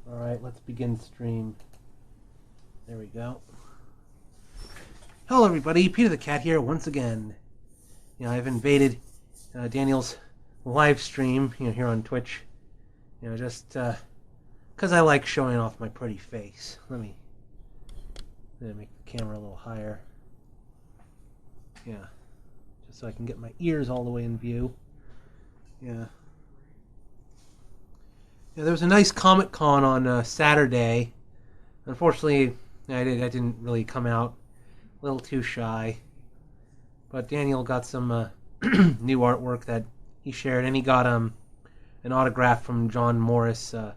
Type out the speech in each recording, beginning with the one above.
Alright, let's begin stream. There we go. Hello everybody, Peter the Cat here once again. I've invaded Daniel's live stream, here on Twitch. Just because I like showing off my pretty face. Let me make the camera a little higher. Yeah, just so I can get my ears all the way in view. Yeah, there was a nice Comic-Con on Saturday. Unfortunately, I didn't really come out. A little too shy. But Daniel got some new artwork that he shared, and he got an autograph from John Morris, the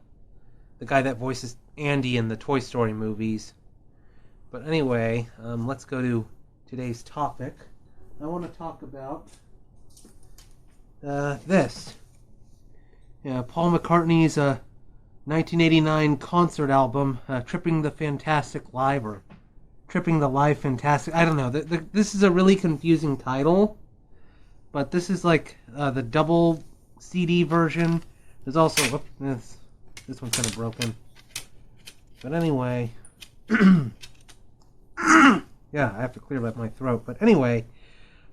guy that voices Andy in the Toy Story movies. But anyway, let's go to today's topic. I want to talk about this. Paul McCartney's 1989 concert album, Tripping the Fantastic Live, or Tripping the Live Fantastic. I don't know. This is a really confusing title, but this is like the double CD version. There's also this one's kind of broken. But anyway, yeah, I have to clear up my throat. But anyway,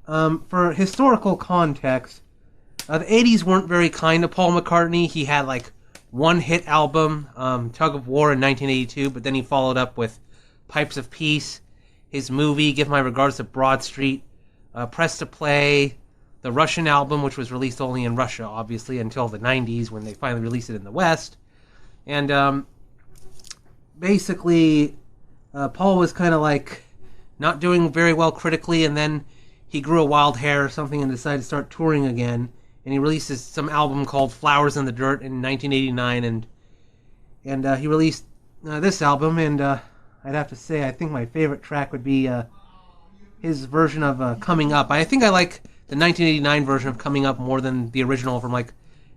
for historical context, the 80s weren't very kind to Paul McCartney. He had like one hit album, Tug of War in 1982, but then he followed up with Pipes of Peace, his movie, Give My Regards to Broad Street, Press to Play, the Russian album, which was released only in Russia, obviously, until the 90s when they finally released it in the West. And basically, Paul was kind of like not doing very well critically, and then he grew a wild hair or something and decided to start touring again. And he releases some album called Flowers in the Dirt in 1989, and he released this album, and I'd have to say I think my favorite track would be his version of Coming Up. I think I like the 1989 version of Coming Up more than the original from like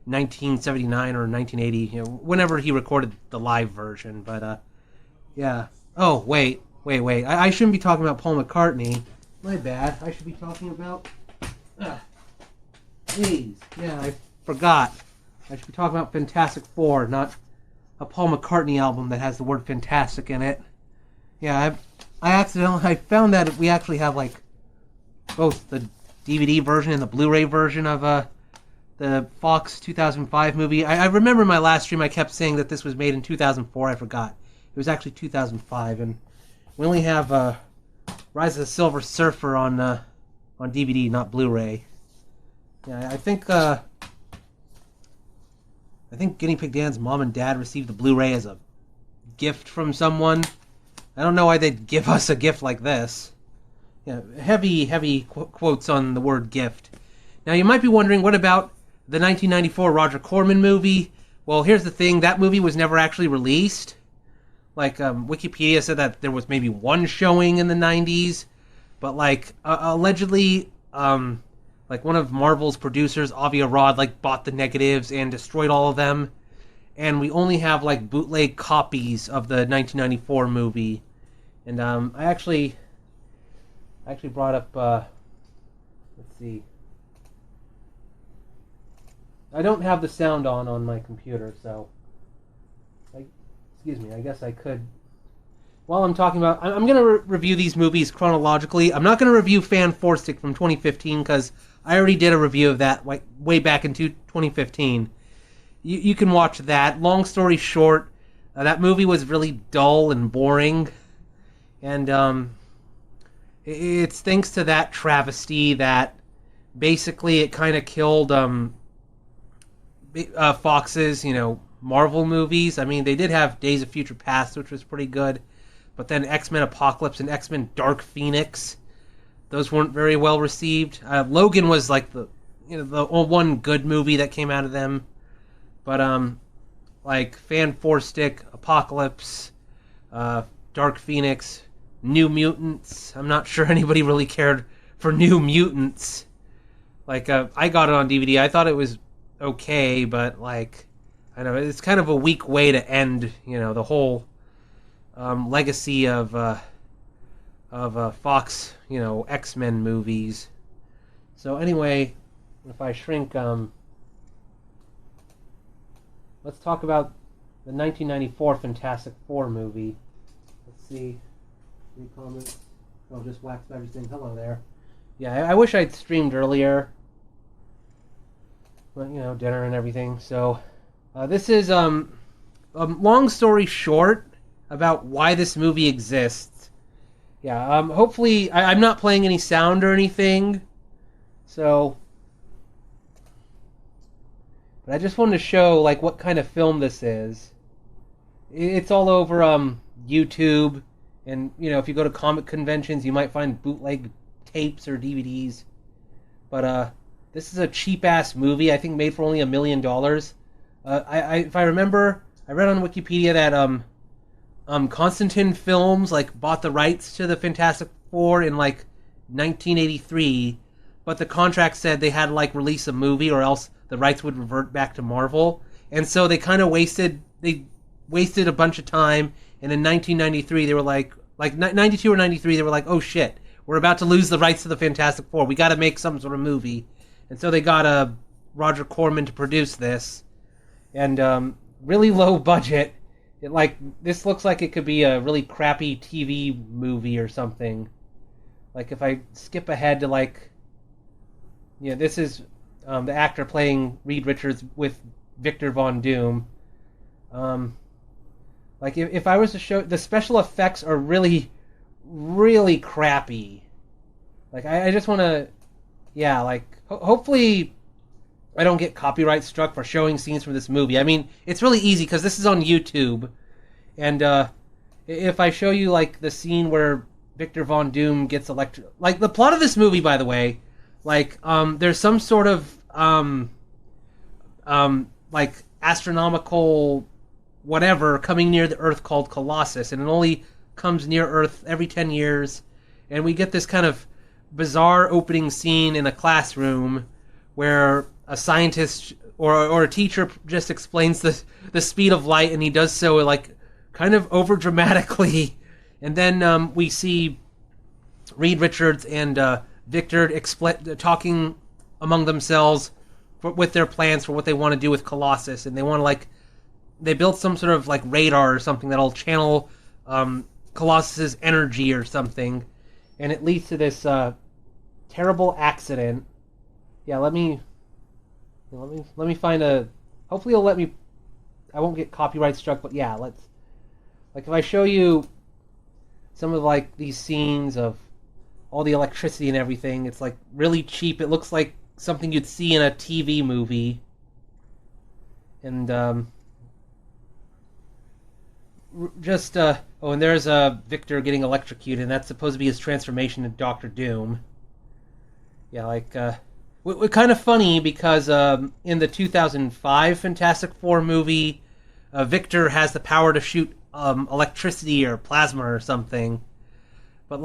1979 or 1980, whenever he recorded the live version. But yeah. Oh, wait. I shouldn't be talking about Paul McCartney. My bad. I should be talking about... Please. Yeah, I forgot. I should be talking about Fantastic Four, not a Paul McCartney album that has the word fantastic in it. Yeah, I found that we actually have like both the DVD version and the Blu-ray version of the Fox 2005 movie. I remember in my last stream I kept saying that this was made in 2004. I forgot. It was actually 2005, and we only have Rise of the Silver Surfer on DVD, not Blu-ray. Yeah, I think GuineaPigDan's mom and dad received the Blu-ray as a gift from someone. I don't know why they'd give us a gift like this. Yeah, heavy quotes on the word gift. Now you might be wondering, what about the 1994 Roger Corman movie? Well, here's the thing, that movie was never actually released. Like, Wikipedia said that there was maybe one showing in the 90s, but like, allegedly, like one of Marvel's producers, Avi Arad, like bought the negatives and destroyed all of them, and we only have like bootleg copies of the 1994 movie. And I actually brought up. Let's see. I don't have the sound on my computer, so excuse me. I guess I could. While I'm talking about, I'm going to review these movies chronologically. I'm not going to review Fan Four Stick from 2015 because I already did a review of that way back in 2015. You can watch that. Long story short, that movie was really dull and boring. And it's thanks to that travesty that basically it kind of killed Fox's, Marvel movies. I mean, they did have Days of Future Past, which was pretty good. But then X-Men Apocalypse and X-Men Dark Phoenix, those weren't very well received. Logan was like the one good movie that came out of them. But like Fan Four Stick, Apocalypse, Dark Phoenix, New Mutants. I'm not sure anybody really cared for New Mutants. Like I got it on DVD. I thought it was okay, but like I know it's kind of a weak way to end the whole legacy of Fox, X-Men movies. So anyway, if I shrink, let's talk about the 1994 Fantastic Four movie. Let's see. Any comments? Oh, just Wax Badger saying hello there. Yeah, I wish I'd streamed earlier. But, dinner and everything. So, this is, a long story short about why this movie exists. Yeah, hopefully, I'm not playing any sound or anything. So, but I just wanted to show, like, what kind of film this is. It's all over, YouTube. And, if you go to comic conventions, you might find bootleg tapes or DVDs. But, this is a cheap-ass movie, I think made for only $1 million. If I remember, I read on Wikipedia that, Constantine Films, like, bought the rights to the Fantastic Four in, like, 1983. But the contract said they had to, like, release a movie or else the rights would revert back to Marvel. And so they kind of wasted a bunch of time. And in 1993, they were like 92 or 93, they were like, oh shit, we're about to lose the rights to the Fantastic Four. We got to make some sort of movie. And so they got Roger Corman to produce this. And really low budget. This looks like it could be a really crappy TV movie or something. Like, if I skip ahead to, this is the actor playing Reed Richards with Victor Von Doom. If I was to show... The special effects are really, really crappy. I just want to... Yeah, hopefully I don't get copyright struck for showing scenes from this movie. I mean, it's really easy because this is on YouTube. And if I show you, the scene where Victor Von Doom gets electrocuted... the plot of this movie, by the way, there's some sort of, astronomical whatever coming near the Earth called Colossus. And it only comes near Earth every 10 years. And we get this kind of bizarre opening scene in a classroom where a scientist or a teacher just explains the speed of light, and he does so kind of over dramatically. And then we see Reed Richards and Victor talking among themselves with their plans for what they want to do with Colossus, and they want to they built some sort of radar or something that'll channel Colossus's energy or something. And it leads to this terrible accident. Yeah, let me find a... Hopefully it'll let me... I won't get copyright struck, but yeah, let's... if I show you some of, these scenes of all the electricity and everything, it's, really cheap. It looks like something you'd see in a TV movie. And, and there's Victor getting electrocuted, and that's supposed to be his transformation into Doctor Doom. Yeah, kind of funny because in the 2005 Fantastic Four movie, Victor has the power to shoot electricity or plasma or something. But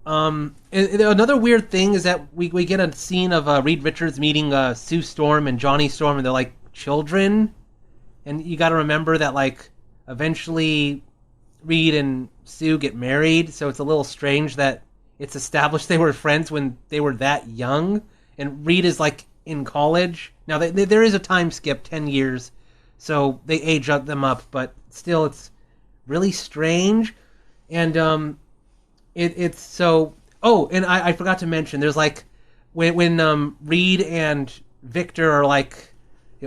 another weird thing is that we get a scene of Reed Richards meeting Sue Storm and Johnny Storm, and they're children. And you got to remember that eventually Reed and Sue get married, so it's a little strange that it's established they were friends when they were that young, and Reed is in college. Now there is a time skip, 10 years, so they age them up, but still it's really strange. And it's so... Oh, and I forgot to mention, there's when Reed and Victor are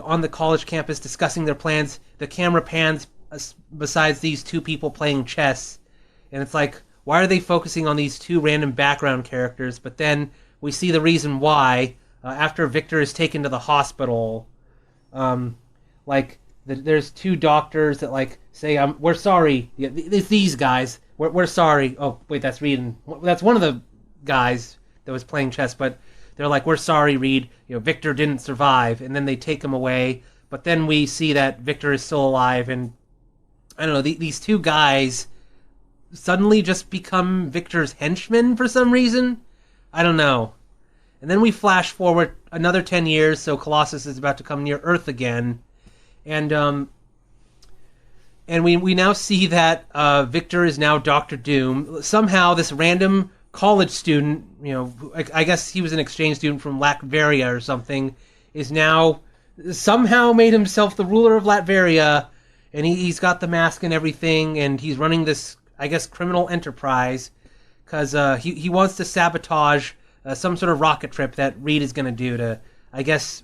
on the college campus discussing their plans, the camera pans besides these two people playing chess, and it's why are they focusing on these two random background characters? But then we see the reason why after Victor is taken to the hospital. There's two doctors that say, we're sorry. Yeah, it's these guys. We're sorry. Oh wait, that's Reed. And that's one of the guys that was playing chess. But they're we're sorry, Reed. Victor didn't survive, and then they take him away. But then we see that Victor is still alive, and I don't know. These two guys suddenly just become Victor's henchmen for some reason. I don't know. And then we flash forward another 10 years, so Colossus is about to come near Earth again. And we now see that Victor is now Doctor Doom. Somehow this random college student, I guess he was an exchange student from Latveria or something, is now somehow made himself the ruler of Latveria, and he's got the mask and everything, and he's running this, I guess, criminal enterprise because he wants to sabotage some sort of rocket trip that Reed is going to do to, I guess,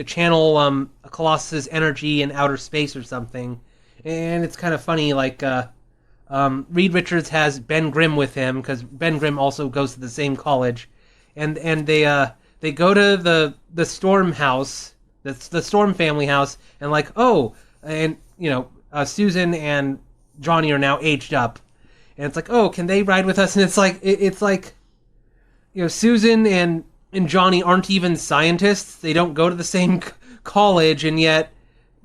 channel Colossus's energy in outer space or something. And it's kind of funny, like Reed Richards has Ben Grimm with him because Ben Grimm also goes to the same college, and they go to the Storm house, the Storm family house, and like, oh, and Susan and Johnny are now aged up, and it's like, oh, can they ride with us? And it's like Susan and Johnny aren't even scientists. They don't go to the same college, and yet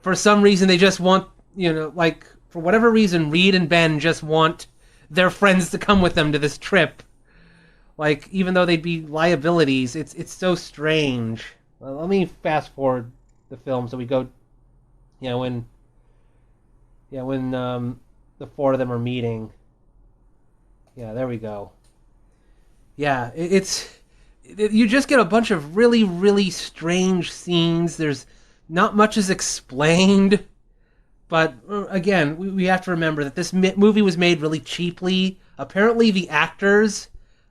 for some reason they just want, like, for whatever reason, Reed and Ben just want their friends to come with them to this trip. Like, even though they'd be liabilities, it's so strange. Well, let me fast forward the film so we go, when the four of them are meeting. Yeah, there we go. Yeah, you just get a bunch of really, really strange scenes. There's not much is explained. But, again, we have to remember that this movie was made really cheaply. Apparently the actors,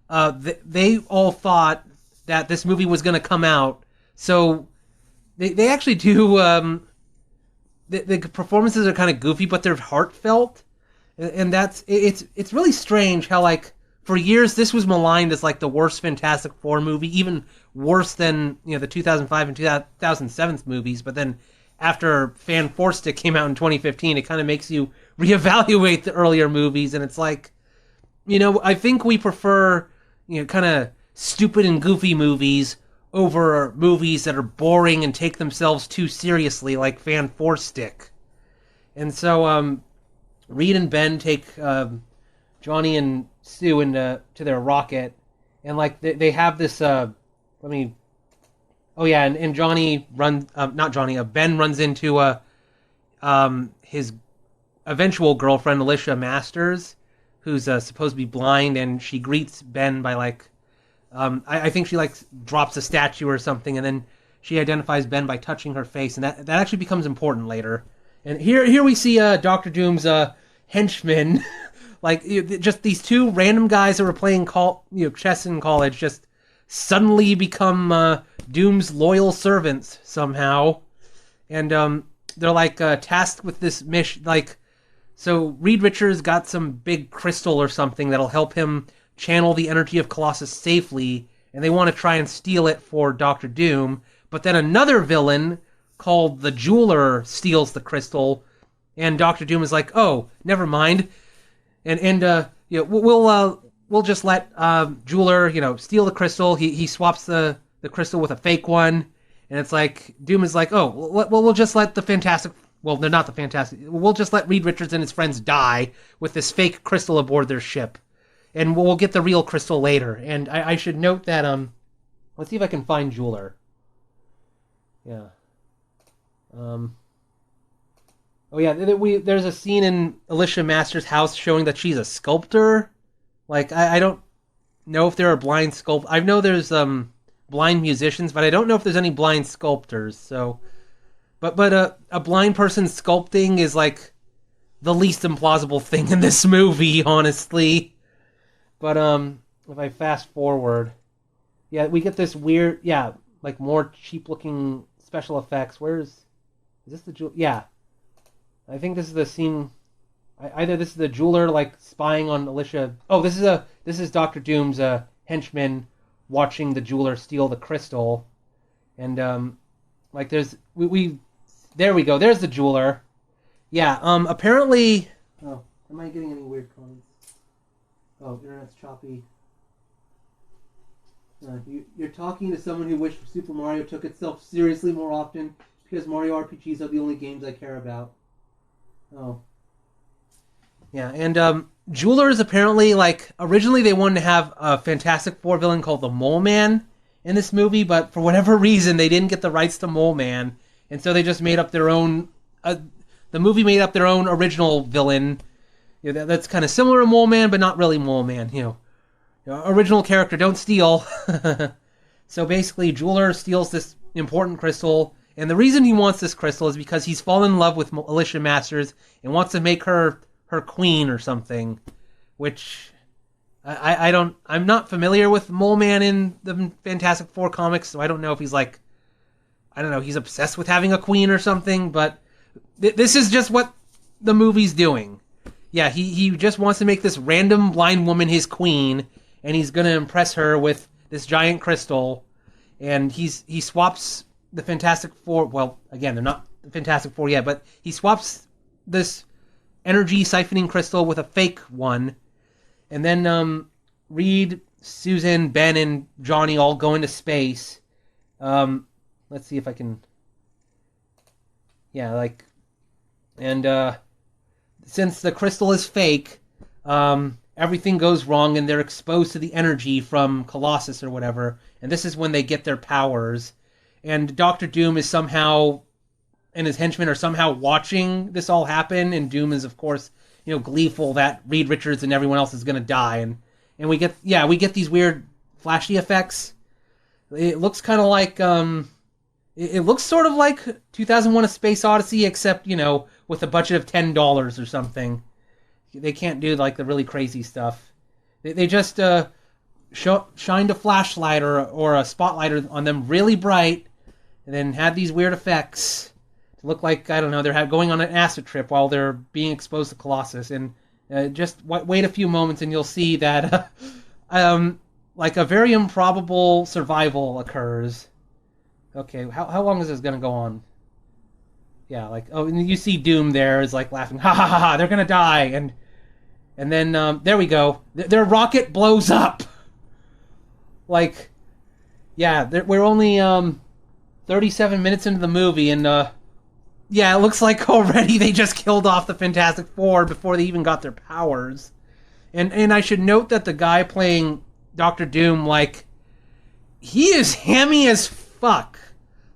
they all thought that this movie was going to come out. So they actually do... the performances are kind of goofy, but they're heartfelt. And it's really strange how, like, for years this was maligned as, like, the worst Fantastic Four movie, even worse than, the 2005 and 2007 movies. But then after Fan Four Stick came out in 2015, it kind of makes you reevaluate the earlier movies, and it's like, I think we prefer, kind of stupid and goofy movies over movies that are boring and take themselves too seriously, like Fan Four Stick. And so, Reed and Ben take Johnny and Sue to their rocket, and like they have this. And Johnny Ben runs into his eventual girlfriend, Alicia Masters, who's supposed to be blind, and she greets Ben by like, I think she like drops a statue or something, and then she identifies Ben by touching her face, and that actually becomes important later. And here we see Doctor Doom's henchmen, like just these two random guys that were playing chess in college, just suddenly become Doom's loyal servants somehow, and they're like tasked with this mission. Like, so Reed Richards got some big crystal or something that'll help him channel the energy of Colossus safely, and they want to try and steal it for Doctor Doom. But then another villain called the Jeweler steals the crystal, and Doctor Doom is like, "Oh, never mind," and we'll just let Jeweler, steal the crystal. He swaps the crystal with a fake one, and it's like Doom is like, "Oh, we'll just let the Fantastic." Well, they're not the Fantastic. We'll just let Reed Richards and his friends die with this fake crystal aboard their ship, and we'll get the real crystal later. And I should note that let's see if I can find Jeweler. Yeah. Oh yeah, there's a scene in Alicia Masters' house showing that she's a sculptor. Like, I don't know if there are blind sculptors. I know there's blind musicians, but I don't know if there's any blind sculptors. So, but a blind person sculpting is like the least implausible thing in this movie, honestly. But if I fast forward, yeah, we get this weird, like more cheap looking special effects. Is this the yeah? I think this is the scene. Either this is the Jeweler like spying on Alicia. Oh, this is Doctor Doom's henchman watching the Jeweler steal the crystal, and like there we go. There's the Jeweler. Yeah. Apparently. Oh, am I getting any weird comments? Oh, internet's choppy. You're talking to someone who wished Super Mario took itself seriously more often because Mario RPGs are the only games I care about. Oh. Yeah, and Jeweler is apparently, like, originally they wanted to have a Fantastic Four villain called the Mole Man in this movie, but for whatever reason they didn't get the rights to Mole Man, and so they just made up their own, the movie made up their own original villain that's kind of similar to Mole Man, but not really Mole Man, original character, don't steal. So basically, Jeweler steals this important crystal, And the reason he wants this crystal is because he's fallen in love with Alicia Masters and wants to make her queen or something. Which I'm not familiar with Mole Man in the Fantastic Four comics, so I don't know if he's like, I don't know, he's obsessed with having a queen or something. But this is just what the movie's doing. Yeah, he just wants to make this random blind woman his queen, and he's gonna impress her with this giant crystal. And he swaps the Fantastic Four. Well, again, they're not the Fantastic Four yet, but he swaps this energy siphoning crystal with a fake one. And then Reed, Susan, Ben, and Johnny all go into space. Let's see if I can. Yeah, like, and since the crystal is fake, everything goes wrong, and they're exposed to the energy from Colossus or whatever. And this is when they get their powers. And Doctor Doom is somehow, and his henchmen are somehow watching this all happen. And Doom is, of course, gleeful that Reed Richards and everyone else is going to die. And we get these weird flashy effects. It looks kind of like, it looks sort of like 2001: A Space Odyssey, except, with a budget of $10 or something. They can't do like the really crazy stuff. They just shined a flashlight or a spotlight on them really bright, and then had these weird effects to look like, I don't know, they're going on an acid trip while they're being exposed to Colossus. And just wait a few moments and you'll see that like a very improbable survival occurs. Okay, how long is this going to go on? Yeah, like, oh, and you see Doom there is like laughing, ha ha ha ha, they're going to die. And then, there we go. Their rocket blows up. Like, yeah, we're only 37 minutes into the movie, and yeah, it looks like already they just killed off the Fantastic Four before they even got their powers. And I should note that the guy playing Doctor Doom, like, he is hammy as fuck.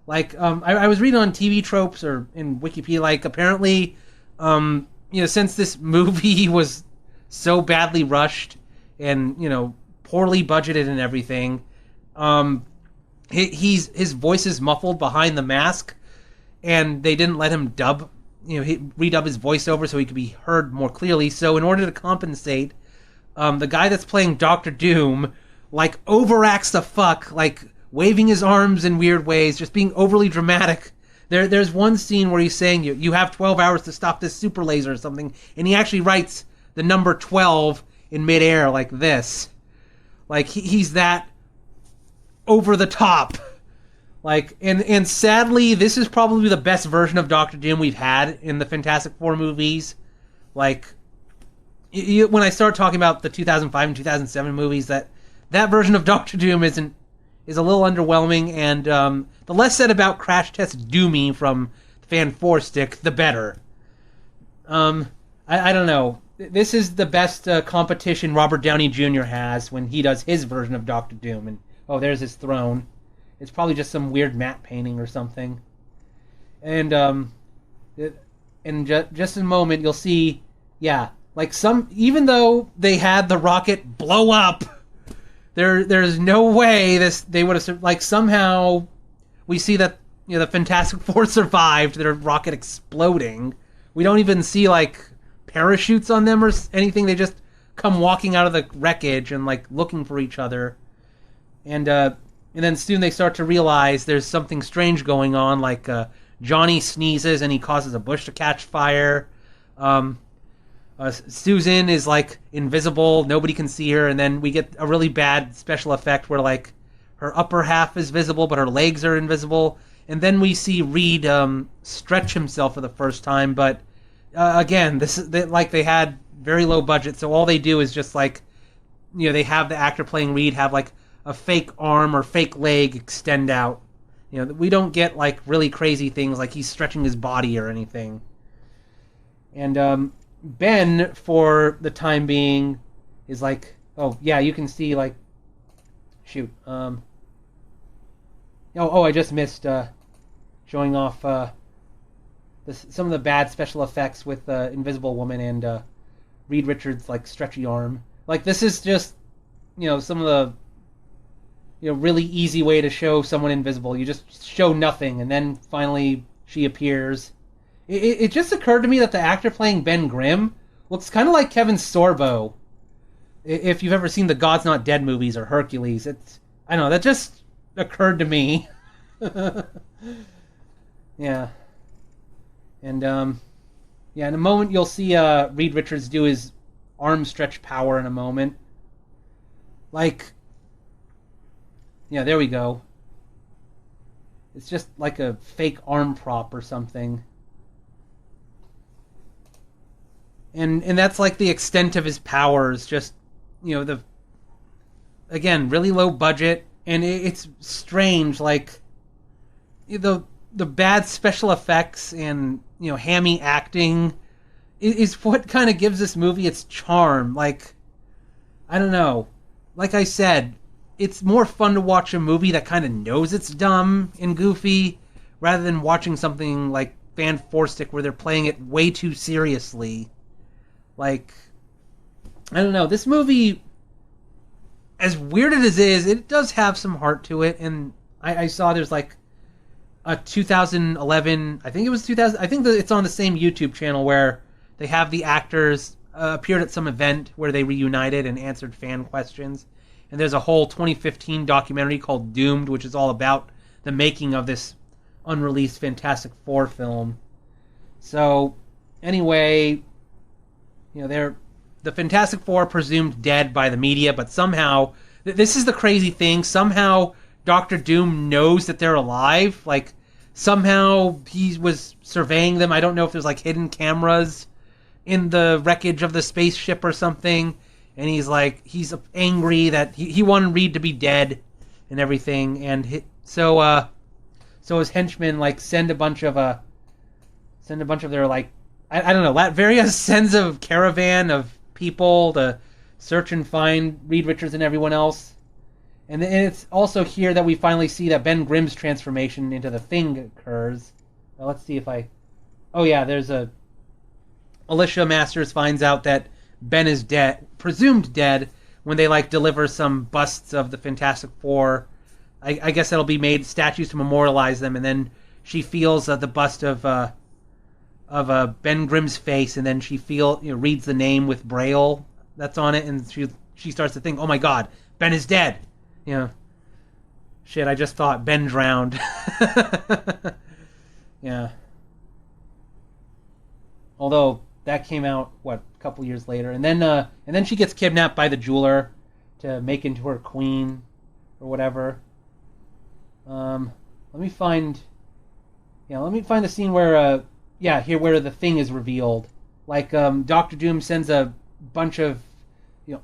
Like, I was reading on TV Tropes or in Wikipedia, like, apparently, since this movie was so badly rushed and, poorly budgeted and everything, his voice is muffled behind the mask, and they didn't let him redub his voiceover so he could be heard more clearly. So in order to compensate, the guy that's playing Doctor Doom, like, overacts the fuck, like, waving his arms in weird ways, just being overly dramatic. There's one scene where he's saying, you have 12 hours to stop this super laser or something, and he actually writes the number 12 in midair like this. Like, he's that over the top. Like, and sadly, this is probably the best version of Doctor Doom we've had in the Fantastic Four movies. Like, when I start talking about the 2005 and 2007 movies, that version of Doctor Doom is a little underwhelming, and the less said about Crash Test Doomy from Fan 4 Stick, the better. I don't know. This is the best competition Robert Downey Jr. has when he does his version of Doctor Doom. And, oh, there's his throne. It's probably just some weird matte painting or something. And just in a moment, you'll see, yeah, like even though they had the rocket blow up, there's no way they would have, like, somehow we see that, the Fantastic Four survived their rocket exploding. We don't even see, like, parachutes on them or anything. They just come walking out of the wreckage and, like, looking for each other. And then soon they start to realize there's something strange going on, like Johnny sneezes and he causes a bush to catch fire. Susan is, like, invisible. Nobody can see her. And then we get a really bad special effect where, like, her upper half is visible, but her legs are invisible. And then we see Reed stretch himself for the first time. But, again, they had very low budget. So all they do is just, like, they have the actor playing Reed have, like, a fake arm or fake leg extend out. We don't get, like, really crazy things like he's stretching his body or anything. And Ben, for the time being, is like, oh, yeah, you can see, like, shoot. I just missed showing off some of the bad special effects with Invisible Woman and Reed Richards' like stretchy arm. Like, this is just some of the really easy way to show someone invisible. You just show nothing, and then finally she appears. It just occurred to me that the actor playing Ben Grimm looks kind of like Kevin Sorbo. If you've ever seen the God's Not Dead movies or Hercules, I don't know, that just occurred to me. Yeah. And, in a moment you'll see Reed Richards do his arm stretch power in a moment. Yeah, there we go. It's just like a fake arm prop or something. And that's like the extent of his powers, just, again, really low budget, and it's strange, like, the bad special effects and, hammy acting is what kind of gives this movie its charm. Like, I don't know. Like I said, it's more fun to watch a movie that kind of knows it's dumb and goofy rather than watching something like Fan Four Stick where they're playing it way too seriously. Like, I don't know. This movie, as weird as it is, it does have some heart to it. And I saw there's like a 2011, I think it was 2000, I think that it's on the same YouTube channel where they have the actors appeared at some event where they reunited and answered fan questions. And there's a whole 2015 documentary called Doomed, which is all about the making of this unreleased Fantastic Four film. So, anyway, they're the Fantastic Four are presumed dead by the media, but somehow, this is the crazy thing, somehow Doctor Doom knows that they're alive. Like, somehow he was surveying them. I don't know if there's like hidden cameras in the wreckage of the spaceship or something. And he's angry that he wanted Reed to be dead and everything. And so his henchmen send a bunch of their I don't know, Latveria sends a caravan of people to search and find Reed Richards and everyone else. And it's also here that we finally see that Ben Grimm's transformation into the Thing occurs. Well, let's see if oh yeah, there's Alicia Masters finds out that Ben is dead, presumed dead, when they deliver some busts of the Fantastic Four. I guess that'll be made statues to memorialize them, and then she feels the bust of Ben Grimm's face, and then she reads the name with Braille that's on it, and she starts to think, oh my God, Ben is dead. Shit, I just thought Ben drowned. Yeah. Although that came out a couple years later, and then she gets kidnapped by the jeweler to make into her queen or whatever. Let me find the scene where where the Thing is revealed. Doctor Doom sends a bunch of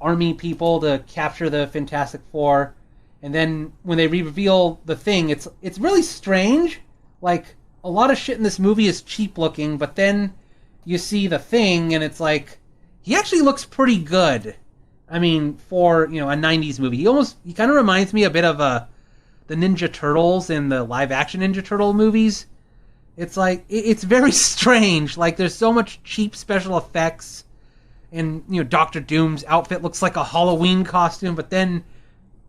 army people to capture the Fantastic Four, and then when they reveal the Thing, it's really strange. Like, a lot of shit in this movie is cheap looking, but then you see the Thing, and it's he actually looks pretty good. I mean, for, a 90s movie. He kind of reminds me a bit of the Ninja Turtles in the live-action Ninja Turtle movies. It's it's very strange. There's so much cheap special effects, and, Doctor Doom's outfit looks like a Halloween costume, but then,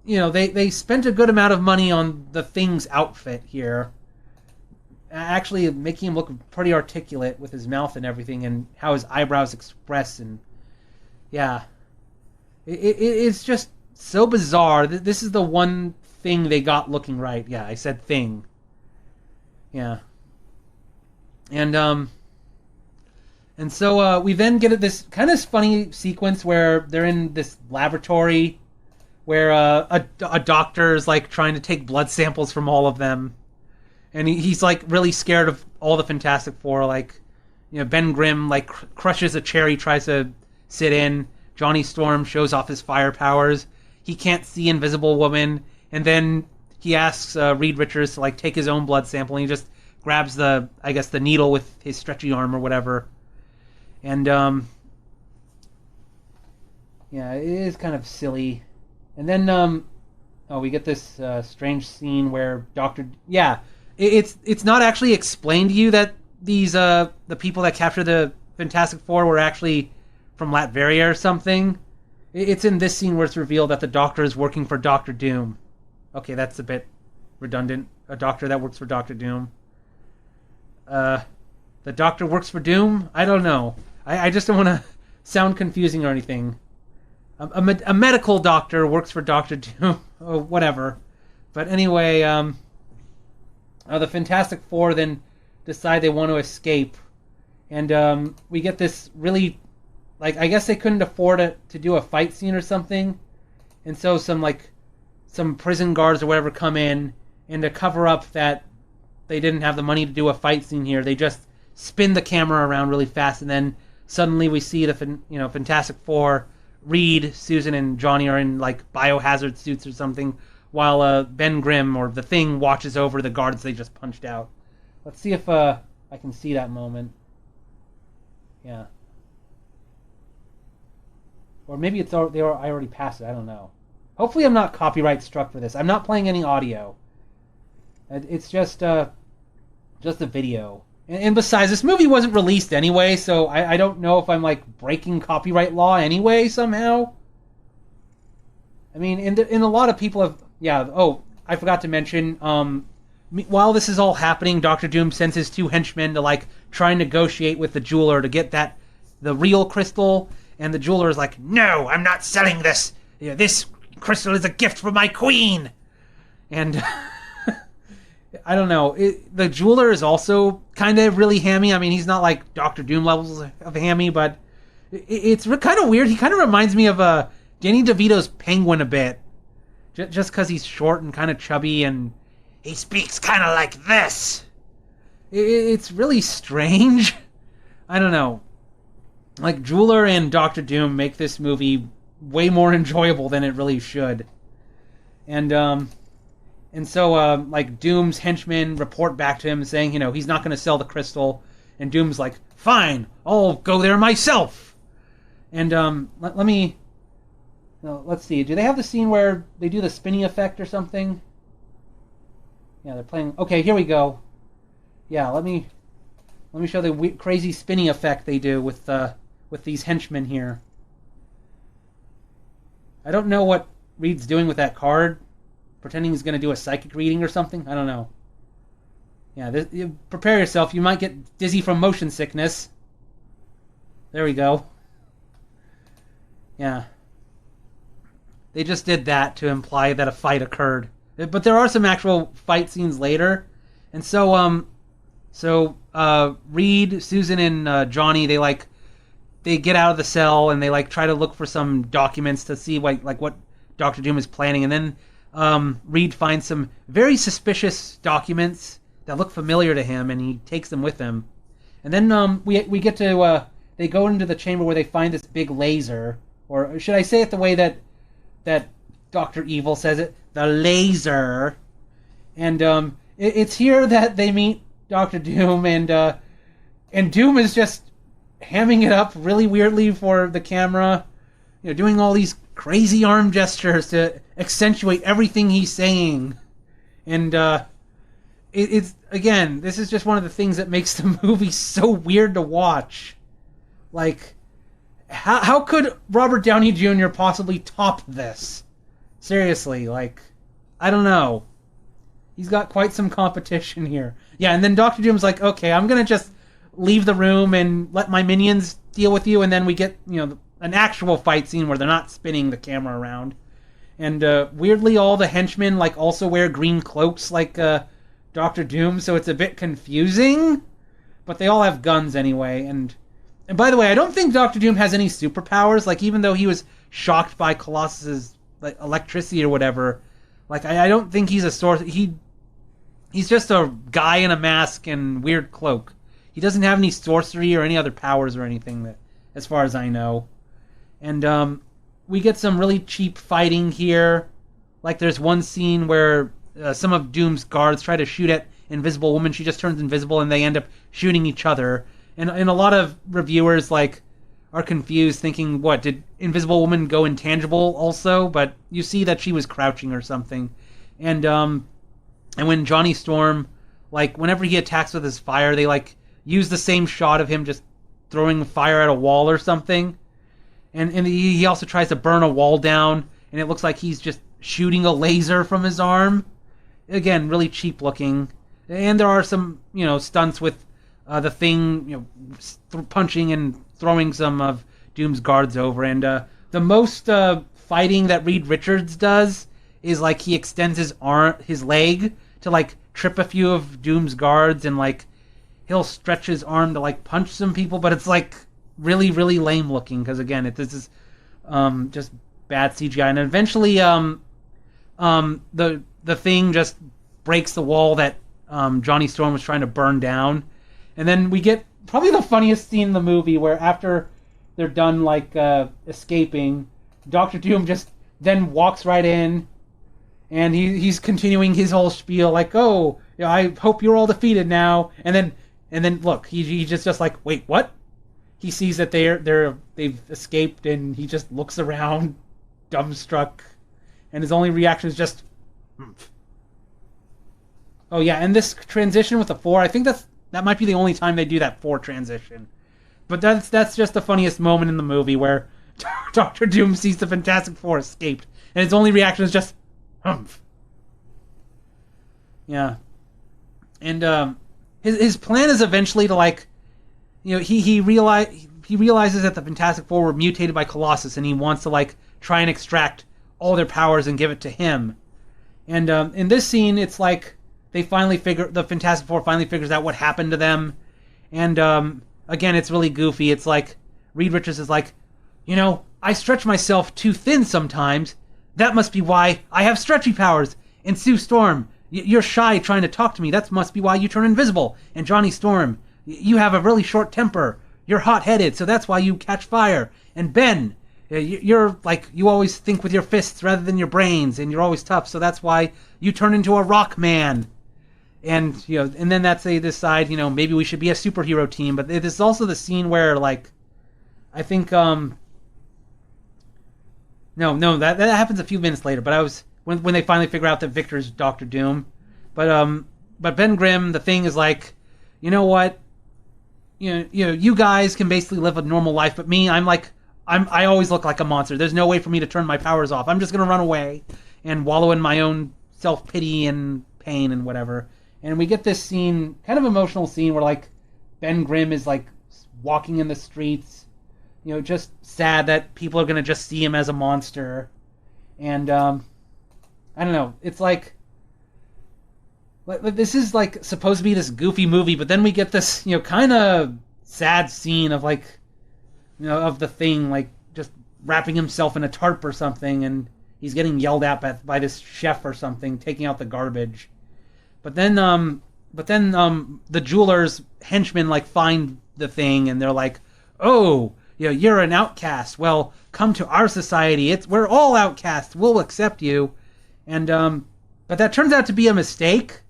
they spent a good amount of money on the Thing's outfit here. Actually making him look pretty articulate with his mouth and everything, and how his eyebrows express, and yeah, it's just so bizarre. This is the one thing they got looking right. Yeah, I said Thing. Yeah, and so we then get this kind of funny sequence where they're in this laboratory where a doctor is trying to take blood samples from all of them. And he's really scared of all the Fantastic Four. Ben Grimm crushes a chair he tries to sit in. Johnny Storm shows off his fire powers. He can't see Invisible Woman, and then he asks Reed Richards to take his own blood sample, and he just grabs the needle with his stretchy arm or whatever. And it is kind of silly. And then we get this strange scene where It's not actually explained to you that these the people that captured the Fantastic Four were actually from Latveria or something. It's in this scene where it's revealed that the Doctor is working for Doctor Doom. Okay, that's a bit redundant. A doctor that works for Doctor Doom. The doctor works for Doom? I don't know. I just don't want to sound confusing or anything. A medical doctor works for Doctor Doom. Oh, whatever. But anyway, the Fantastic Four then decide they want to escape. And we get this really... Like, I guess they couldn't afford to do a fight scene or something. And so some prison guards or whatever come in. And to cover up that they didn't have the money to do a fight scene here, they just spin the camera around really fast. And then suddenly we see the Fantastic Four... Reed, Susan, and Johnny are in like biohazard suits or something, while Ben Grimm or the Thing watches over the guards they just punched out. Let's see if I can see that moment. Yeah. Or maybe I already passed it. I don't know. Hopefully, I'm not copyright struck for this. I'm not playing any audio. It's just a video. And besides, this movie wasn't released anyway, so I don't know if I'm, like, breaking copyright law anyway, somehow. I mean, in a lot of people have... Yeah, I forgot to mention, while this is all happening, Dr. Doom sends his 2 henchmen to, like, try and negotiate with the jeweler to get the real crystal, and the jeweler is like, no, I'm not selling this! This crystal is a gift from my queen! And... I don't know. The jeweler is also kind of really hammy. I mean, he's not like Dr. Doom levels of hammy, but it's kind of weird. He kind of reminds me of Danny DeVito's Penguin a bit. Just because he's short and kind of chubby, and he speaks kind of like this. It's really strange. I don't know. Like, Jeweler and Dr. Doom make this movie way more enjoyable than it really should. And so, like, Doom's henchmen report back to him saying, he's not going to sell the crystal. And Doom's like, fine, I'll go there myself. And let's see. Do they have the scene where they do the spinning effect or something? Yeah, they're playing... Okay, here we go. Yeah, let me show the crazy spinning effect they do with these henchmen here. I don't know what Reed's doing with that card. Pretending he's going to do a psychic reading or something? I don't know. Yeah, prepare yourself. You might get dizzy from motion sickness. There we go. Yeah. They just did that to imply that a fight occurred. But there are some actual fight scenes later. And so Reed, Susan, and Johnny, they get out of the cell and they try to look for some documents to see what Dr. Doom is planning. And then Reed finds some very suspicious documents that look familiar to him, and he takes them with him. And then we get to they go into the chamber where they find this big laser, or should I say it the way that Dr. Evil says it, the laser. And it's here that they meet Dr. Doom, and Doom is just hamming it up really weirdly for the camera, doing all these crazy arm gestures to accentuate everything he's saying. And it's again, this is just one of the things that makes the movie so weird to watch. Like, how could Robert Downey Jr. possibly top this? Seriously, I don't know. He's got quite some competition here. Yeah, and then Dr. Doom's like, okay, I'm gonna just leave the room and let my minions deal with you, and then we get, an actual fight scene where they're not spinning the camera around. And weirdly, all the henchmen also wear green cloaks like Dr. Doom, so it's a bit confusing. But they all have guns anyway. And by the way, I don't think Dr. Doom has any superpowers. Even though he was shocked by Colossus's electricity or whatever, I don't think he's a source. He's just a guy in a mask and weird cloak. He doesn't have any sorcery or any other powers or anything, as far as I know. And we get some really cheap fighting here. There's one scene where some of Doom's guards try to shoot at Invisible Woman. She just turns invisible, and they end up shooting each other. And a lot of reviewers are confused, thinking, what, did Invisible Woman go intangible also? But you see that she was crouching or something. And when Johnny Storm, whenever he attacks with his fire, they use the same shot of him just throwing fire at a wall or something. And he also tries to burn a wall down, and it looks like he's just shooting a laser from his arm. Again, really cheap looking. And there are some, stunts with the Thing, punching and throwing some of Doom's guards over. And the most fighting that Reed Richards does is like he extends his leg to like trip a few of Doom's guards, and like he'll stretch his arm to like punch some people, but it's like really, really lame looking because again, this is just bad CGI. And eventually, the Thing just breaks the wall that Johnny Storm was trying to burn down, and then we get probably the funniest scene in the movie where after they're done like escaping, Dr. Doom just then walks right in, and he's continuing his whole spiel like, "Oh, I hope you're all defeated now." And then look, he just like, "Wait, what?" He sees that they've escaped, and he just looks around, dumbstruck, and his only reaction is just, Oh yeah, and this transition with the 4, I think that might be the only time they do that 4 transition. But that's just the funniest moment in the movie where Dr. Doom sees the Fantastic Four escaped, and his only reaction is just, humph. Yeah. And his plan is eventually to like, he realizes that the Fantastic Four were mutated by Colossus, and he wants to like try and extract all their powers and give it to him. And in this scene, it's like the Fantastic Four finally figures out what happened to them. And again, it's really goofy. It's like Reed Richards is like, I stretch myself too thin sometimes. That must be why I have stretchy powers. And Sue Storm, you're shy trying to talk to me. That must be why you turn invisible. And Johnny Storm, you have a really short temper. You're hot-headed, so that's why you catch fire. And Ben, you're like, you always think with your fists rather than your brains, and you're always tough, so that's why you turn into a rock man. And, and then they decide, maybe we should be a superhero team. But there's also the scene where, like, I think, no, that happens a few minutes later, but I was, when they finally figure out that Victor's Dr. Doom. But Ben Grimm, the Thing, is like, you know what? You guys can basically live a normal life, but me, I always look like a monster. There's no way for me to turn my powers off. I'm just gonna run away and wallow in my own self-pity and pain and whatever. And we get this scene, kind of emotional scene, where like Ben Grimm is like walking in the streets, just sad that people are gonna just see him as a monster. And I don't know. It's like this is like supposed to be this goofy movie, but then we get this, kind of sad scene of like, of the Thing like just wrapping himself in a tarp or something, and he's getting yelled at by this chef or something, taking out the garbage. But then the jeweler's henchmen like find the Thing, and they're like, "Oh, you're an outcast. Well, come to our society. We're all outcasts. We'll accept you." And but that turns out to be a mistake.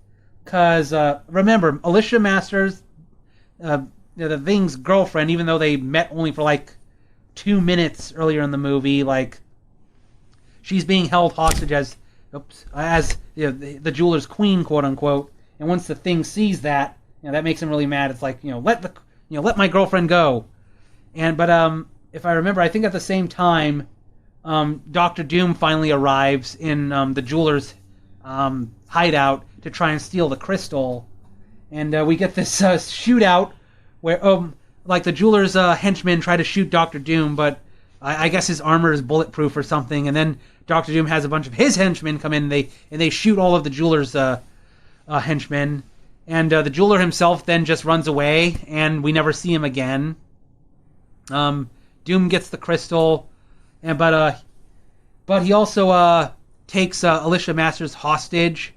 Because, remember, Alicia Masters, the Thing's girlfriend, even though they met only for, like, 2 minutes earlier in the movie, like, she's being held hostage as the jeweler's queen, quote-unquote. And once the Thing sees that, that makes him really mad. It's like, let my girlfriend go. But if I remember, I think at the same time, Dr. Doom finally arrives in the jeweler's hideout to try and steal the crystal, and we get this shootout where like the jeweler's henchmen try to shoot Dr. Doom, but I guess his armor is bulletproof or something, and then Dr. Doom has a bunch of his henchmen come in, and they shoot all of the jeweler's henchmen, and the jeweler himself then just runs away, and we never see him again. Doom gets the crystal, but he also takes Alicia Masters hostage,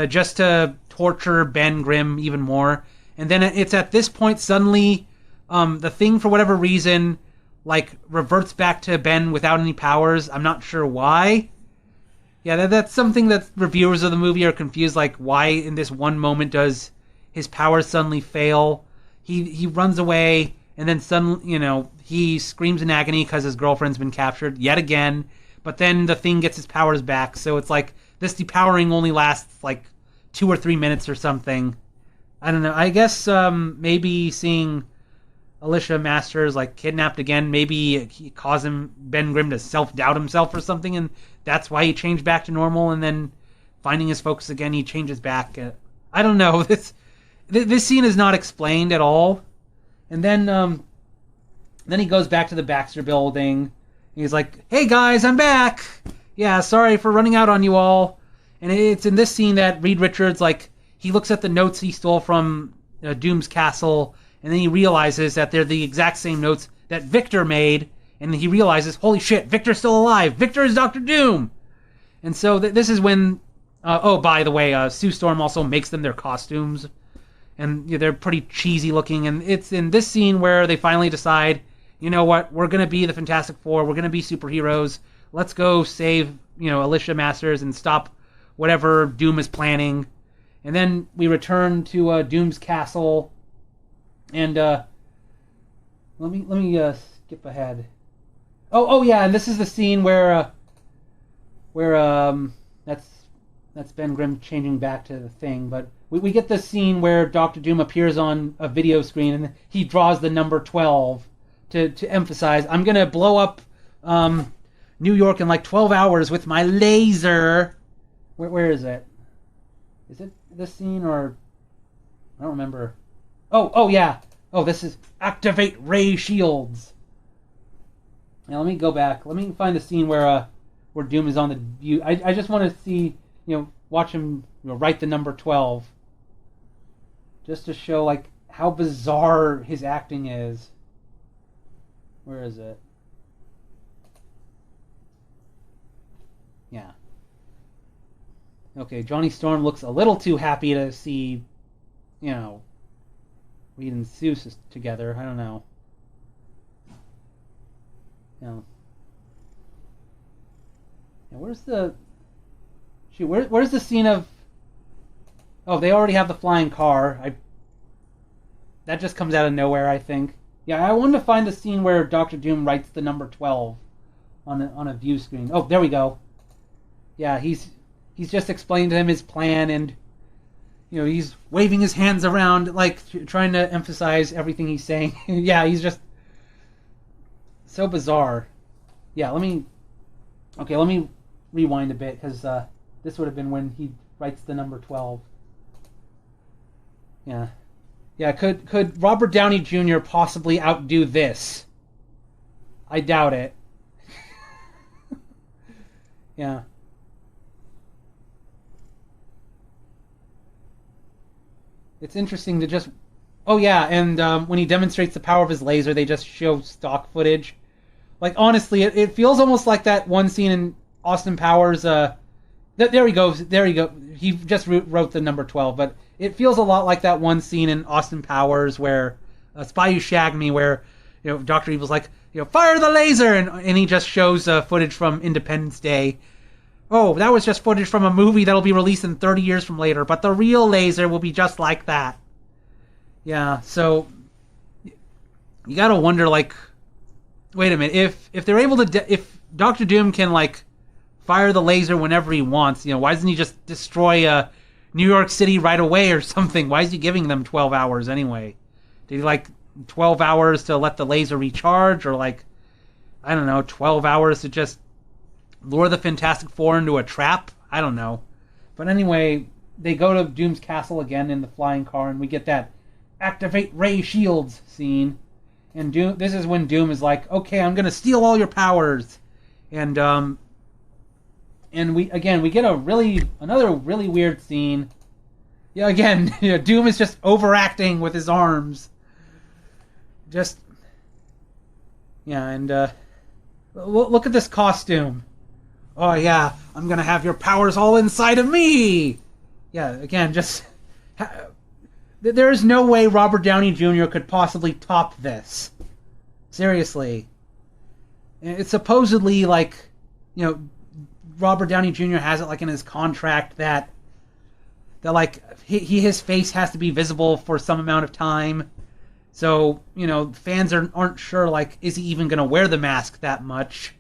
just to torture Ben Grimm even more. And then it's at this point suddenly the Thing, for whatever reason, like reverts back to Ben without any powers. I'm not sure why. Yeah, that's something that reviewers of the movie are confused, like why in this one moment does his powers suddenly fail. He runs away, and then suddenly, he screams in agony because his girlfriend's been captured yet again. But then the Thing gets his powers back, so it's like this depowering only lasts like 2 or 3 minutes or something. I don't know. I guess maybe seeing Alicia Masters like kidnapped again. Maybe he caused Ben Grimm to self-doubt himself or something, and that's why he changed back to normal. And then finding his focus again, he changes back. I don't know. This scene is not explained at all. And then he goes back to the Baxter building. He's like, "Hey guys, I'm back. Yeah, sorry for running out on you all." And it's in this scene that Reed Richards, like, he looks at the notes he stole from Doom's castle, and then he realizes that they're the exact same notes that Victor made, and then he realizes, holy shit, Victor's still alive. Victor is Dr. Doom. And so this is when, by the way, Sue Storm also makes them their costumes, and they're pretty cheesy looking, and it's in this scene where they finally decide, you know what, we're going to be the Fantastic Four, we're going to be superheroes, let's go save, Alicia Masters and stop whatever Doom is planning. And then we return to Doom's castle, and let me skip ahead. Oh yeah, and this is the scene where that's Ben Grimm changing back to the Thing, but we get the scene where Doctor Doom appears on a video screen and he draws the number 12 to emphasize, I'm gonna blow up New York in like 12 hours with my laser. Where is it? Is it this scene or I don't remember. Oh yeah. Oh, this is activate ray shields. Now let me go back. Let me find the scene where Doom is on the view. I just want to see, watch him write the number 12. Just to show like how bizarre his acting is. Where is it? Yeah. Okay, Johnny Storm looks a little too happy to see, Reed and Seuss together. I don't know. Yeah, where's the... Where's the scene of... Oh, they already have the flying car. That just comes out of nowhere, I think. Yeah, I wanted to find the scene where Dr. Doom writes the number 12 on a view screen. Oh, there we go. Yeah, he's just explained to him his plan, and he's waving his hands around, like trying to emphasize everything he's saying. Yeah, he's just so bizarre. Yeah, let me rewind a bit, because this would have been when he writes the number 12. Yeah. Could Robert Downey Jr. possibly outdo this? I doubt it. Yeah. It's interesting to just... Oh yeah, and when he demonstrates the power of his laser, they just show stock footage. Like, honestly, it feels almost like that one scene in Austin Powers... There he goes. He just wrote the number 12, but it feels a lot like that one scene in Austin Powers where Spy Who Shagged Me, where Dr. Evil's like, fire the laser, and he just shows footage from Independence Day. Oh, that was just footage from a movie that'll be released in 30 years from later, but the real laser will be just like that. Yeah, so you gotta wonder, like, wait a minute, if they're able to, if Doctor Doom can, like, fire the laser whenever he wants, why doesn't he just destroy New York City right away or something? Why is he giving them 12 hours anyway? Did he, like, 12 hours to let the laser recharge, or, like, I don't know, 12 hours to just lure the Fantastic Four into a trap? I don't know. But anyway, they go to Doom's castle again in the flying car, and we get that activate ray shields scene. And this is when Doom is like, okay, I'm gonna steal all your powers. And we get another really weird scene. Yeah, again, Doom is just overacting with his arms. And look at this costume. Oh yeah, I'm gonna have your powers all inside of me. Yeah, again, there is no way Robert Downey Jr. could possibly top this. Seriously. It's supposedly like, Robert Downey Jr. has it like in his contract that like his face has to be visible for some amount of time. So, fans aren't sure, like, is he even gonna wear the mask that much?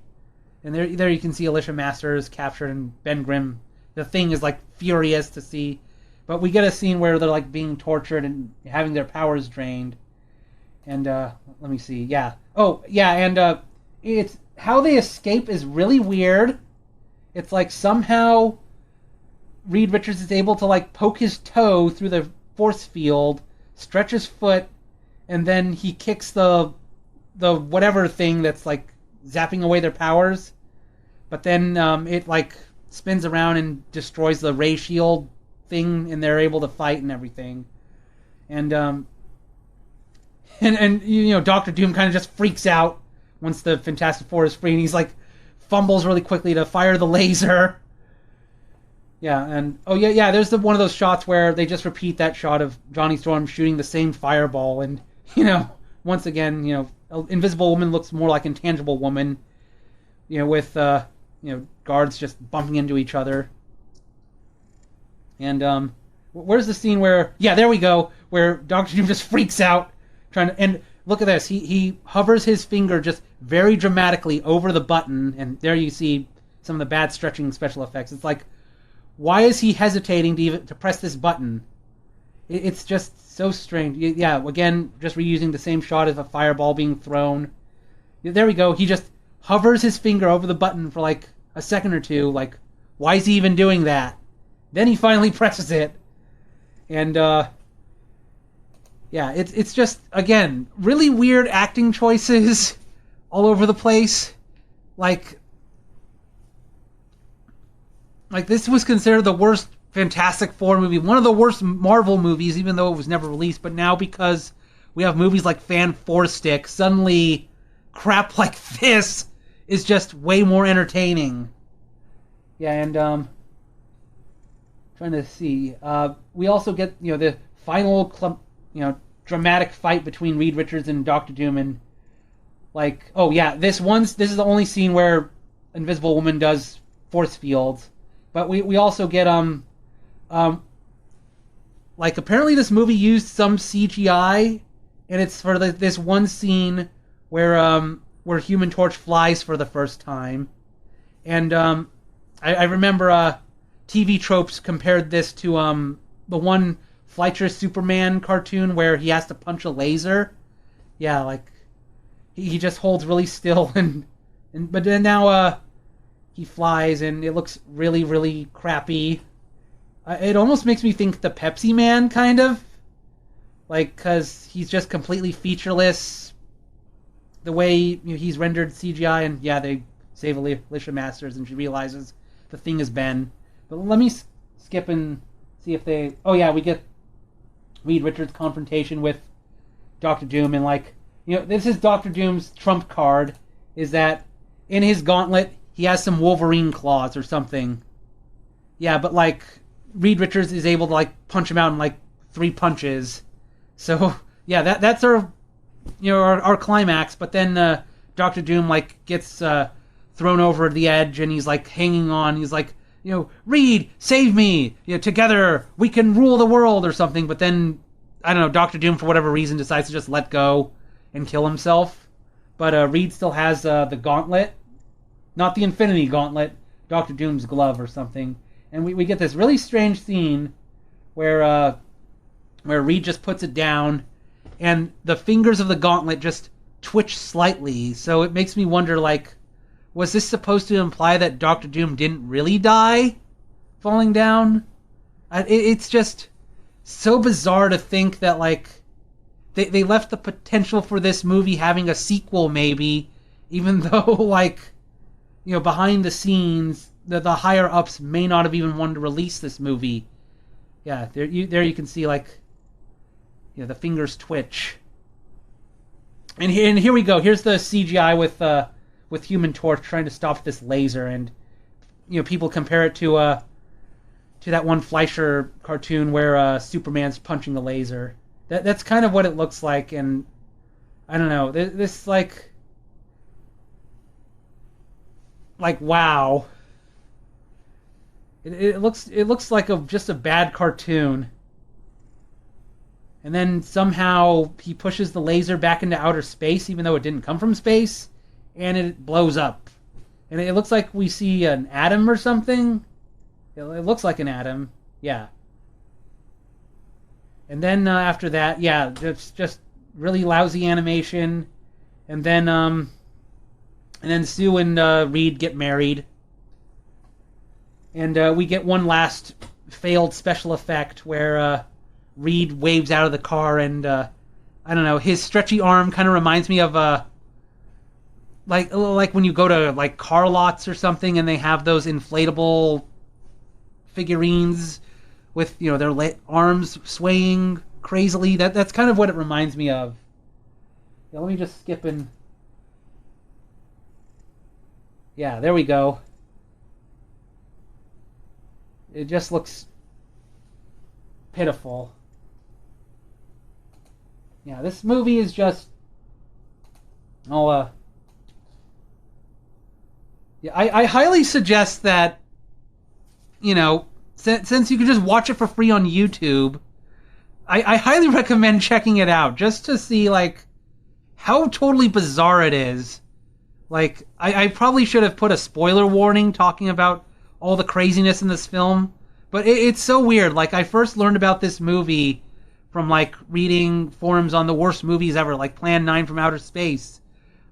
And there you can see Alicia Masters captured, and Ben Grimm. The Thing is, like, furious to see. But we get a scene where they're, like, being tortured and having their powers drained. And let me see. Yeah. Oh, yeah. And it's how they escape is really weird. It's like somehow Reed Richards is able to like poke his toe through the force field, stretch his foot, and then he kicks the whatever thing that's like zapping away their powers. But then it like spins around and destroys the ray shield thing, and they're able to fight and everything. And Doctor Doom kind of just freaks out once the Fantastic Four is free, and he's like fumbles really quickly to fire the laser. Yeah, and there's one of those shots where they just repeat that shot of Johnny Storm shooting the same fireball, and once again, Invisible Woman looks more like Intangible Woman, with guards just bumping into each other. And where's the scene where? Yeah, there we go. Where Doctor Doom just freaks out, and look at this. He hovers his finger just very dramatically over the button, and there you see some of the bad stretching special effects. It's like, why is he hesitating to press this button? It's just so strange. Yeah, again, just reusing the same shot of a fireball being thrown. There we go. He just hovers his finger over the button for like a second or two. Like, why is he even doing that? Then he finally presses it. And, it's just, again, really weird acting choices all over the place. Like this was considered the worst Fantastic Four movie, one of the worst Marvel movies, even though it was never released. But now, because we have movies like Fan Four Stick, suddenly crap like this is just way more entertaining. Yeah, and trying to see. We also get the final dramatic fight between Reed Richards and Doctor Doom, and this is the only scene where Invisible Woman does force fields. But we also get apparently this movie used some CGI, and it's for this one scene where Human Torch flies for the first time. And I remember TV Tropes compared this to the one Fleischer Superman cartoon where he has to punch a laser. Yeah, like he just holds really still, but then now he flies, and it looks really, really crappy. It almost makes me think the Pepsi Man, kind of. Because he's just completely featureless. The way he's rendered CGI, and they save Alicia Masters, and she realizes the thing is Ben. But let me skip and see if they... Oh yeah, we get Reed Richards' confrontation with Doctor Doom, and this is Doctor Doom's trump card, is that in his gauntlet, he has some Wolverine claws or something. Yeah, but Reed Richards is able to punch him out in 3 punches. So yeah, that's our our climax. But then Doctor Doom gets thrown over the edge, and he's hanging on. He's Reed, save me! Together we can rule the world or something. But then I don't know. Doctor Doom for whatever reason decides to just let go and kill himself. But Reed still has the gauntlet. Not the Infinity Gauntlet, Doctor Doom's glove or something. And we get this really strange scene where Reed just puts it down, and the fingers of the gauntlet just twitch slightly. So it makes me wonder, was this supposed to imply that Doctor Doom didn't really die falling down? It's just so bizarre to think that, they left the potential for this movie having a sequel, maybe, even though, behind the scenes, the higher ups may not have even wanted to release this movie. Yeah, there you can see the fingers twitch. And here we go. Here's the CGI with Human Torch trying to stop this laser, and people compare it to that one Fleischer cartoon where Superman's punching the laser. That's kind of what it looks like, and I don't know. This wow. It looks like just a bad cartoon. And then somehow he pushes the laser back into outer space, even though it didn't come from space, and it blows up. And it looks like we see an atom or something. It looks like an atom, yeah. And then after that, just really lousy animation, and then Sue and Reed get married, and we get one last failed special effect where Reed waves out of the car, and I don't know, his stretchy arm kind of reminds me of like when you go to like car lots or something, and they have those inflatable figurines with their arms swaying crazily. That's kind of what it reminds me of. Yeah, let me just skip and yeah, there we go. It just looks pitiful. Yeah, this movie is just yeah, I highly suggest that since you can just watch it for free on YouTube, I highly recommend checking it out just to see like how totally bizarre it is. Like I probably should have put a spoiler warning talking about all the craziness in this film, but it's so weird. Like I first learned about this movie from like reading forums on the worst movies ever, like Plan 9 from Outer Space,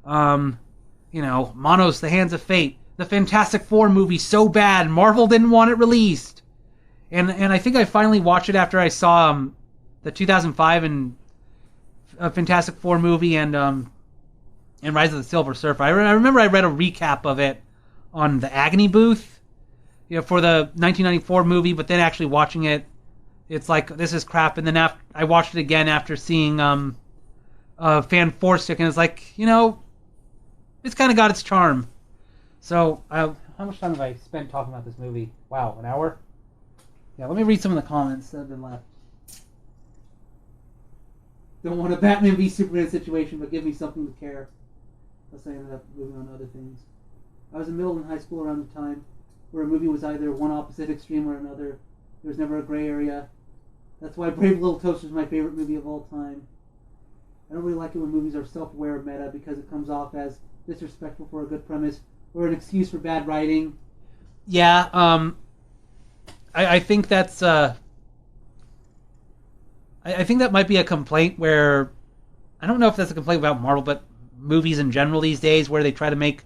Monos, The Hands of Fate, the Fantastic Four movie so bad Marvel didn't want it released, and I think I finally watched it after I saw the 2005 and Fantastic Four movie and Rise of the Silver Surfer. I remember I read a recap of it on the Agony booth, for the 1994 movie, but then actually watching it, it's like, this is crap. And then I watched it again after seeing Fan Four Stick, and it's like, it's kind of got its charm. So, how much time have I spent talking about this movie? Wow, an hour? Yeah, let me read some of the comments that have been left. Don't want a Batman v Superman situation, but give me something to care. Unless I ended up moving on to other things. I was in middle and high school around the time where a movie was either one opposite extreme or another. There was never a gray area. That's why Brave Little Toaster is my favorite movie of all time. I don't really like it when movies are self-aware of meta because it comes off as disrespectful for a good premise or an excuse for bad writing. Yeah, I think that's I think that might be a complaint where, I don't know if that's a complaint about Marvel, but movies in general these days, where they try to make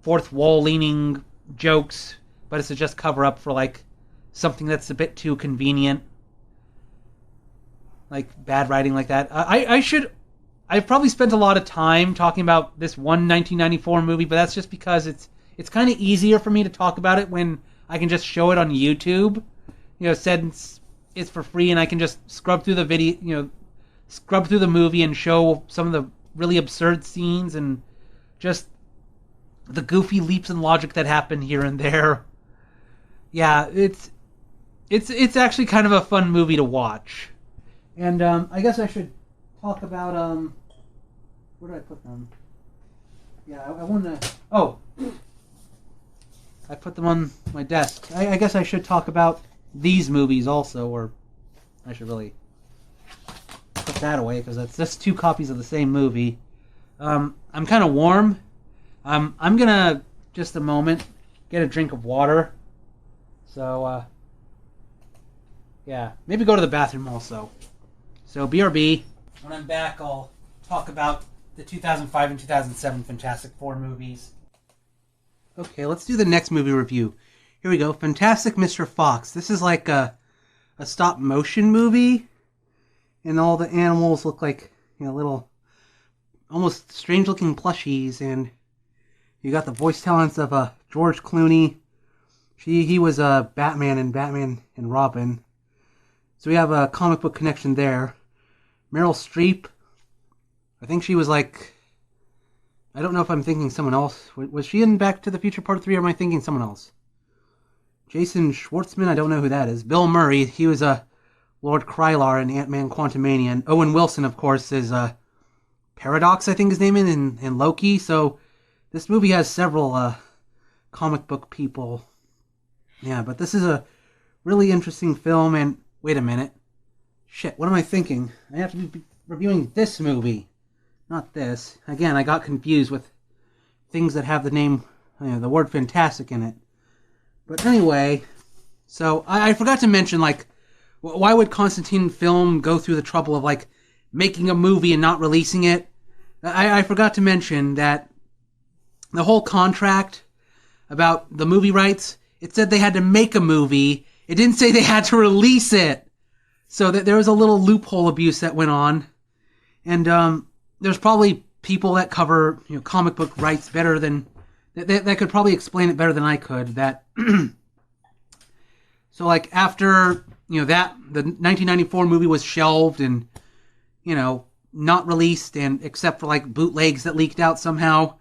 fourth wall leaning jokes, but it's to just cover up for like something that's a bit too convenient, like bad writing like that. I've probably spent a lot of time talking about this one 1994 movie, but that's just because it's kind of easier for me to talk about it when I can just show it on YouTube, since it's for free and I can just scrub through the video, scrub through the movie and show some of the really absurd scenes and just the goofy leaps in logic that happen here and there. Yeah, it's actually kind of a fun movie to watch. And I guess I should talk about where did I put them? Yeah, I want to. Oh, I put them on my desk. I guess I should talk about these movies also, or I should really put that away because that's just two copies of the same movie. I'm kind of warm. I'm gonna just a moment get a drink of water. So yeah, maybe go to the bathroom also. So BRB. When I'm back, I'll talk about the 2005 and 2007 Fantastic Four movies. Okay, let's do the next movie review. Here we go. Fantastic Mr. Fox. This is like a stop motion movie, and all the animals look like little, almost strange looking plushies, and you got the voice talents of George Clooney. He was Batman in Batman and Robin. So we have a comic book connection there. Meryl Streep. I think she was like, I don't know if I'm thinking someone else. Was she in Back to the Future Part 3, or am I thinking someone else? Jason Schwartzman, I don't know who that is. Bill Murray, he was Lord Krylar in Ant-Man Quantumania. And Owen Wilson, of course, is Paradox, I think his name is, in Loki. So this movie has several comic book people. Yeah, but this is a really interesting film, and wait a minute. Shit, what am I thinking? I have to be reviewing this movie, not this. Again, I got confused with things that have the name, the word fantastic in it. But anyway, so I forgot to mention, like, why would Constantine Film go through the trouble of, like, making a movie and not releasing it. I forgot to mention that the whole contract about the movie rights, it said they had to make a movie. It didn't say they had to release it. So that there was a little loophole abuse that went on. And there's probably people that cover comic book rights better than... That could probably explain it better than I could. That so like after that the 1994 movie was shelved and not released, and except for like bootlegs that leaked out somehow,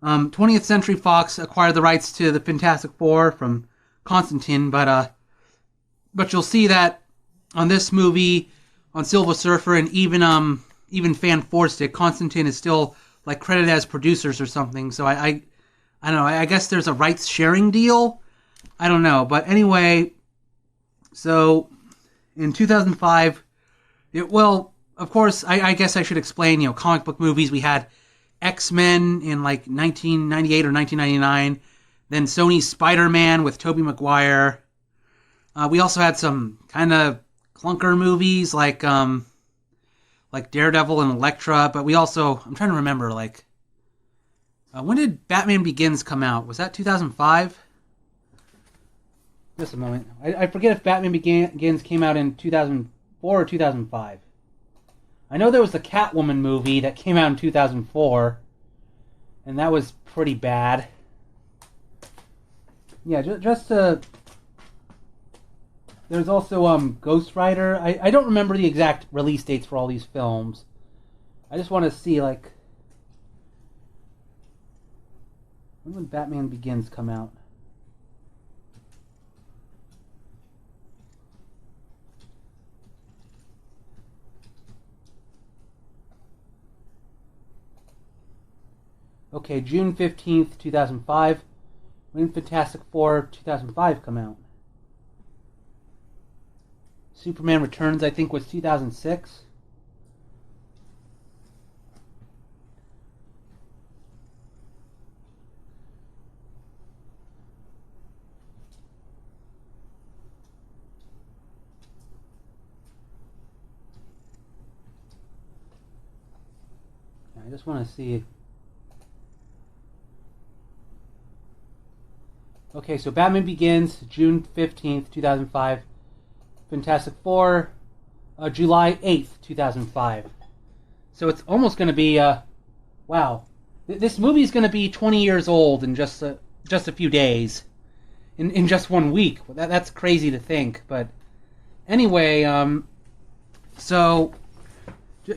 20th Century Fox acquired the rights to the Fantastic Four from Constantine, but you'll see that on this movie, on Silver Surfer, and even Fan Forced It, Constantine is still like credited as producers or something. So I don't know. I guess there's a rights sharing deal. I don't know, but anyway, so in 2005, of course, I guess I should explain. Comic book movies. We had X-Men in like 1998 or 1999. Then Sony's Spider-Man with Tobey Maguire. We also had some kind of clunker movies like Daredevil and Elektra. But we also, I'm trying to remember, like, when did Batman Begins come out? Was that 2005? Just a moment. I forget if Batman Begins came out in 2004 or 2005. I know there was the Catwoman movie that came out in 2004, and that was pretty bad. Yeah, just to... There's also Ghost Rider. I don't remember the exact release dates for all these films. I just want to see, like... When would Batman Begins come out? Okay, June 15th, 2005. When did Fantastic Four 2005 come out? Superman Returns, I think, was 2006. I just want to see. Okay, so Batman Begins, June 15th, 2005. Fantastic Four, July 8th, 2005. So it's almost going to be, wow. This movie is going to be 20 years old in just a few days. In just 1 week. That's crazy to think, but anyway, so...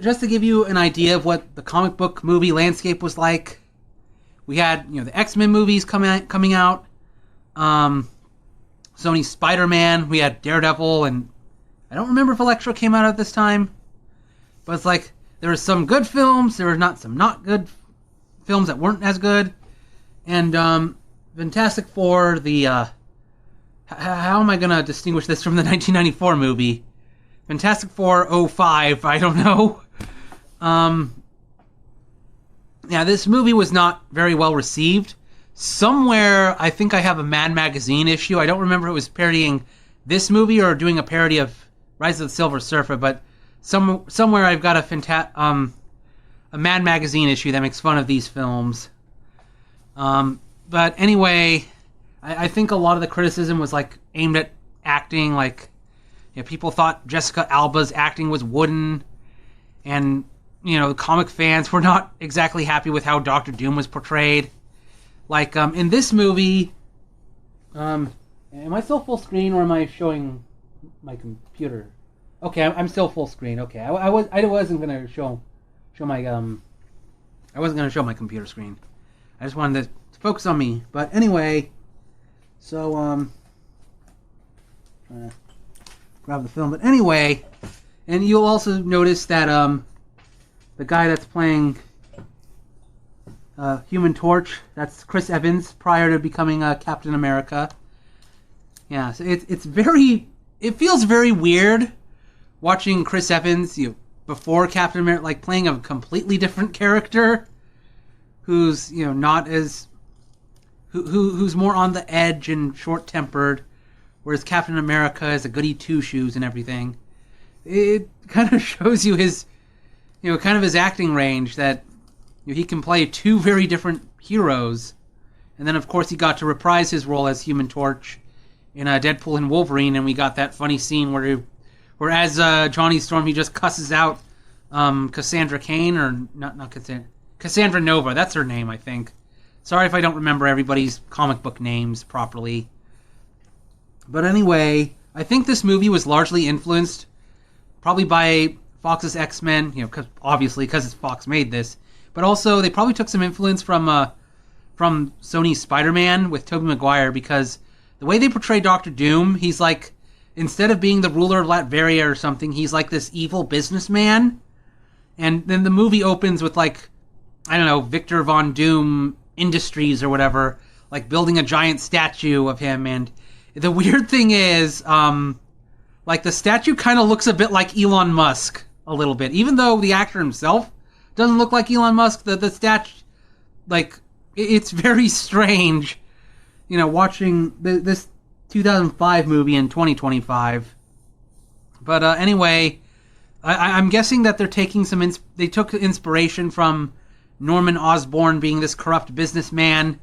Just to give you an idea of what the comic book movie landscape was like, we had the X-Men movies coming out, Sony's Spider-Man, we had Daredevil, and I don't remember if Elektra came out at this time, but it's like there were some good films, there were some not good films that weren't as good, and Fantastic Four, how am I going to distinguish this from the 1994 movie? Fantastic Four 05, I don't know. Yeah, this movie was not very well received. Somewhere, I think I have a Mad Magazine issue. I don't remember if it was parodying this movie or doing a parody of Rise of the Silver Surfer, but somewhere I've got a Mad Magazine issue that makes fun of these films. But anyway, I think a lot of the criticism was like aimed at acting, like people thought Jessica Alba's acting was wooden, and comic fans were not exactly happy with how Doctor Doom was portrayed. Like in this movie, am I still full screen or am I showing my computer? Okay, I'm still full screen. Okay, I wasn't gonna show my I wasn't gonna show my computer screen. I just wanted to focus on me. But anyway, so grab the film. But anyway, and you'll also notice that the guy that's playing Human Torch, that's Chris Evans prior to becoming Captain America. Yeah, so it feels very weird watching Chris Evans before Captain America, like playing a completely different character who's not as who's more on the edge and short-tempered. Whereas Captain America is a goody two-shoes and everything. It kind of shows you his kind of his acting range that he can play two very different heroes. And then, of course, he got to reprise his role as Human Torch in Deadpool and Wolverine, and we got that funny scene where as Johnny Storm, he just cusses out Cassandra Cain, or not Cassandra, Cassandra Nova. That's her name, I think. Sorry if I don't remember everybody's comic book names properly. But anyway, I think this movie was largely influenced probably by Fox's X-Men, obviously because Fox made this, but also they probably took some influence from Sony's Spider-Man with Tobey Maguire, because the way they portray Doctor Doom, he's like, instead of being the ruler of Latveria or something, he's like this evil businessman. And then the movie opens with Victor Von Doom Industries or whatever, like building a giant statue of him. And the weird thing is, the statue kind of looks a bit like Elon Musk a little bit, even though the actor himself doesn't look like Elon Musk. The statue, it's very strange, watching this 2005 movie in 2025. But anyway, I'm guessing that they're taking they took inspiration from Norman Osborn being this corrupt businessman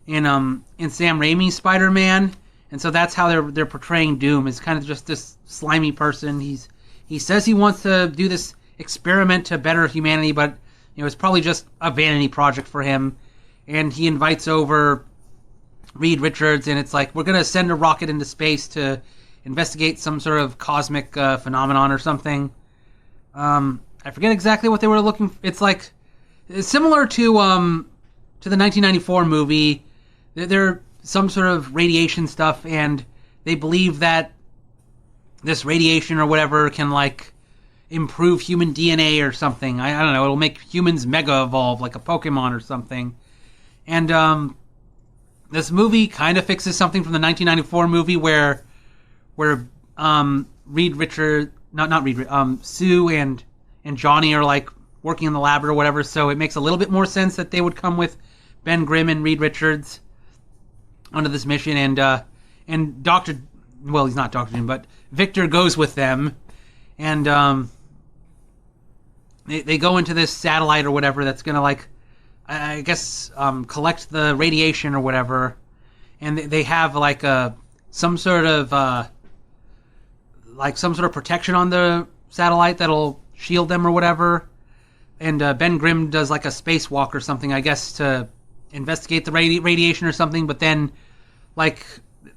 in Sam Raimi's Spider-Man, and so that's how they're portraying Doom, is kind of just this slimy person. He says he wants to do this experiment to better humanity, but it's probably just a vanity project for him. And he invites over Reed Richards, and it's like, we're going to send a rocket into space to investigate some sort of cosmic phenomenon or something. I forget exactly what they were looking for. It's similar to the 1994 movie. They're some sort of radiation stuff, and they believe that this radiation or whatever can improve human DNA or something. I don't know. It'll make humans mega evolve like a Pokemon or something. And this movie kind of fixes something from the 1994 movie where Reed Richards, Sue and Johnny are working in the lab or whatever. So it makes a little bit more sense that they would come with Ben Grimm and Reed Richards onto this mission, and he's not Dr. Doom, but Victor goes with them, and they go into this satellite or whatever that's gonna collect the radiation or whatever, and they have some sort of protection on the satellite that'll shield them or whatever. And Ben Grimm does a spacewalk or something, I guess, to investigate the radiation or something. But then, the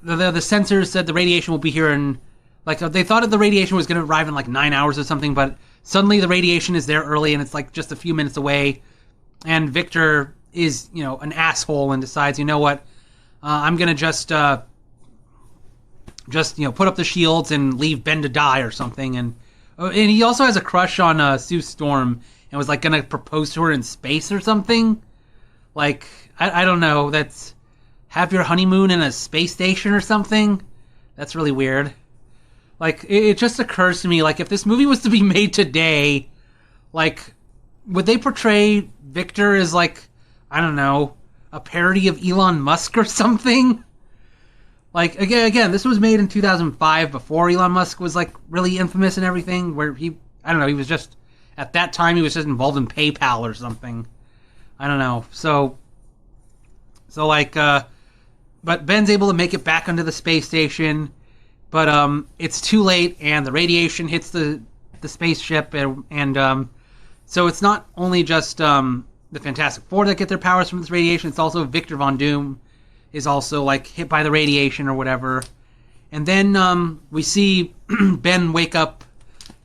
sensors said the radiation will be here in, they thought the radiation was going to arrive in 9 hours or something, but suddenly the radiation is there early and it's just a few minutes away. And Victor is, an asshole and decides, you know what, I'm going to just put up the shields and leave Ben to die or something. And he also has a crush on Sue Storm and was going to propose to her in space or something. I don't know, that's have your honeymoon in a space station or something. That's really weird. It just occurs to me, if this movie was to be made today, would they portray Victor as I don't know, a parody of Elon Musk or something? Again, this was made in 2005 before Elon Musk was really infamous and everything, where he was just, at that time he was just involved in PayPal or something. I don't know. So but Ben's able to make it back onto the space station, but it's too late and the radiation hits the spaceship, and so it's not only just the Fantastic Four that get their powers from this radiation, it's also Victor Von Doom is also hit by the radiation or whatever. And then we see Ben wake up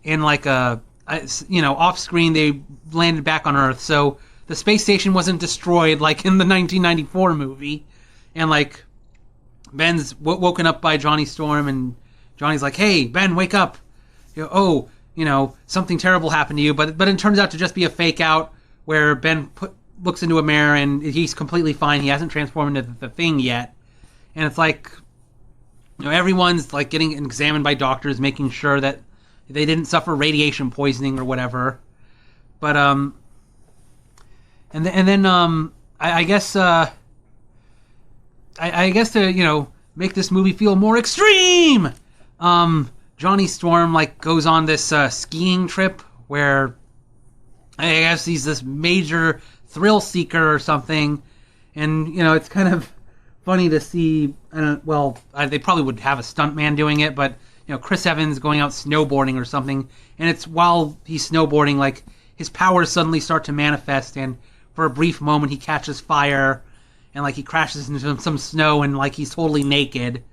in off screen they landed back on Earth, so the space station wasn't destroyed like in the 1994 movie. And Ben's woken up by Johnny Storm, and Johnny's like, "Hey, Ben, wake up! Something terrible happened to you." But it turns out to just be a fake out where Ben looks into a mirror and he's completely fine. He hasn't transformed into the Thing yet, and it's everyone's getting examined by doctors, making sure that they didn't suffer radiation poisoning or whatever. But and then I guess to make this movie feel more extreme, Johnny Storm goes on this skiing trip where I guess he's this major thrill seeker or something. And, it's kind of funny to see, they probably would have a stuntman doing it, but, Chris Evans going out snowboarding or something. And it's while he's snowboarding, like, his powers suddenly start to manifest, and for a brief moment he catches fire, and, like, he crashes into some snow, and, like, he's totally naked.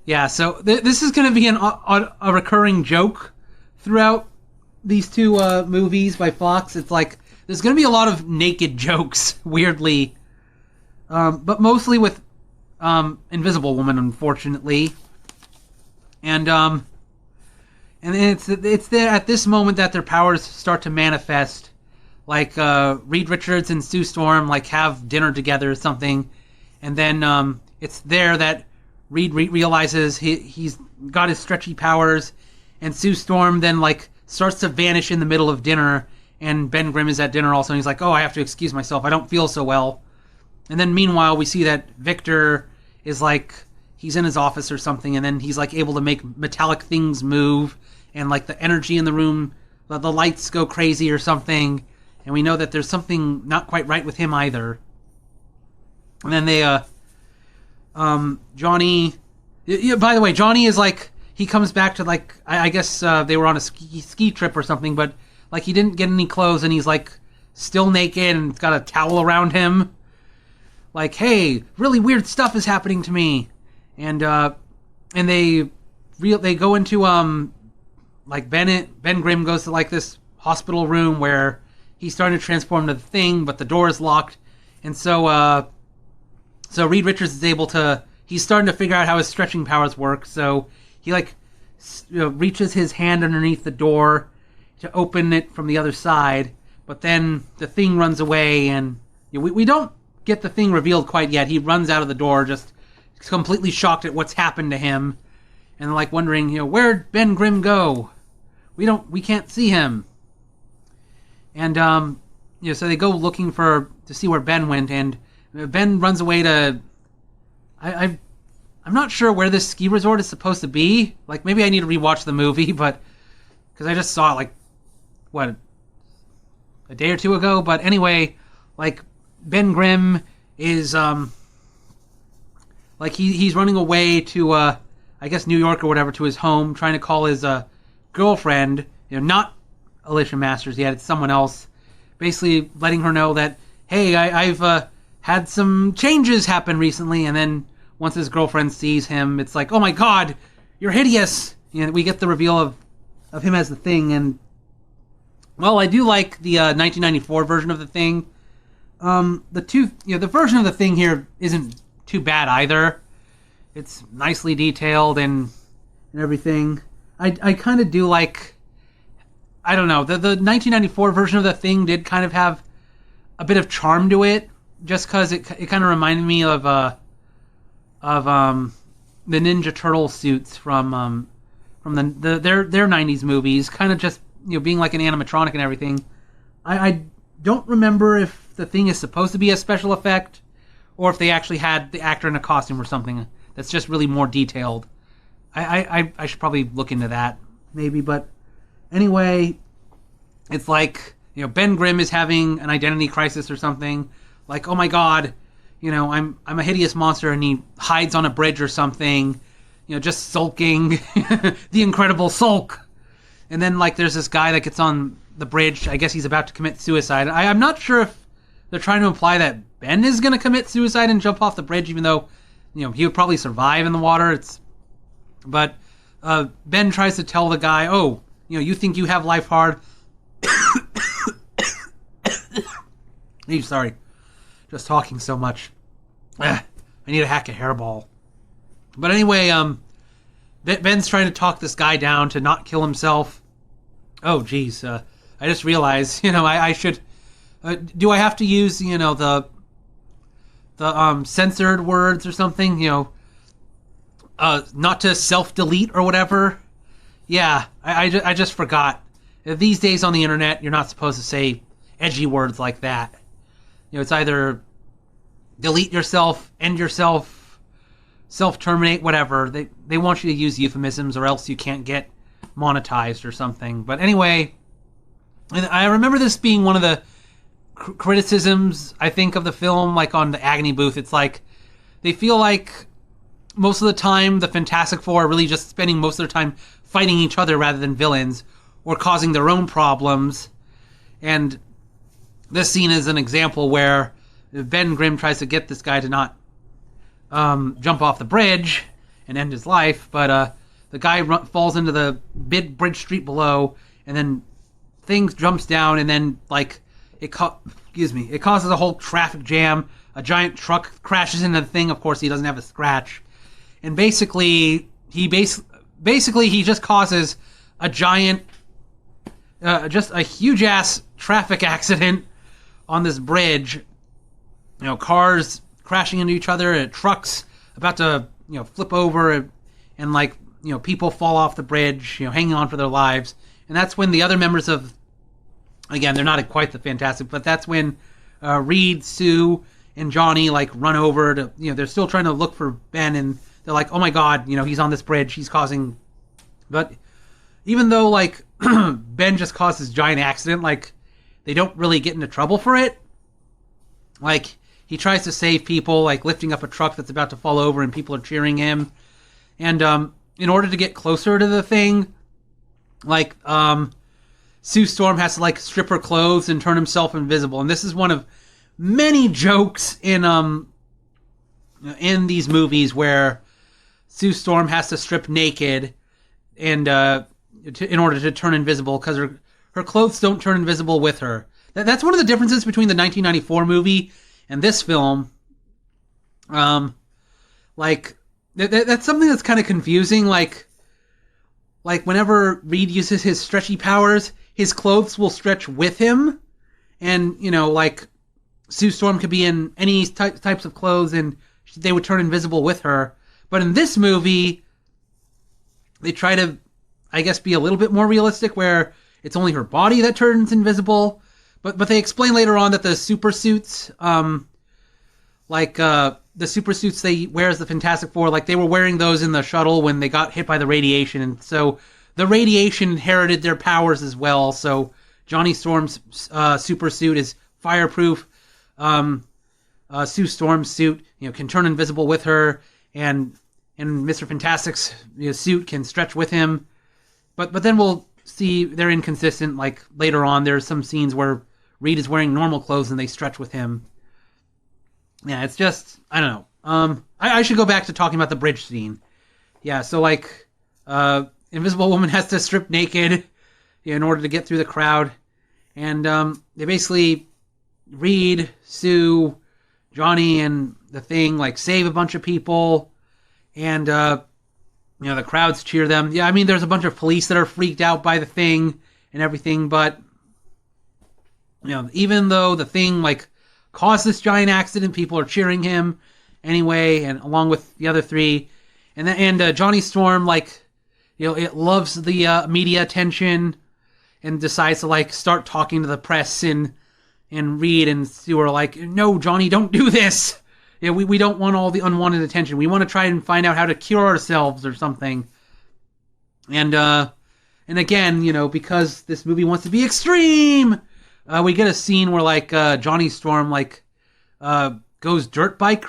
Yeah, so this is going to be a recurring joke throughout these two movies by Fox. It's like, there's going to be a lot of naked jokes, weirdly. But mostly with Invisible Woman, unfortunately. And it's there at this moment that their powers start to manifest. Like Reed Richards and Sue Storm like have dinner together or something, and then it's there that Reed realizes he's got his stretchy powers, and Sue Storm then like starts to vanish in the middle of dinner, and Ben Grimm is at dinner also, and he's like, "Oh, I have to excuse myself. I don't feel so well." And then meanwhile, we see that Victor is like, he's in his office or something, and then he's like able to make metallic things move, and like the energy in the room, the lights go crazy or something, and we know that there's something not quite right with him either. And then they, Johnny, by the way, Johnny is like, he comes back to like, I guess they were on a ski trip or something, but like he didn't get any clothes, and he's like still naked and got a towel around him. Like, hey, really weird stuff is happening to me, and they go into like Ben Grimm goes to like this hospital room where he's starting to transform to the Thing, but the door is locked, and so Reed Richards is able to, he's starting to figure out how his stretching powers work, so he like reaches his hand underneath the door to open it from the other side, but then the Thing runs away, and we don't get the Thing revealed quite yet. He runs out of the door just completely shocked at what's happened to him, and like wondering, where'd Ben Grimm go? We can't see him. And so they go looking to see where Ben went, and Ben runs away to, I'm not sure where this ski resort is supposed to be. Like, maybe I need to rewatch the movie, but because I just saw it like a day or two ago. But anyway, like, Ben Grimm is like he's running away to I guess New York or whatever, to his home, trying to call his girlfriend, not Alicia Masters yet, it's someone else, basically letting her know that, hey, I've had some changes happen recently. And then once his girlfriend sees him, it's like, oh my god, you're hideous. We get the reveal of him as the Thing. And well, I do like the 1994 version of the Thing. The version of the Thing here isn't too bad either. It's nicely detailed and everything. I kind of do like, I don't know, the 1994 version of the Thing did kind of have a bit of charm to it, just because it kind of reminded me of the Ninja Turtle suits from their 90s movies, kind of just being like an animatronic and everything. I don't remember if the Thing is supposed to be a special effect, or if they actually had the actor in a costume or something that's just really more detailed. I should probably look into that, maybe. But anyway, it's like, Ben Grimm is having an identity crisis or something. Like, oh my god, I'm a hideous monster, and he hides on a bridge or something, just sulking, the Incredible Sulk. And then like there's this guy that gets on the bridge. I guess he's about to commit suicide. I'm not sure if they're trying to imply that Ben is going to commit suicide and jump off the bridge, even though, he would probably survive in the water. But Ben tries to tell the guy, oh, you think you have life hard. Sorry. Just talking so much. I need a hack of hairball. But anyway, Ben's trying to talk this guy down to not kill himself. Oh, geez. I just realized, I should... do I have to use, the censored words or something? Not to self-delete or whatever? Yeah, I just forgot. These days on the internet, you're not supposed to say edgy words like that. It's either delete yourself, end yourself, self-terminate, whatever. They want you to use euphemisms, or else you can't get monetized or something. But anyway, And I remember this being one of the criticisms, I think, of the film, like on the Agony booth. It's like they feel like most of the time the Fantastic Four are really just spending most of their time fighting each other rather than villains or causing their own problems. And this scene is an example where Ben Grimm tries to get this guy to not jump off the bridge and end his life, but the guy falls into the big bridge street below, and then things jumps down, and then like it causes a whole traffic jam. A giant truck crashes into the thing. Of course, he doesn't have a scratch, and basically he just causes a giant, just a huge ass traffic accident on this bridge. You know, cars crashing into each other, and trucks about to flip over, and like people fall off the bridge, hanging on for their lives. And that's when the other members of, again, they're not quite the Fantastic, but that's when Reed, Sue, and Johnny like run over to, they're still trying to look for Ben, and they're like, oh my god, he's on this bridge, he's causing. But even though like Ben just caused this giant accident, like they don't really get into trouble for it. Like he tries to save people, like lifting up a truck that's about to fall over, and people are cheering him. And in order to get closer to the thing, like Sue Storm has to like strip her clothes and turn himself invisible. And this is one of many jokes in these movies where Sue Storm has to strip naked and in order to turn invisible, because her clothes don't turn invisible with her. That's one of the differences between the 1994 movie and this film. Like that's something that's kind of confusing. Like whenever Reed uses his stretchy powers, his clothes will stretch with him, and like Sue Storm could be in any types of clothes, and they would turn invisible with her. But in this movie, they try to, I guess, be a little bit more realistic, where it's only her body that turns invisible. But they explain later on that the super suits, the super suits they wear as the Fantastic Four, like they were wearing those in the shuttle when they got hit by the radiation, and so the radiation inherited their powers as well. So Johnny Storm's super suit is fireproof. Sue Storm's suit, can turn invisible with her, and Mr. Fantastic's suit can stretch with him. But then we'll see they're inconsistent. Like later on, there's some scenes where Reed is wearing normal clothes and they stretch with him. Yeah, it's just, I don't know. I should go back to talking about the bridge scene. Yeah, so like, Invisible Woman has to strip naked in order to get through the crowd. And they basically, Reed, Sue, Johnny, and the Thing, like, save a bunch of people. And, the crowds cheer them. Yeah, I mean, there's a bunch of police that are freaked out by the Thing and everything, but, even though the Thing, like, caused this giant accident, people are cheering him anyway, and along with the other three. And Johnny Storm, like, it loves the media attention and decides to, like, start talking to the press, and Reed and Sue are like, no, Johnny, don't do this. We don't want all the unwanted attention. We want to try and find out how to cure ourselves or something. And again, because this movie wants to be extreme, we get a scene where, like, Johnny Storm, like, goes dirt bike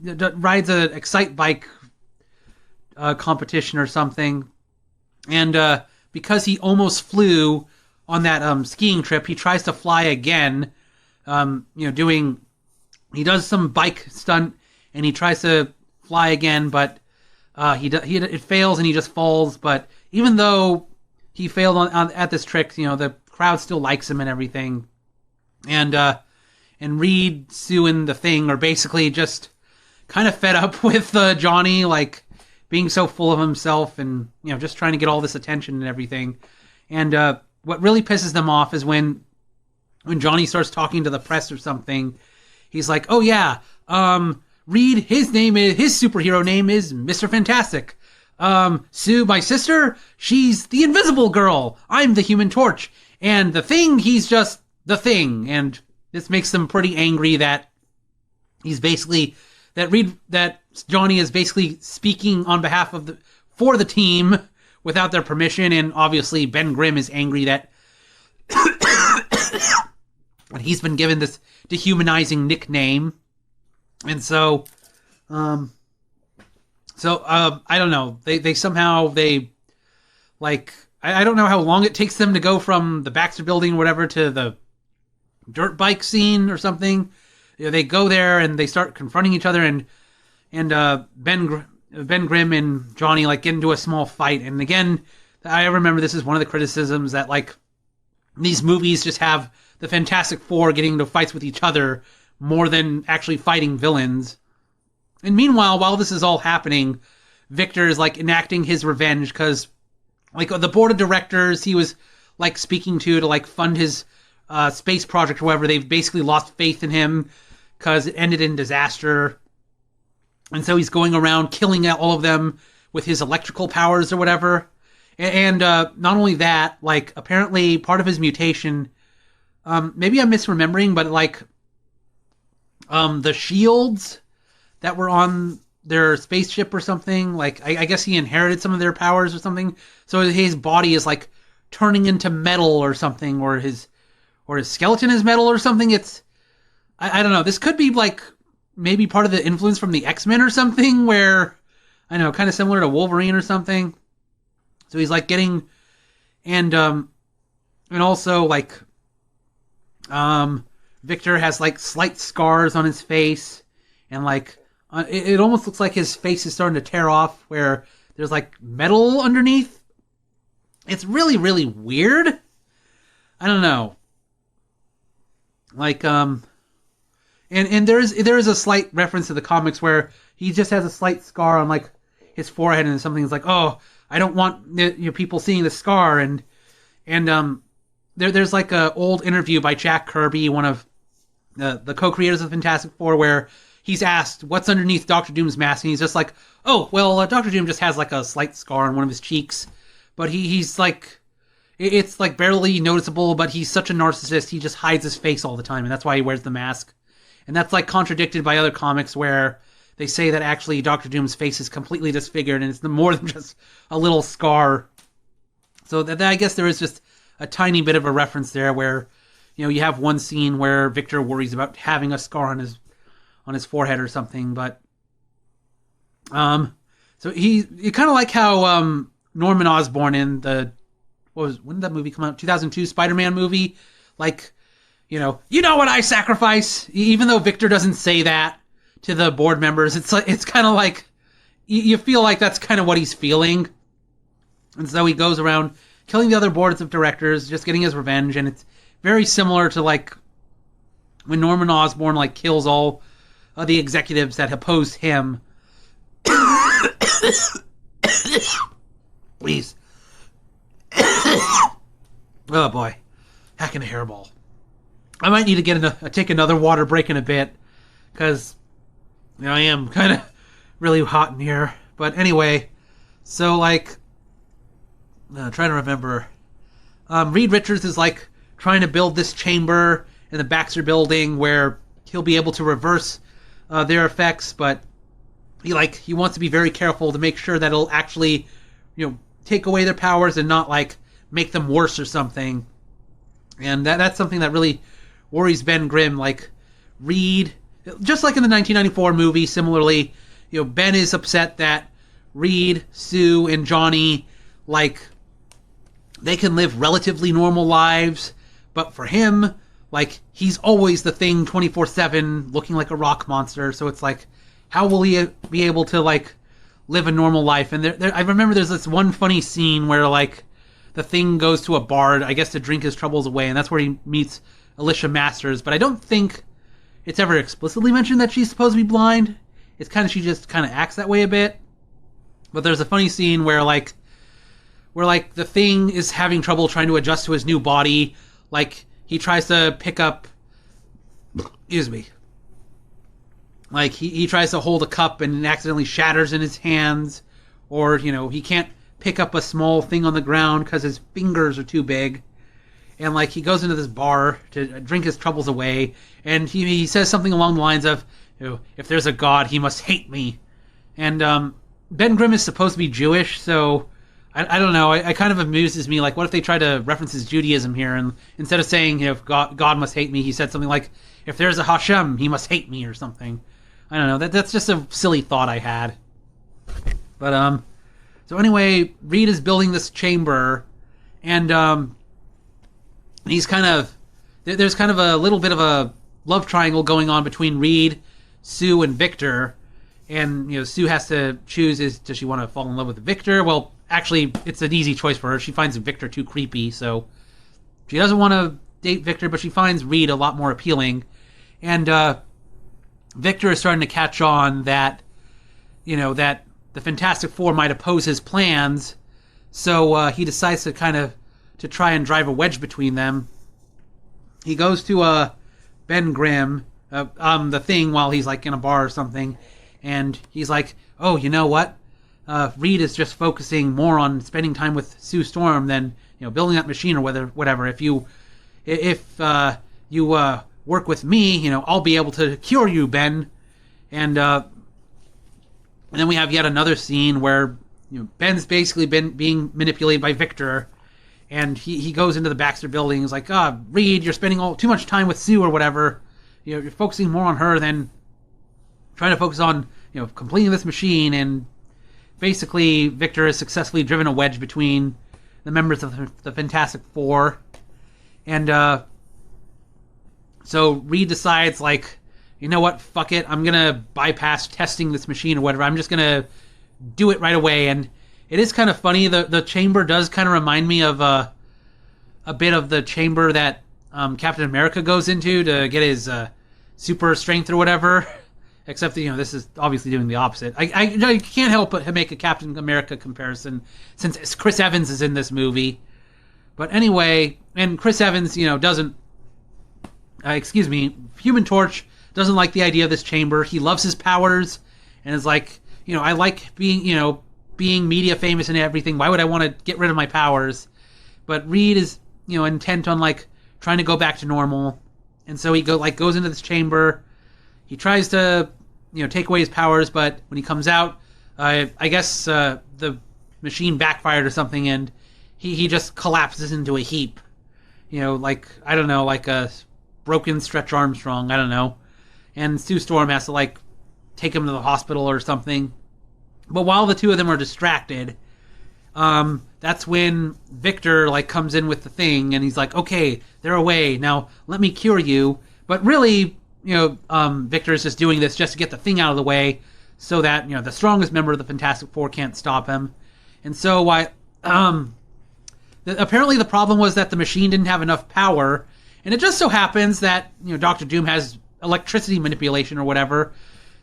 rides an excite bike competition or something. And because he almost flew on that skiing trip, he tries to fly again, he does some bike stunt, and he tries to fly again, but it fails, and he just falls. But even though he failed at this trick, the crowd still likes him and everything. And Reed, Sue, and the Thing are basically just kind of fed up with Johnny, like, being so full of himself and, just trying to get all this attention and everything. And what really pisses them off is when Johnny starts talking to the press or something. He's like, oh yeah, Reed, his superhero name is Mr. Fantastic. Sue, my sister, she's the Invisible Girl. I'm the Human Torch. And the Thing, he's just the Thing. And this makes them pretty angry that that Johnny is basically speaking on behalf of for the team without their permission, and obviously Ben Grimm is angry that he's been given this dehumanizing nickname. And so I don't know. They somehow like, I don't know how long it takes them to go from the Baxter Building or whatever to the dirt bike scene or something. They go there and they start confronting each other, and Ben Grimm and Johnny like get into a small fight. And again, I remember this is one of the criticisms, that like these movies just have the Fantastic Four getting into fights with each other more than actually fighting villains. And meanwhile, while this is all happening, Victor is like enacting his revenge, because like the board of directors he was like speaking to like fund his space project or whatever, they've basically lost faith in him because it ended in disaster. And so he's going around killing all of them with his electrical powers or whatever. And not only that, like apparently part of his mutation, maybe I'm misremembering, but like the shields that were on their spaceship or something, like I guess he inherited some of their powers or something. So his body is like turning into metal or something, or his skeleton is metal or something. It's I don't know. This could be like maybe part of the influence from the X-Men or something, where I know, kind of similar to Wolverine or something. So he's like getting, and also like Victor has like slight scars on his face, and like it almost looks like his face is starting to tear off, where there's like metal underneath. It's really, really weird. I don't know. Like and there is a slight reference to the comics where he just has a slight scar on like his forehead, and something's like, oh, I don't want people seeing the scar, and there's like a old interview by Jack Kirby, one of the co-creators of Fantastic Four, where he's asked what's underneath Doctor Doom's mask, and he's just like, oh, well, Doctor Doom just has like a slight scar on one of his cheeks, but he's like, it's like barely noticeable, but he's such a narcissist, he just hides his face all the time, and that's why he wears the mask. And that's like contradicted by other comics where they say that actually Doctor Doom's face is completely disfigured, and it's more than just a little scar. So that I guess there is just a tiny bit of a reference there, where you have one scene where Victor worries about having a scar on his forehead or something. But so you kind of like how Norman Osborn in when did that movie come out? 2002 Spider-Man movie, like, you know what I sacrifice, even though Victor doesn't say that to the board members. It's kind of like you feel like that's kind of what he's feeling, and so he goes around killing the other boards of directors, just getting his revenge. And it's very similar to like when Norman Osborn like kills all of the executives that oppose him. Please. Oh boy, hacking a hairball. I might need to take another water break in a bit, because I am kind of really hot in here. But anyway, so like, I'm trying to remember. Reed Richards is like trying to build this chamber in the Baxter Building where he'll be able to reverse their effects, but he wants to be very careful to make sure that it'll actually, take away their powers and not like make them worse or something. And that's something that really worries Ben Grimm. Like Reed, just like in the 1994 movie, similarly, Ben is upset that Reed, Sue, and Johnny, like, they can live relatively normal lives, but for him, like, he's always the Thing 24/7, looking like a rock monster. So it's like, how will he be able to like live a normal life? And I remember there's this one funny scene where like the Thing goes to a bar, I guess, to drink his troubles away, and that's where he meets Alicia Masters. But I don't think it's ever explicitly mentioned that she's supposed to be blind. It's she just kind of acts that way a bit. But there's a funny scene where the Thing is having trouble trying to adjust to his new body. Like, he tries to pick up, like he tries to hold a cup and it accidentally shatters in his hands, or he can't pick up a small thing on the ground because his fingers are too big. And like, he goes into this bar to drink his troubles away, and he says something along the lines of, if there's a God, he must hate me. And Ben Grimm is supposed to be Jewish, so I don't know. I kind of amuses me. Like, what if they tried to reference his Judaism here, and instead of saying, if God must hate me, he said something like, if there's a Hashem, he must hate me, or something. I don't know. That's just a silly thought I had. But so anyway, Reed is building this chamber, and he's kind of there's kind of a little bit of a love triangle going on between Reed, Sue, and Victor. And Sue has to choose: does she want to fall in love with Victor? Well, actually, it's an easy choice for her. She finds Victor too creepy, so she doesn't want to date Victor, but she finds Reed a lot more appealing. And Victor is starting to catch on that that the Fantastic Four might oppose his plans, so he decides to try and drive a wedge between them. He goes to Ben Grimm, the Thing, while he's like in a bar or something. And he's like, oh, you know what? Reed is just focusing more on spending time with Sue Storm than building that machine or whatever. If you work with me, I'll be able to cure you, Ben. And then we have yet another scene where Ben's basically been being manipulated by Victor, and he goes into the Baxter building. He's like, Reed, you're spending too much time with Sue or whatever. You're focusing more on her than trying to focus on completing this machine. And basically Victor has successfully driven a wedge between the members of the Fantastic Four. And so Reed decides, like, you know what, fuck it, I'm gonna bypass testing this machine or whatever. I'm just gonna do it right away. And it is kind of funny, the chamber does kind of remind me of a bit of the chamber that Captain America goes into to get his super strength or whatever. Except that, this is obviously doing the opposite. I can't help but make a Captain America comparison since Chris Evans is in this movie. But anyway, and Chris Evans, doesn't... Human Torch doesn't like the idea of this chamber. He loves his powers and is like, I like being media famous and everything. Why would I want to get rid of my powers? But Reed is, intent on, like, trying to go back to normal. And so he goes into this chamber. He tries to, take away his powers, but when he comes out, I guess the machine backfired or something, and he just collapses into a heap. Like, I don't know, like a broken Stretch Armstrong, I don't know. And Sue Storm has to, like, take him to the hospital or something. But while the two of them are distracted, that's when Victor, like, comes in with the Thing, and he's like, okay, they're away, now let me cure you. But really, Victor is just doing this just to get the Thing out of the way so that, the strongest member of the Fantastic Four can't stop him. And so apparently the problem was that the machine didn't have enough power, and it just so happens that, Dr. Doom has electricity manipulation or whatever.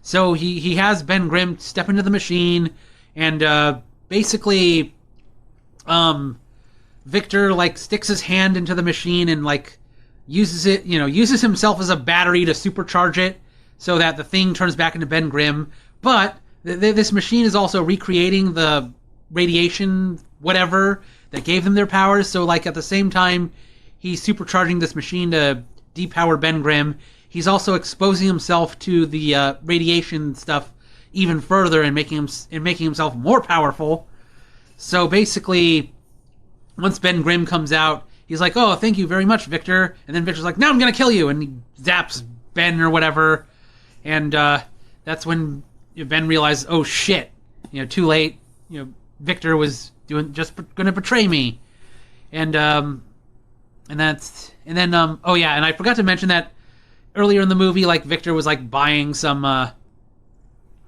So he has Ben Grimm step into the machine, and basically Victor, like, sticks his hand into the machine and, like, uses himself as a battery to supercharge it so that the Thing turns back into Ben Grimm. But this machine is also recreating the radiation whatever that gave them their powers. So, like, at the same time he's supercharging this machine to depower Ben Grimm, he's also exposing himself to the radiation stuff even further and making himself more powerful. So basically, once Ben Grimm comes out, he's like, oh, thank you very much, Victor. And then Victor's like, now I'm going to kill you. And he zaps Ben or whatever. And that's when Ben realizes, oh, shit. Too late. Victor was going to betray me. And then, oh yeah, and I forgot to mention that earlier in the movie, like, Victor was, like, buying some,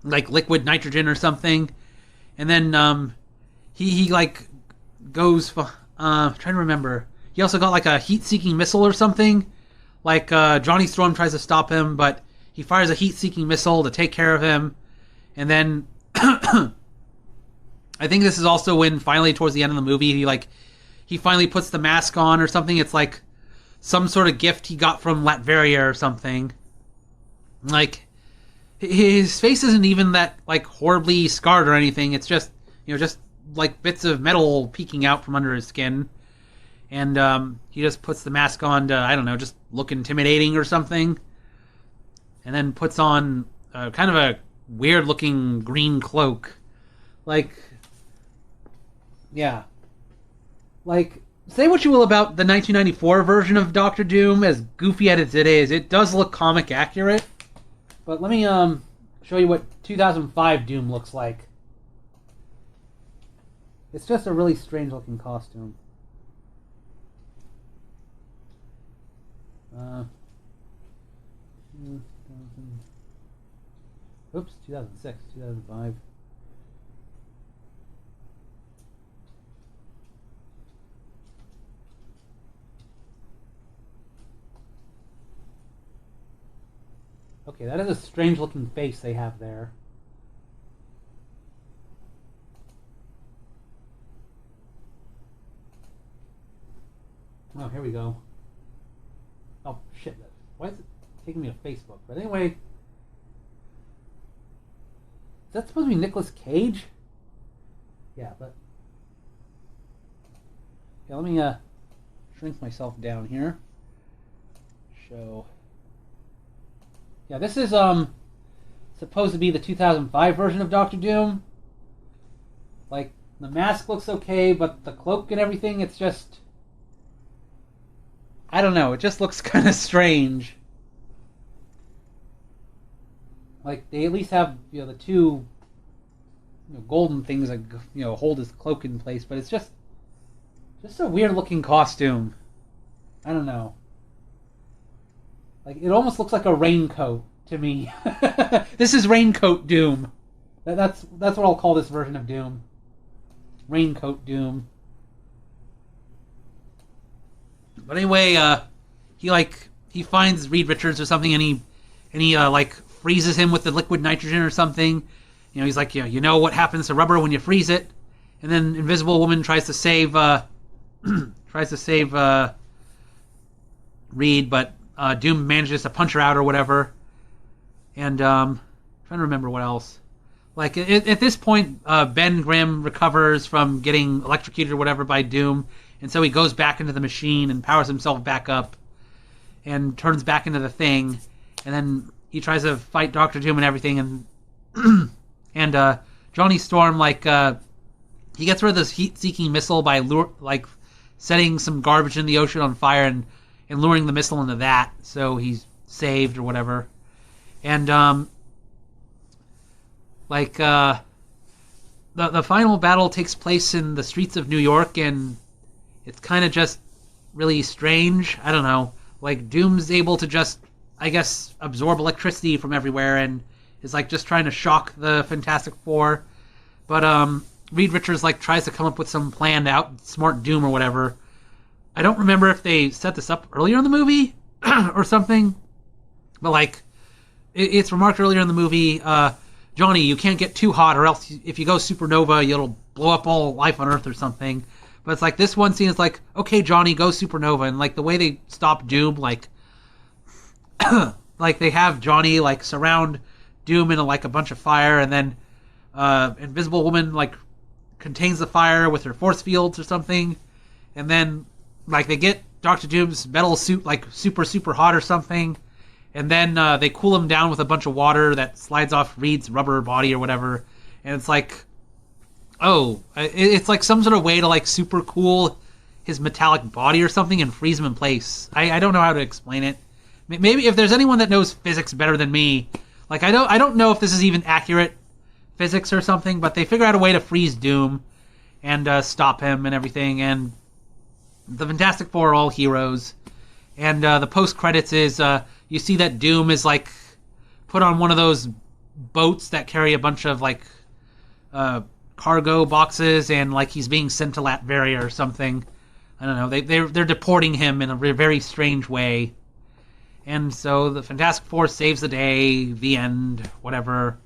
like, liquid nitrogen or something. And then he like, goes, trying to remember. He also got, like, a heat-seeking missile or something. Like, Johnny Storm tries to stop him, but he fires a heat-seeking missile to take care of him. And then I think this is also when, finally, towards the end of the movie, he finally puts the mask on or something. It's like some sort of gift he got from Latveria or something. Like, his face isn't even that, like, horribly scarred or anything. It's just, just, like, bits of metal peeking out from under his skin. And he just puts the mask on to, I don't know, just look intimidating or something. And then puts on kind of a weird-looking green cloak. Like, Yeah. Like, say what you will about the 1994 version of Doctor Doom, as goofy as it is, it does look comic accurate. But let me show you what 2005 Doom looks like. It's just a really strange looking costume. Oops, 2006, 2005. Okay, that is a strange looking face they have there. Oh, here we go. Oh, shit. Why is it taking me to Facebook? But anyway, is that supposed to be Nicolas Cage? Yeah, but... Okay, let me shrink myself down here. Show... Yeah, this is supposed to be the 2005 version of Doctor Doom. Like, the mask looks okay, but the cloak and everything, it's just... I don't know, it just looks kind of strange. Like, they at least have, the two golden things that, hold his cloak in place, but it's just a weird looking costume. I don't know. Like, it almost looks like a raincoat to me. This is Raincoat Doom. That's what I'll call this version of Doom. Raincoat Doom. But anyway, he finds Reed Richards or something, and he freezes him with the liquid nitrogen or something. He's like, you know what happens to rubber when you freeze it. And then Invisible Woman tries to save Reed, but Doom manages to punch her out or whatever. And trying to remember what else. Like, at this point, Ben Grimm recovers from getting electrocuted or whatever by Doom, and so he goes back into the machine and powers himself back up and turns back into the Thing, and then he tries to fight Dr. Doom and everything, and Johnny Storm, he gets rid of this heat-seeking missile by setting some garbage in the ocean on fire and luring the missile into that, so he's saved or whatever. And the final battle takes place in the streets of New York, and it's kind of just really strange. I don't know. Like, Doom's able to just, I guess, absorb electricity from everywhere and is just trying to shock the Fantastic Four. But Reed Richards tries to come up with some plan to outsmart Doom or whatever. I don't remember if they set this up earlier in the movie or something, but it's remarked earlier in the movie, Johnny, you can't get too hot, or else if you go supernova, it'll blow up all life on Earth or something. But it's this one scene is okay, Johnny, go supernova, and the way they stop Doom, they have Johnny surround Doom in a bunch of fire, and then Invisible Woman contains the fire with her force fields or something, and then they get Dr. Doom's metal suit super hot or something, and then they cool him down with a bunch of water that slides off Reed's rubber body or whatever, and it's it's some sort of way to super cool his metallic body or something and freeze him in place. I don't know how to explain it. Maybe if there's anyone that knows physics better than me, I don't know if this is even accurate physics or something, but they figure out a way to freeze Doom and stop him and everything, and the Fantastic Four are all heroes. And the post-credits is, you see that Doom is, put on one of those boats that carry a bunch of, cargo boxes, and, he's being sent to Latveria or something. I don't know. They're deporting him in a very strange way. And so the Fantastic Four saves the day, the end, whatever.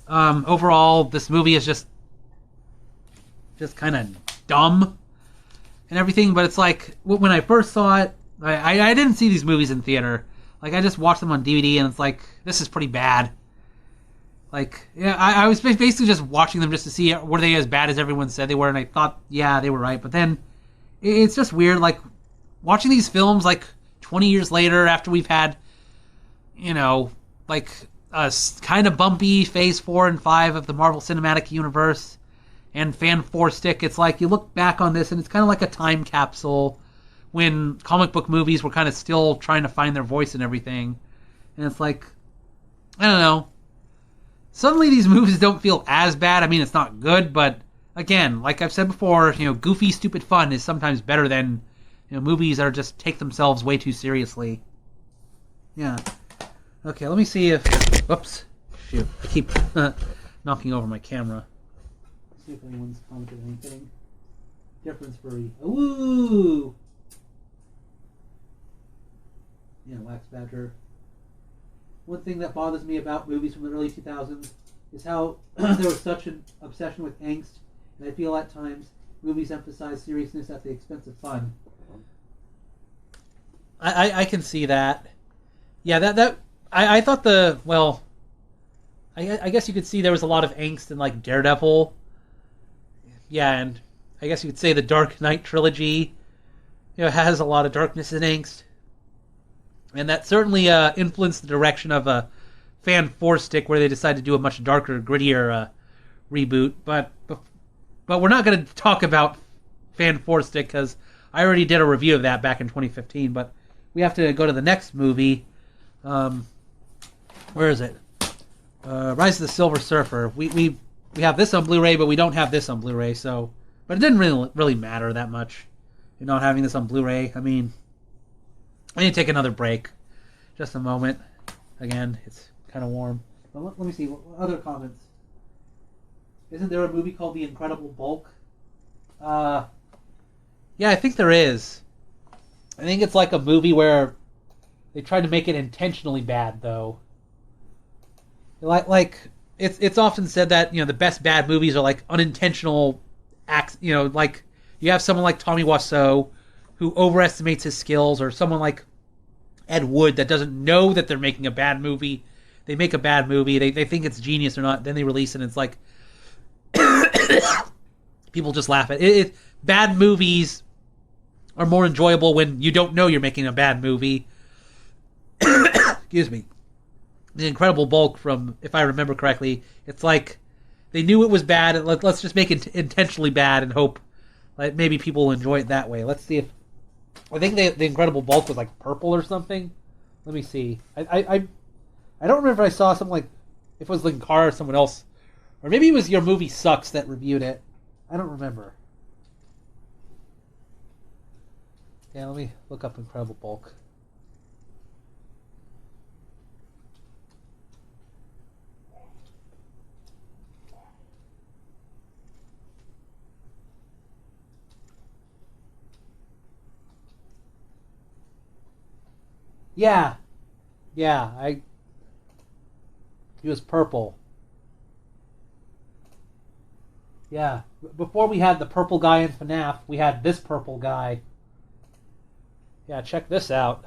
Overall, this movie is just kind of dumb and everything, but it's when I first saw it, I didn't see these movies in theater. I just watched them on DVD, and it's this is pretty bad. I was basically just watching them just to see, were they as bad as everyone said they were, and I thought, yeah, they were right. But then, it's just weird, watching these films, 20 years later, after we've had, a kind of bumpy Phase 4 and 5 of the Marvel Cinematic Universe, and Fan 4 Stick. It's like you look back on this and it's kind of like a time capsule when comic book movies were kind of still trying to find their voice and everything. And it's like, I don't know. Suddenly these movies don't feel as bad. I mean, it's not good, but again, like I've said before, goofy, stupid fun is sometimes better than movies that are just take themselves way too seriously. Yeah. Okay, let me see if... Whoops. Shoot. I keep knocking over my camera. See if anyone's commented anything. Difference furry. Ooh! Yeah, Wax Badger. One thing that bothers me about movies from the early 2000s is how there was such an obsession with angst, and I feel at times movies emphasize seriousness at the expense of fun. I can see that. Yeah, I thought I guess you could see there was a lot of angst in like Daredevil. Yeah, and I guess you could say the Dark Knight trilogy, has a lot of darkness and angst. And that certainly influenced the direction of Fan 4 Stick, where they decided to do a much darker, grittier reboot. But we're not going to talk about Fan 4 Stick because I already did a review of that back in 2015. But we have to go to the next movie. Where is it? Rise of the Silver Surfer. We have this on Blu-ray, but we don't have this on Blu-ray. But it didn't really matter that much. Not having this on Blu-ray. I mean, I need to take another break. Just a moment. Again, it's kind of warm. But let me see. What other comments? Isn't there a movie called The Incredible Bulk? Yeah, I think there is. I think it's like a movie where they tried to make it intentionally bad, though. Like it's often said that the best bad movies are like unintentional acts. Like you have someone like Tommy Wiseau who overestimates his skills, or someone like Ed Wood that doesn't know that they're making a bad movie. They make a bad movie. They think it's genius or not. Then they release it, and it's like people just laugh at it. Bad movies are more enjoyable when you don't know you're making a bad movie. Excuse me. The Incredible Bulk, from, if I remember correctly, it's like they knew it was bad, and let's just make it intentionally bad and hope like maybe people will enjoy it that way. Let's see if... I think the Incredible Bulk was like purple or something. Let me see. I don't remember if I saw something like... If it was Linkara or someone else. Or maybe it was Your Movie Sucks that reviewed it. I don't remember. Yeah, let me look up Incredible Bulk. Yeah. He was purple. Yeah. Before we had the purple guy in FNAF, we had this purple guy. Yeah, check this out.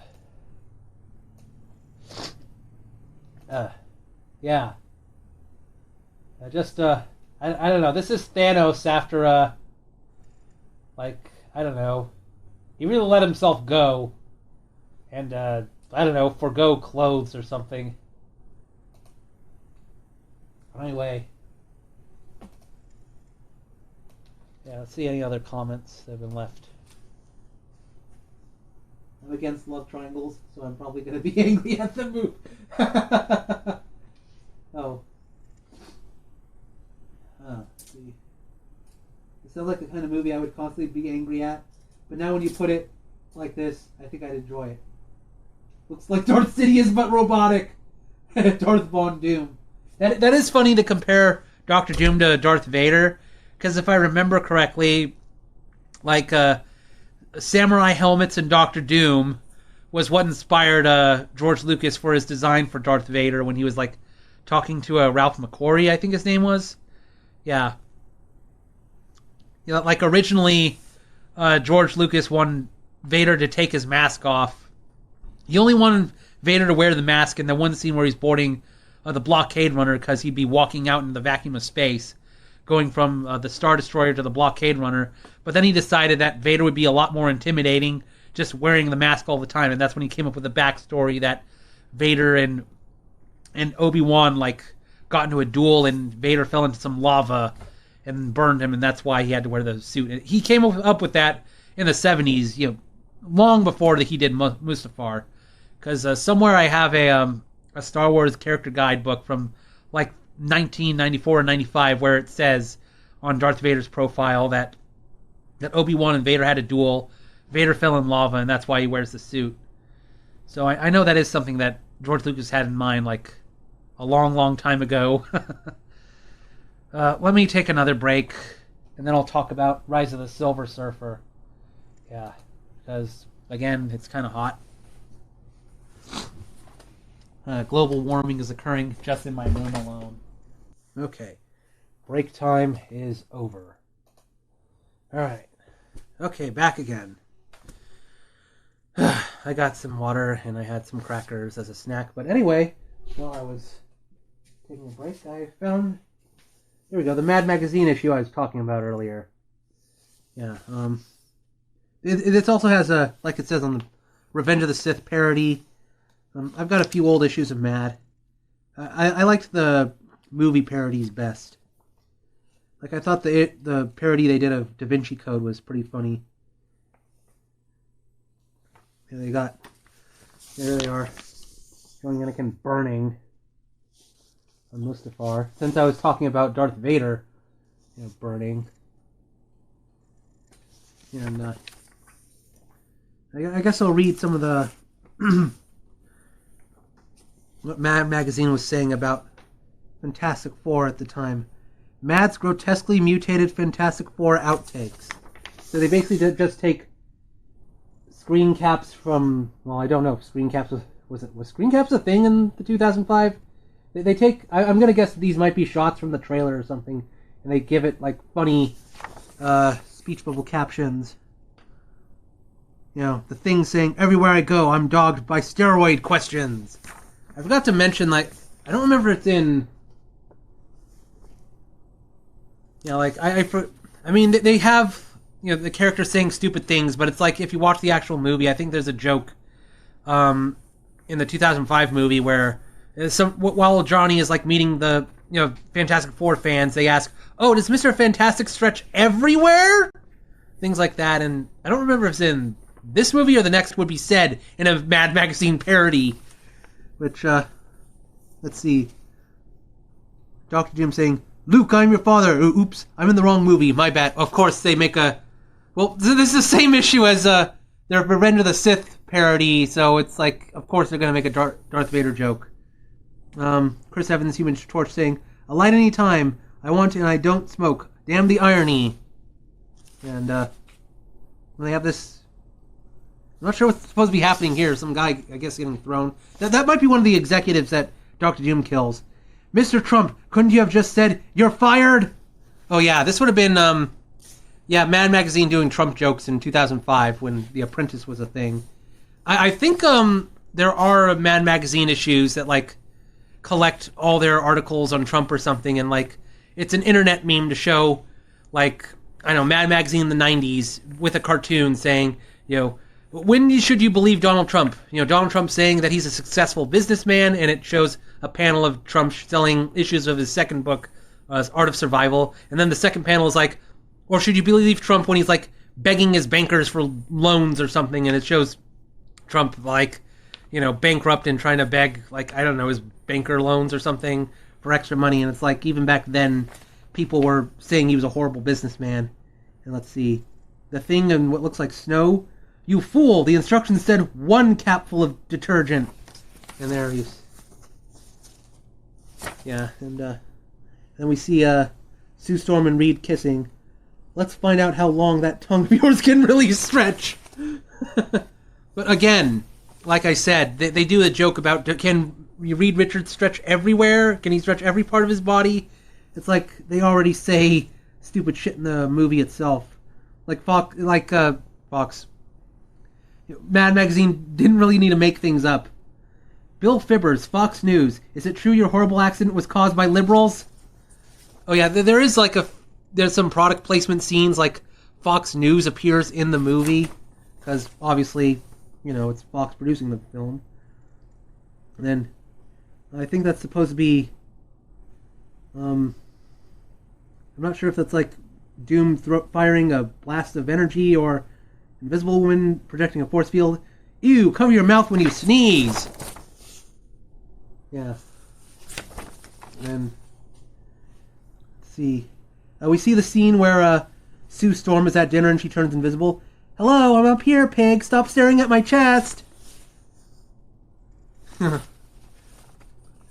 Yeah. I don't know. This is Thanos after, I don't know. He really let himself go. And, I don't know, forgo clothes or something. Anyway. Yeah, let's see any other comments that have been left. I'm against love triangles, so I'm probably going to be angry at the movie. Oh. Let's see. It sounds like the kind of movie I would constantly be angry at. But now when you put it like this, I think I'd enjoy it. Looks like Darth Sidious but robotic. Darth Von Doom. That is funny to compare Dr. Doom to Darth Vader, because if I remember correctly, like samurai helmets and Dr. Doom was what inspired George Lucas for his design for Darth Vader when he was like talking to Ralph McQuarrie, I think his name was. Yeah. Like originally George Lucas wanted Vader to take his mask off. He only wanted Vader to wear the mask in the one scene where he's boarding the blockade runner, because he'd be walking out in the vacuum of space, going from the Star Destroyer to the blockade runner. But then he decided that Vader would be a lot more intimidating just wearing the mask all the time, and that's when he came up with the backstory that Vader and Obi-Wan got into a duel, and Vader fell into some lava, and burned him, and that's why he had to wear the suit. And he came up with that in the 70s, long before that he did Mustafar. Because somewhere I have a Star Wars character guidebook from like 1994 and 95 where it says on Darth Vader's profile that Obi-Wan and Vader had a duel. Vader fell in lava, and that's why he wears the suit. So I know that is something that George Lucas had in mind like a long, long time ago. Let me take another break, and then I'll talk about Rise of the Silver Surfer. Yeah, because, again, it's kind of hot. Global warming is occurring just in my room alone. Okay, break time is over. Alright, okay, back again. I got some water, and I had some crackers as a snack. But anyway, while I was taking a break, I found... Here we go, the Mad Magazine issue I was talking about earlier. Yeah, it also has a, like it says on the Revenge of the Sith parody. I've got a few old issues of Mad. I liked the movie parodies best. Like, I thought the parody they did of Da Vinci Code was pretty funny. There they are. Showing Anakin burning on Mustafar. Since I was talking about Darth Vader, burning. And, I guess I'll read some of the what Mad Magazine was saying about Fantastic Four at the time. Mad's grotesquely mutated Fantastic Four outtakes. So they basically just take screen caps from... Well, I don't know if screen caps was screen caps a thing in the 2005? They take... I'm going to guess these might be shots from the trailer or something, and they give it, like, funny speech bubble captions. The thing saying, "Everywhere I go, I'm dogged by steroid questions." I forgot to mention, like, I don't remember if it's in... I mean, they have, the character saying stupid things, but it's like, if you watch the actual movie, I think there's a joke in the 2005 movie where while Johnny is, like, meeting the, Fantastic Four fans, they ask, "Oh, does Mr. Fantastic stretch everywhere?" Things like that, and I don't remember if it's in this movie or the next would be said in a Mad Magazine parody, which, let's see. Dr. Jim saying, "Luke, I'm your father. Oops, I'm in the wrong movie. My bad." Of course, they make a... Well, this is the same issue as their Revenge of the Sith parody, so it's like, of course they're going to make a Darth Vader joke. Chris Evans, Human Torch, saying, "A light any time. I want and I don't smoke. Damn the irony." And they have this... I'm not sure what's supposed to be happening here. Some guy, I guess, getting thrown. That might be one of the executives that Dr. Doom kills. "Mr. Trump, couldn't you have just said, 'You're fired'?" Oh, yeah, this would have been, Mad Magazine doing Trump jokes in 2005 when The Apprentice was a thing. I think there are Mad Magazine issues that, like, collect all their articles on Trump or something, and, like, it's an internet meme to show, like, I don't know, Mad Magazine in the 90s with a cartoon saying, "When should you believe Donald Trump?" Donald Trump saying that he's a successful businessman, and it shows a panel of Trump selling issues of his second book, Art of Survival, and then the second panel is like, "Or should you believe Trump when he's, like, begging his bankers for loans or something?" And it shows Trump, like, bankrupt and trying to beg, like, I don't know, his banker loans or something for extra money, and it's like, even back then, people were saying he was a horrible businessman. And let's see, the thing in what looks like snow... "You fool! The instructions said 1 capful of detergent." And there he's... Yeah, and then we see Sue Storm and Reed kissing. "Let's find out how long that tongue of yours can really stretch." But again, like I said, they do a joke about, can Reed Richards stretch everywhere? Can he stretch every part of his body? It's like they already say stupid shit in the movie itself. Like Fox... Mad Magazine didn't really need to make things up. Bill Fibbers, Fox News. "Is it true your horrible accident was caused by liberals?" Oh yeah, there is there's some product placement scenes, like Fox News appears in the movie, because obviously, it's Fox producing the film. And then, I think that's supposed to be, I'm not sure if that's like Doom firing a blast of energy or Invisible Woman projecting a force field. Ew, cover your mouth when you sneeze. Yeah. And then, let's see. We see the scene where Sue Storm is at dinner and she turns invisible. Hello, I'm up here, pig. Stop staring at my chest.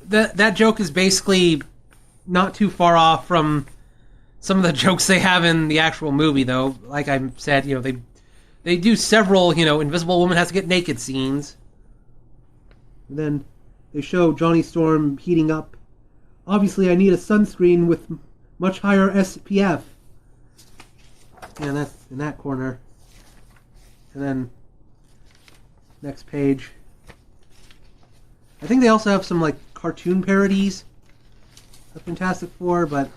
That joke is basically not too far off from some of the jokes they have in the actual movie, though. Like I said, they do several, Invisible Woman has to get naked scenes. And then they show Johnny Storm heating up. Obviously, I need a sunscreen with much higher SPF. And that's in that corner. And then, next page. I think they also have some, like, cartoon parodies of Fantastic Four, but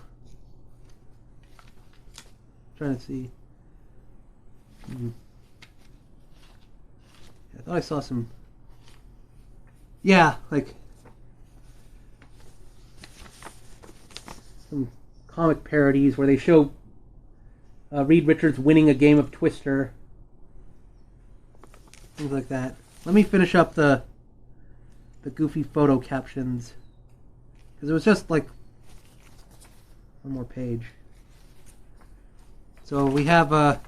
I'm trying to see. I thought I saw some. Yeah, like some comic parodies where they show Reed Richards winning a game of Twister. Things like that. Let me finish up the goofy photo captions, because it was just like one more page. So we have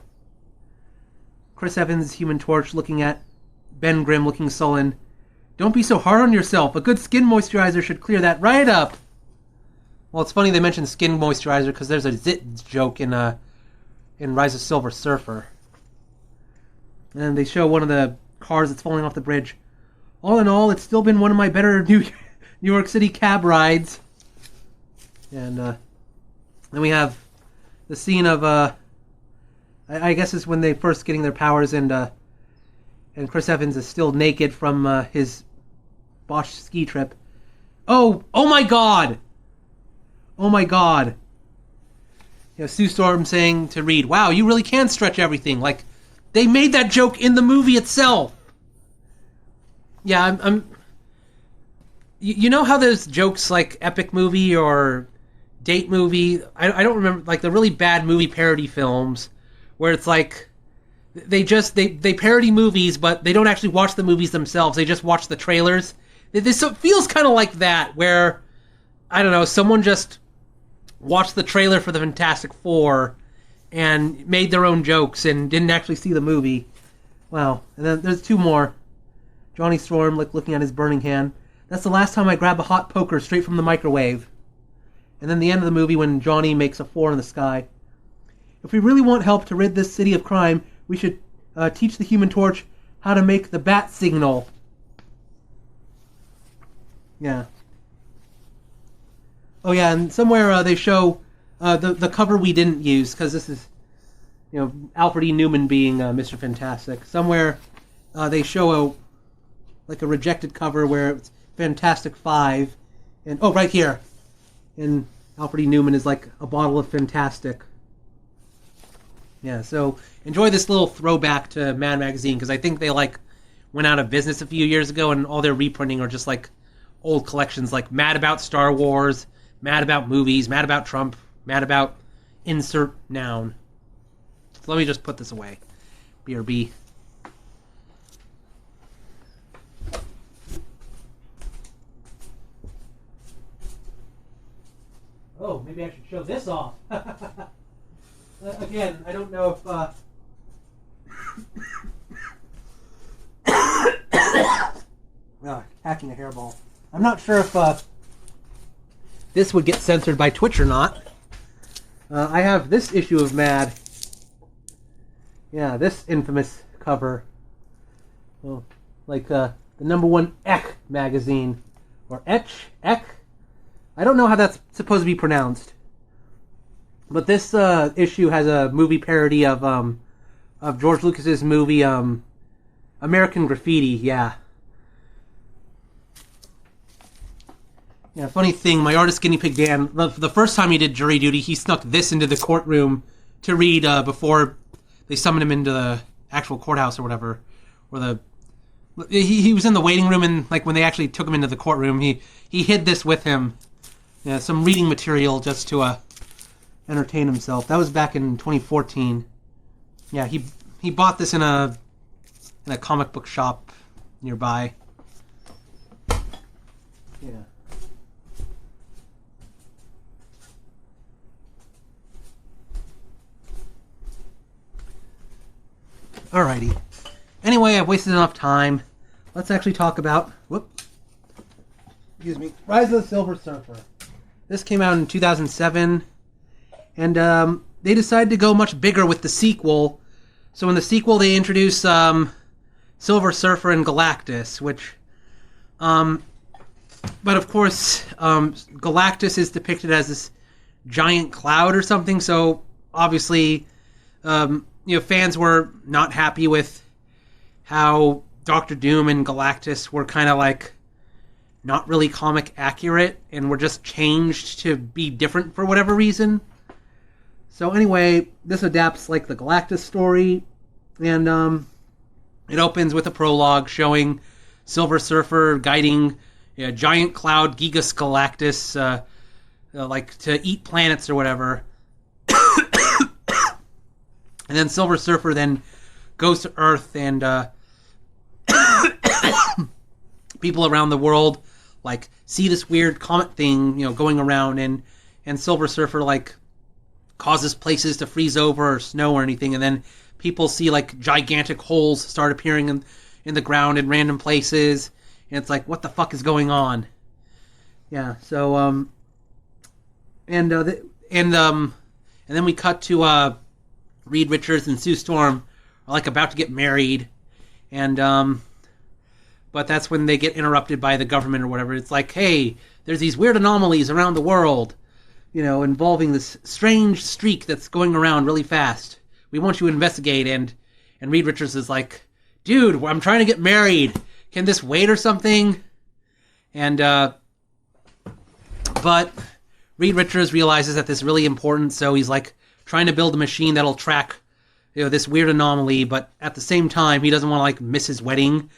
Chris Evans, Human Torch, looking at Ben Grimm, looking sullen. Don't be so hard on yourself. A good skin moisturizer should clear that right up. Well, it's funny they mentioned skin moisturizer because there's a zit joke in Rise of Silver Surfer. And they show one of the cars that's falling off the bridge. All in all, it's still been one of my better New York City cab rides. And then we have the scene of I guess it's when they first getting their powers, and Chris Evans is still naked from his botched ski trip. Oh my God! Oh my God! Sue Storm saying to Reed, "Wow, you really can stretch everything." Like, they made that joke in the movie itself. Yeah, I'm. You know how there's jokes like epic movie or date movie? I don't remember, like the really bad movie parody films where it's like they parody movies, but they don't actually watch the movies themselves. They just watch the trailers. This feels kind of like that, where I don't know, someone just watched the trailer for the Fantastic Four and made their own jokes and didn't actually see the movie. Wow. And then there's two more. Johnny Storm, like, looking at his burning hand. That's the last time I grab a hot poker straight from the microwave. And then the end of the movie when Johnny makes a 4 in the sky. If we really want help to rid this city of crime, we should teach the Human Torch how to make the bat signal. Yeah. Oh yeah, and somewhere they show the cover we didn't use, because this is, Alfred E. Newman being Mr. Fantastic. Somewhere they show a rejected cover where it's Fantastic Five, and right here, and Alfred E. Newman is like a bottle of Fantastic. Yeah, so enjoy this little throwback to Mad Magazine, because I think they went out of business a few years ago, and all their reprinting are just like old collections, like Mad About Star Wars, Mad About Movies, Mad About Trump, Mad About insert noun. So let me just put this away. BRB. Oh, maybe I should show this off. Again, I don't know if hacking a hairball. I'm not sure if this would get censored by Twitch or not. I have this issue of Mad. Yeah, this infamous cover. Well, like the #1 Ek magazine. Or Ek? I don't know how that's supposed to be pronounced. But this issue has a movie parody of George Lucas's movie American Graffiti. Yeah. Yeah, funny thing, my artist GuineaPigDan, the first time he did jury duty, he snuck this into the courtroom to read before they summoned him into the actual courthouse or whatever. Or he was in the waiting room, and when they actually took him into the courtroom, he hid this with him. Yeah, some reading material just to entertain himself. That was back in 2014. Yeah, he bought this in a comic book shop nearby. Yeah. Alrighty. Anyway, I've wasted enough time. Let's actually talk about... Excuse me. Rise of the Silver Surfer. This came out in 2007. And they decided to go much bigger with the sequel. So in the sequel, they introduce Silver Surfer and Galactus, which... but of course, Galactus is depicted as this giant cloud or something, so obviously, fans were not happy with how Doctor Doom and Galactus were kind of like not really comic accurate and were just changed to be different for whatever reason. So anyway, this adapts like the Galactus story, and it opens with a prologue showing Silver Surfer guiding a giant cloud, Gigas Galactus, like to eat planets or whatever. And then Silver Surfer then goes to Earth, and people around the world like see this weird comet thing, going around, and Silver Surfer like causes places to freeze over or snow or anything, and then people see like gigantic holes start appearing in the ground in random places, and it's like, what the fuck is going on? Yeah. So and then we cut to Reed Richards and Sue Storm are like about to get married, and but that's when they get interrupted by the government or whatever. It's like, hey, there's these weird anomalies around the world, involving this strange streak that's going around really fast. We want you to investigate. And Reed Richards is like, dude, I'm trying to get married. Can this wait or something? And but Reed Richards realizes that this is really important, so he's like trying to build a machine that'll track this weird anomaly, but at the same time he doesn't want to like miss his wedding.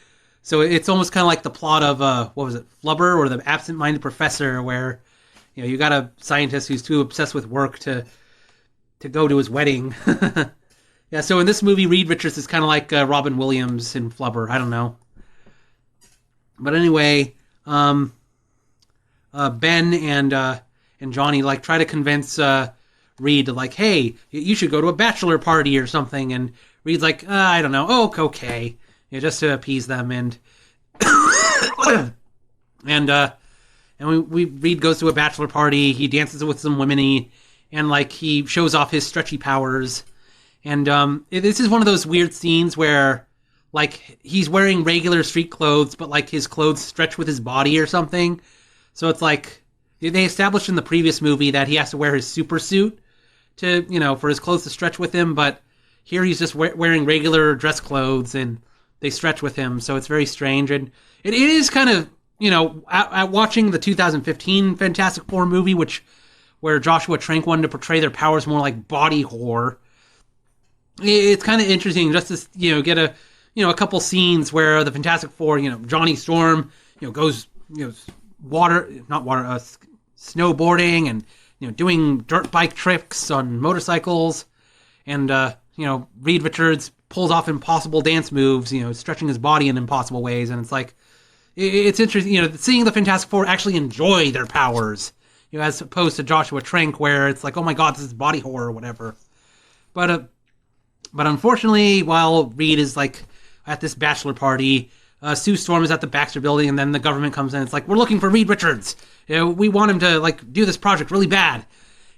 So it's almost kind of like the plot of what was it, Flubber, or The Absent-Minded Professor, where you got a scientist who's too obsessed with work to go to his wedding. Yeah, so in this movie, Reed Richards is kind of like Robin Williams in Flubber. I don't know. But anyway, Ben and Johnny like try to convince Reed to like, hey, you should go to a bachelor party or something. And Reed's like, I don't know. Oh, okay. Just to appease them. And Reed goes to a bachelor party. He dances with some women, and like he shows off his stretchy powers. And this is one of those weird scenes where like he's wearing regular street clothes, but like his clothes stretch with his body or something. So it's like they established in the previous movie that he has to wear his super suit to, for his clothes to stretch with him. But here he's just wearing regular dress clothes and they stretch with him. So it's very strange. And it is kind of, at watching the 2015 Fantastic Four movie, where Joshua Trank wanted to portray their powers more like body horror. It's kind of interesting just to, get a couple scenes where the Fantastic Four, Johnny Storm, goes, snowboarding and, doing dirt bike tricks on motorcycles. And, Reed Richards pulls off impossible dance moves, stretching his body in impossible ways. And it's like, it's interesting, seeing the Fantastic Four actually enjoy their powers, as opposed to Joshua Trank, where it's like, oh my god, this is body horror or whatever. But unfortunately, while Reed is like at this bachelor party, Sue Storm is at the Baxter Building, and then the government comes in. It's like, we're looking for Reed Richards. We want him to like do this project really bad.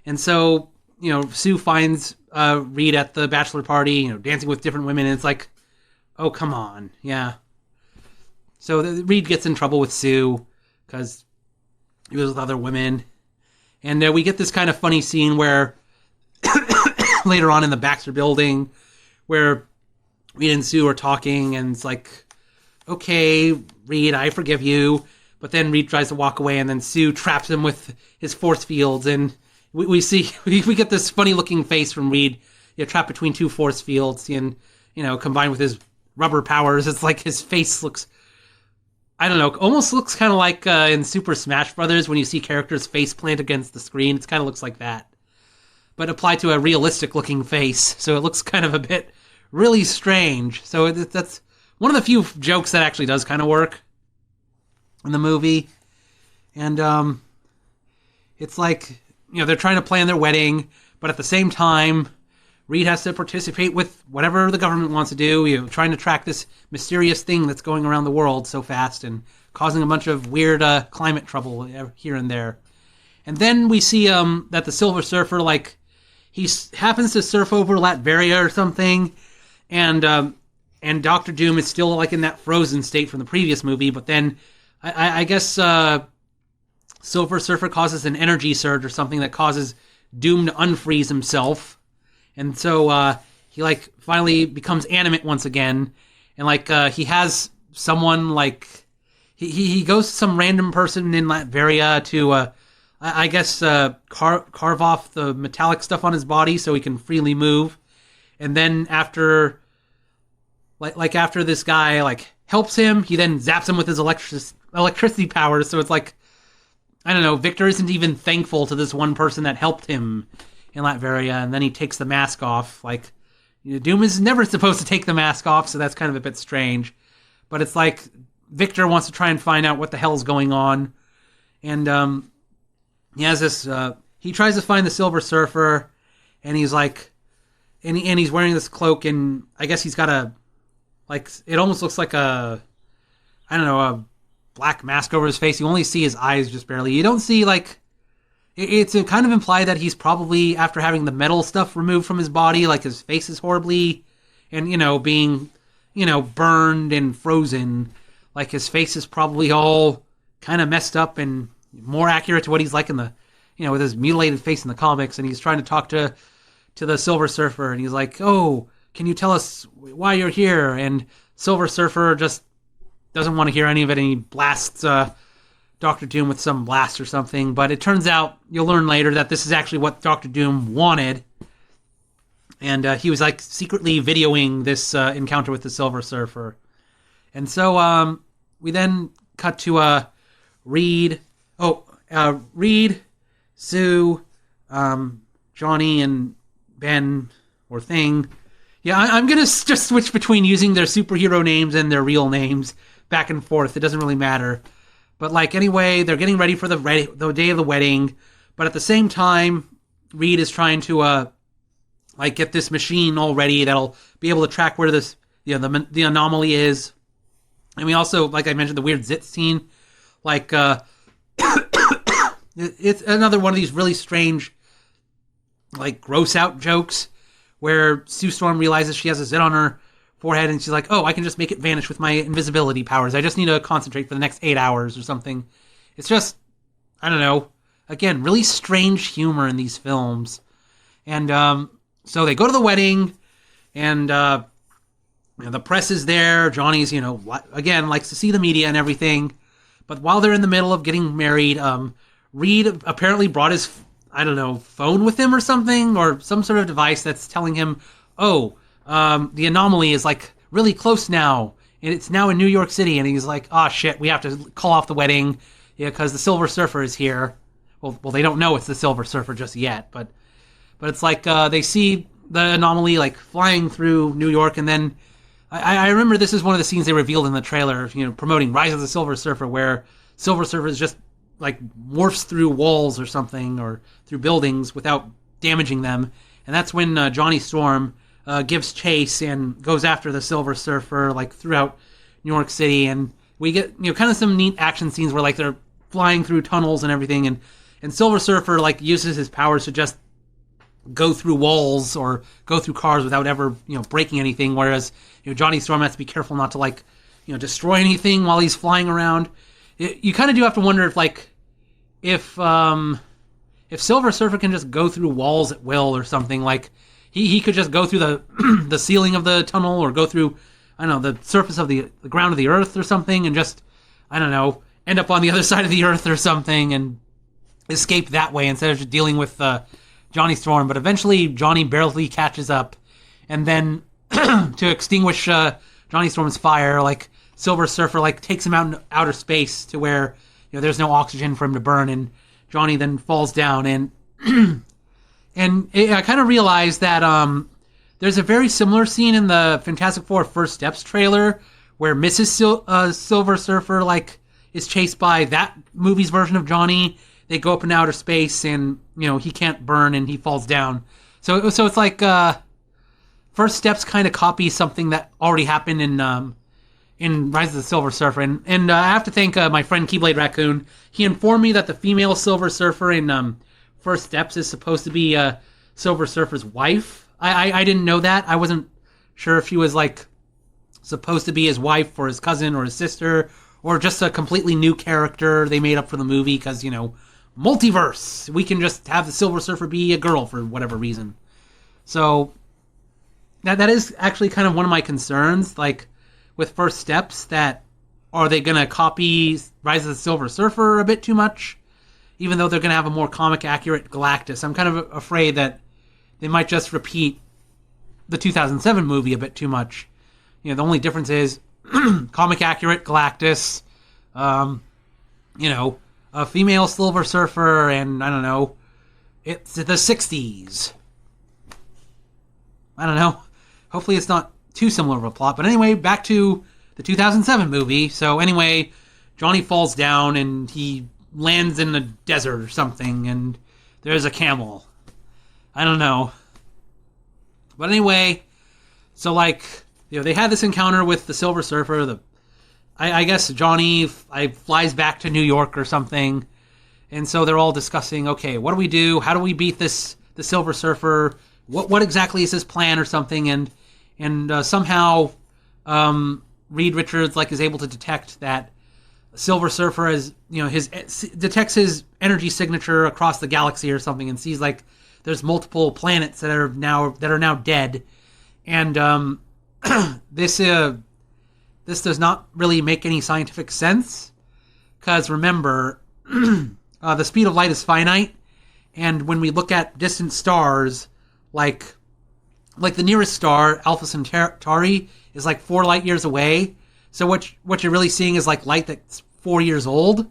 And so, Sue finds Reed at the bachelor party, dancing with different women, and it's like, oh, come on. Yeah. So Reed gets in trouble with Sue because he was with other women. And we get this kind of funny scene where later on in the Baxter Building where Reed and Sue are talking, and it's like, okay, Reed, I forgive you. But then Reed tries to walk away, and then Sue traps him with his force fields, and we get this funny looking face from Reed, trapped between two force fields, and combined with his rubber powers, it's like his face looks, I don't know, almost looks kind of like in Super Smash Brothers when you see characters face plant against the screen. It kind of looks like that. but applied to a realistic looking face, so it looks kind of a bit really strange. So that's one of the few jokes that actually does kind of work in the movie. And it's like, they're trying to plan their wedding, but at the same time, Reed has to participate with whatever the government wants to do, trying to track this mysterious thing that's going around the world so fast and causing a bunch of weird climate trouble here and there. And then we see that the Silver Surfer, he happens to surf over Latveria or something, and Doctor Doom is still in that frozen state from the previous movie, but then I guess Silver Surfer causes an energy surge or something that causes Doom to unfreeze himself. And so he finally becomes animate once again, and he has someone he goes to some random person in Latveria to I guess carve off the metallic stuff on his body so he can freely move. And then after after this guy helps him, he then zaps him with his electricity powers. So it's I don't know, Victor isn't even thankful to this one person that helped him in Latveria, and then he takes the mask off. Doom is never supposed to take the mask off, so that's kind of a bit strange. But it's Victor wants to try and find out what the hell's going on, and he has this. He tries to find the Silver Surfer, and he's and he's wearing this cloak, and I guess he's got a it almost looks like a, I don't know, a black mask over his face. You only see his eyes just barely. You don't see it's kind of implied that he's probably, after having the metal stuff removed from his body, his face is horribly, and, being, burned and frozen, his face is probably all kind of messed up and more accurate to what he's in the, with his mutilated face in the comics, and he's trying to talk to the Silver Surfer, and he's oh, can you tell us why you're here? And Silver Surfer just doesn't want to hear any of it, and he blasts Doctor Doom with some blast or something. But it turns out, you'll learn later, that this is actually what Doctor Doom wanted. And he was secretly videoing this encounter with the Silver Surfer. And so we then cut to Reed. Reed, Sue, Johnny, and Ben, or Thing. Yeah, I'm going to just switch between using their superhero names and their real names back and forth. It doesn't really matter. But anyway, they're getting ready for the day of the wedding. But at the same time, Reed is trying to get this machine all ready that'll be able to track where this the anomaly is. And we also, I mentioned, the weird zit scene. It's another one of these really strange, gross out jokes where Sue Storm realizes she has a zit on her forehead, and she's oh, I can just make it vanish with my invisibility powers. I just need to concentrate for the next 8 hours or something. It's just, I don't know. Again, really strange humor in these films. And so they go to the wedding, and the press is there. Johnny's, again, likes to see the media and everything. But while they're in the middle of getting married, Reed apparently brought his, I don't know, phone with him or something, or some sort of device that's telling him, the anomaly is really close now, and it's now in New York City. And he's oh shit, we have to call off the wedding, because the Silver Surfer is here. Well, they don't know it's the Silver Surfer just yet, but it's they see the anomaly flying through New York, and then I remember this is one of the scenes they revealed in the trailer, promoting Rise of the Silver Surfer, where Silver Surfer is just morphs through walls or something, or through buildings without damaging them. And that's when Johnny Storm gives chase and goes after the Silver Surfer throughout New York City. And we get kind of some neat action scenes where they're flying through tunnels and everything, and Silver Surfer uses his powers to just go through walls or go through cars without ever breaking anything, whereas Johnny Storm has to be careful not to destroy anything while he's flying around. You kind of do have to wonder if Silver Surfer can just go through walls at will or something. He could just go through the ceiling of the tunnel, or go through, I don't know, the surface of the ground of the earth or something, and just, I don't know, end up on the other side of the earth or something and escape that way instead of just dealing with Johnny Storm. But eventually Johnny barely catches up, and then to extinguish Johnny Storm's fire, Silver Surfer takes him out in outer space to where there's no oxygen for him to burn, and Johnny then falls down, and And I kind of realized that there's a very similar scene in the Fantastic Four First Steps trailer where Mrs. Silver Surfer like is chased by that movie's version of Johnny. They go up in outer space, and he can't burn, and he falls down. So it's like First Steps kind of copies something that already happened in Rise of the Silver Surfer. And I have to thank my friend Keyblade Raccoon. He informed me that the female Silver Surfer in First Steps is supposed to be Silver Surfer's wife. I didn't know that. I wasn't sure if she was like supposed to be his wife or his cousin or his sister, or just a completely new character they made up for the movie because, multiverse. We can just have the Silver Surfer be a girl for whatever reason. So that is actually kind of one of my concerns, like with First Steps, that are they going to copy Rise of the Silver Surfer a bit too much, even though they're going to have a more comic accurate Galactus? I'm kind of afraid that they might just repeat the 2007 movie a bit too much. The only difference is comic accurate Galactus, a female Silver Surfer, and I don't know, it's the 60s. I don't know. Hopefully it's not too similar of a plot. But anyway, back to the 2007 movie. So anyway, Johnny falls down and he lands in the desert or something, and there's a camel. I don't know. But anyway, so like, they had this encounter with the Silver Surfer. I guess Johnny flies back to New York or something, and so they're all discussing, okay, what do we do? How do we beat the Silver Surfer? What exactly is his plan or something? And somehow Reed Richards is able to detect that Silver Surfer detects his energy signature across the galaxy or something, and sees there's multiple planets that are now dead, and this does not really make any scientific sense, because remember, the speed of light is finite, and when we look at distant stars, like the nearest star, Alpha Centauri, is 4 light years away. So what you're really seeing is light that's 4 years old.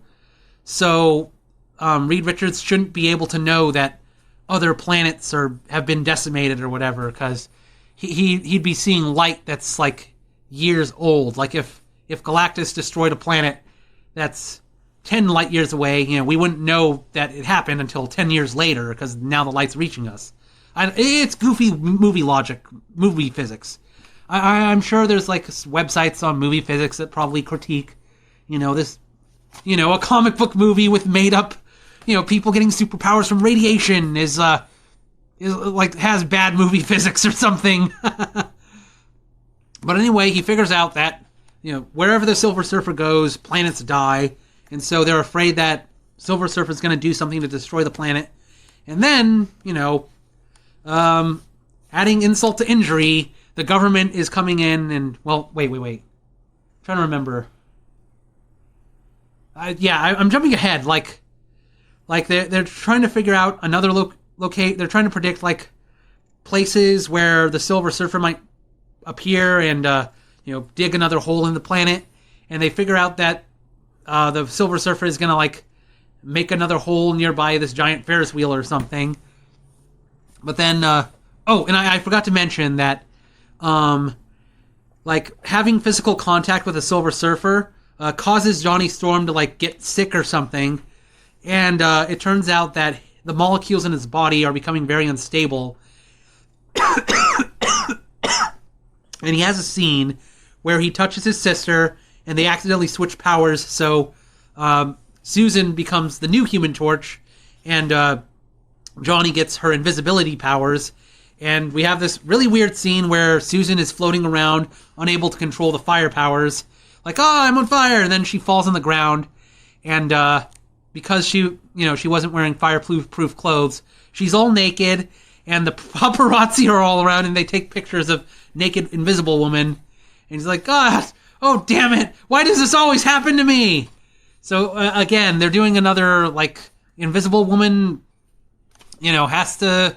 So Reed Richards shouldn't be able to know that other planets have been decimated or whatever, because he'd be seeing light that's years old. If Galactus destroyed a planet that's 10 light years away, we wouldn't know that it happened until 10 years later, because now the light's reaching us. It's goofy movie logic, movie physics. I'm sure there's websites on movie physics that probably critique, this, a comic book movie with made up, people getting superpowers from radiation is has bad movie physics or something. But anyway, he figures out that, wherever the Silver Surfer goes, planets die. And so they're afraid that Silver Surfer's going to do something to destroy the planet. And then, adding insult to injury, the government is coming in and, well, wait. I'm trying to remember. I'm jumping ahead. They're trying to figure out another locate. They're trying to predict, places where the Silver Surfer might appear and dig another hole in the planet, and they figure out that the Silver Surfer is gonna make another hole nearby this giant Ferris wheel or something. But then and I forgot to mention that having physical contact with a Silver Surfer causes Johnny Storm to get sick or something, and it turns out that the molecules in his body are becoming very unstable. And he has a scene where he touches his sister, and they accidentally switch powers, so Susan becomes the new Human Torch, and Johnny gets her invisibility powers, and we have this really weird scene where Susan is floating around, unable to control the fire powers, I'm on fire, and then she falls on the ground, and because she wasn't wearing fireproof clothes, she's all naked, and the paparazzi are all around, and they take pictures of naked Invisible Woman, and he's God, oh damn it, why does this always happen to me? So again, they're doing another Invisible Woman, has to,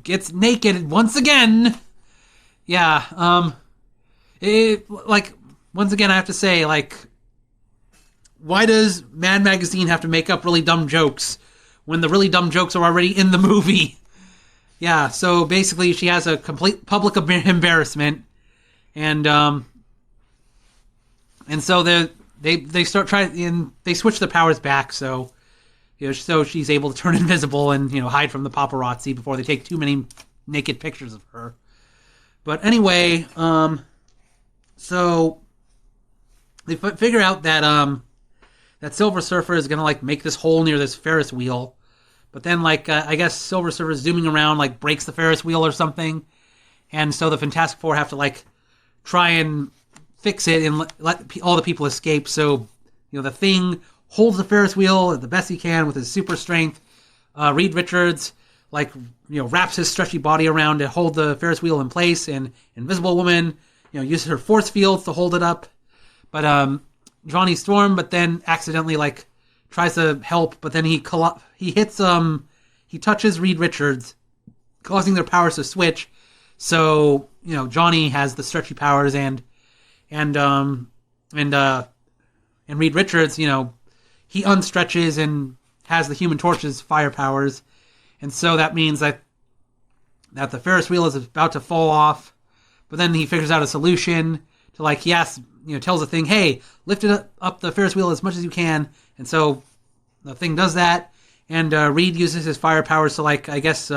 gets naked once again. Yeah, once again I have to say, why does Mad Magazine have to make up really dumb jokes when the really dumb jokes are already in the movie? Yeah, so basically she has a complete public embarrassment, and so they start trying, and they switch the powers back, so so she's able to turn invisible and hide from the paparazzi before they take too many naked pictures of her. But anyway, so they figure out that that Silver Surfer is gonna make this hole near this Ferris wheel. But then, I guess Silver Surfer zooming around, breaks the Ferris wheel or something. And so the Fantastic Four have to, try and fix it and let all the people escape. So, the Thing holds the Ferris wheel the best he can with his super strength. Reed Richards, wraps his stretchy body around to hold the Ferris wheel in place. And Invisible Woman, uses her force fields to hold it up. But Johnny Storm, but then accidentally, tries to help, but then he hits he touches Reed Richards, causing their powers to switch. So Johnny has the stretchy powers, and Reed Richards, he unstretches and has the Human Torch's fire powers, and so that means that the Ferris wheel is about to fall off. But then he figures out a solution to he asks, tells the Thing, hey, lift it up the Ferris wheel as much as you can. And so the Thing does that, and Reed uses his fire powers to, I guess,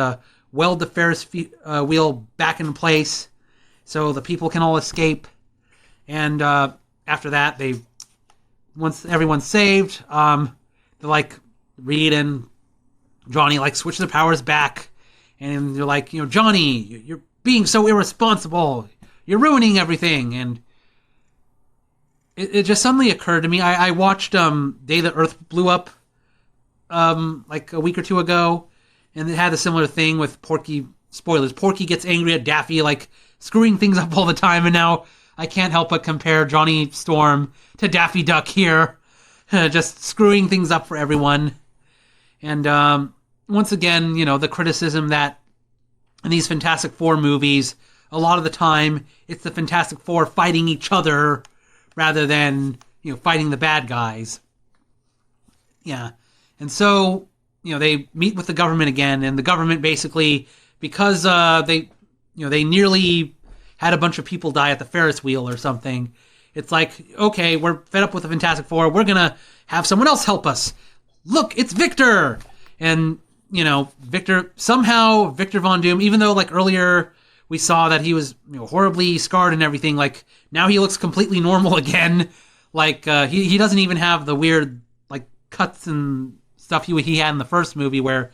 weld the Ferris wheel back in place so the people can all escape. And after that, once everyone's saved, they're Reed and Johnny switch their powers back, and they're Johnny, you're being so irresponsible, you're ruining everything. And it just suddenly occurred to me. I watched Day the Earth Blew Up a week or two ago, and it had a similar thing with Porky. Spoilers: Porky gets angry at Daffy, screwing things up all the time, and now I can't help but compare Johnny Storm to Daffy Duck here, just screwing things up for everyone. And once again, the criticism that in these Fantastic Four movies, a lot of the time, it's the Fantastic Four fighting each other rather than, fighting the bad guys. Yeah. And so, they meet with the government again, and the government basically, because they nearly had a bunch of people die at the Ferris wheel or something, it's okay, we're fed up with the Fantastic Four, we're gonna have someone else help us. Look, it's Victor! And, Victor Von Doom, even though, earlier we saw that he was horribly scarred and everything, now he looks completely normal again. He doesn't even have the weird, cuts and stuff he had in the first movie where,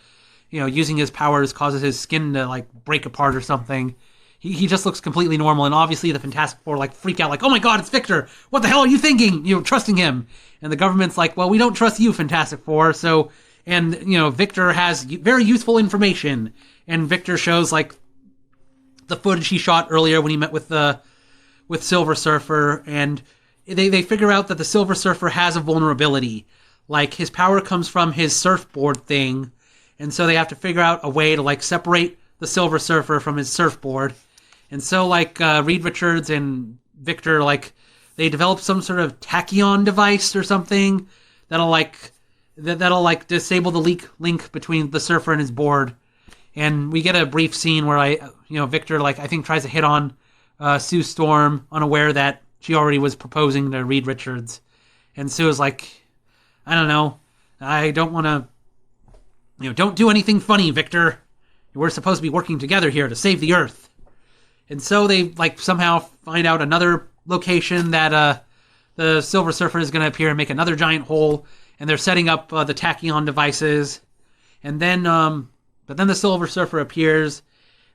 using his powers causes his skin to, break apart or something. He just looks completely normal, and obviously the Fantastic Four, freak out, oh my god, it's Victor! What the hell are you thinking? Trusting him. And the government's well, we don't trust you, Fantastic Four, so... And, Victor has very useful information, and Victor shows, the footage he shot earlier when he met with Silver Surfer, and they figure out that the Silver Surfer has a vulnerability. His power comes from his surfboard thing, and so they have to figure out a way to, separate the Silver Surfer from his surfboard. And so, Reed Richards and Victor, they develop some sort of tachyon device or something that'll disable the link between the surfer and his board. And we get a brief scene where Victor, I think tries to hit on Sue Storm, unaware that she already was proposing to Reed Richards. And Sue is I don't know, I don't want to, don't do anything funny, Victor. We're supposed to be working together here to save the Earth. And so they, somehow find out another location that the Silver Surfer is going to appear and make another giant hole. And they're setting up the tachyon devices. And then, but then the Silver Surfer appears,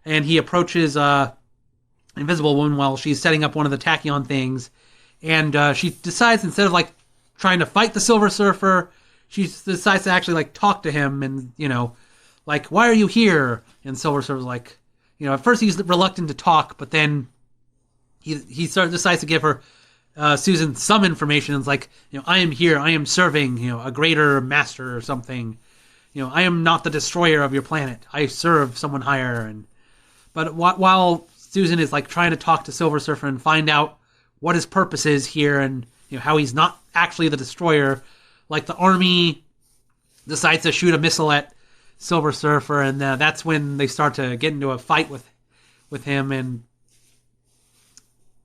and he approaches Invisible Woman while she's setting up one of the tachyon things. And she decides, instead of trying to fight the Silver Surfer, she decides to actually talk to him and, why are you here? And Silver Surfer's at first he's reluctant to talk, but then he decides to give her Susan some information. It's I am here, I am serving, a greater master or something. I am not the destroyer of your planet. I serve someone higher. But while Susan is trying to talk to Silver Surfer and find out what his purpose is here and how he's not actually the destroyer, the army decides to shoot a missile at Silver Surfer, and that's when they start to get into a fight with him,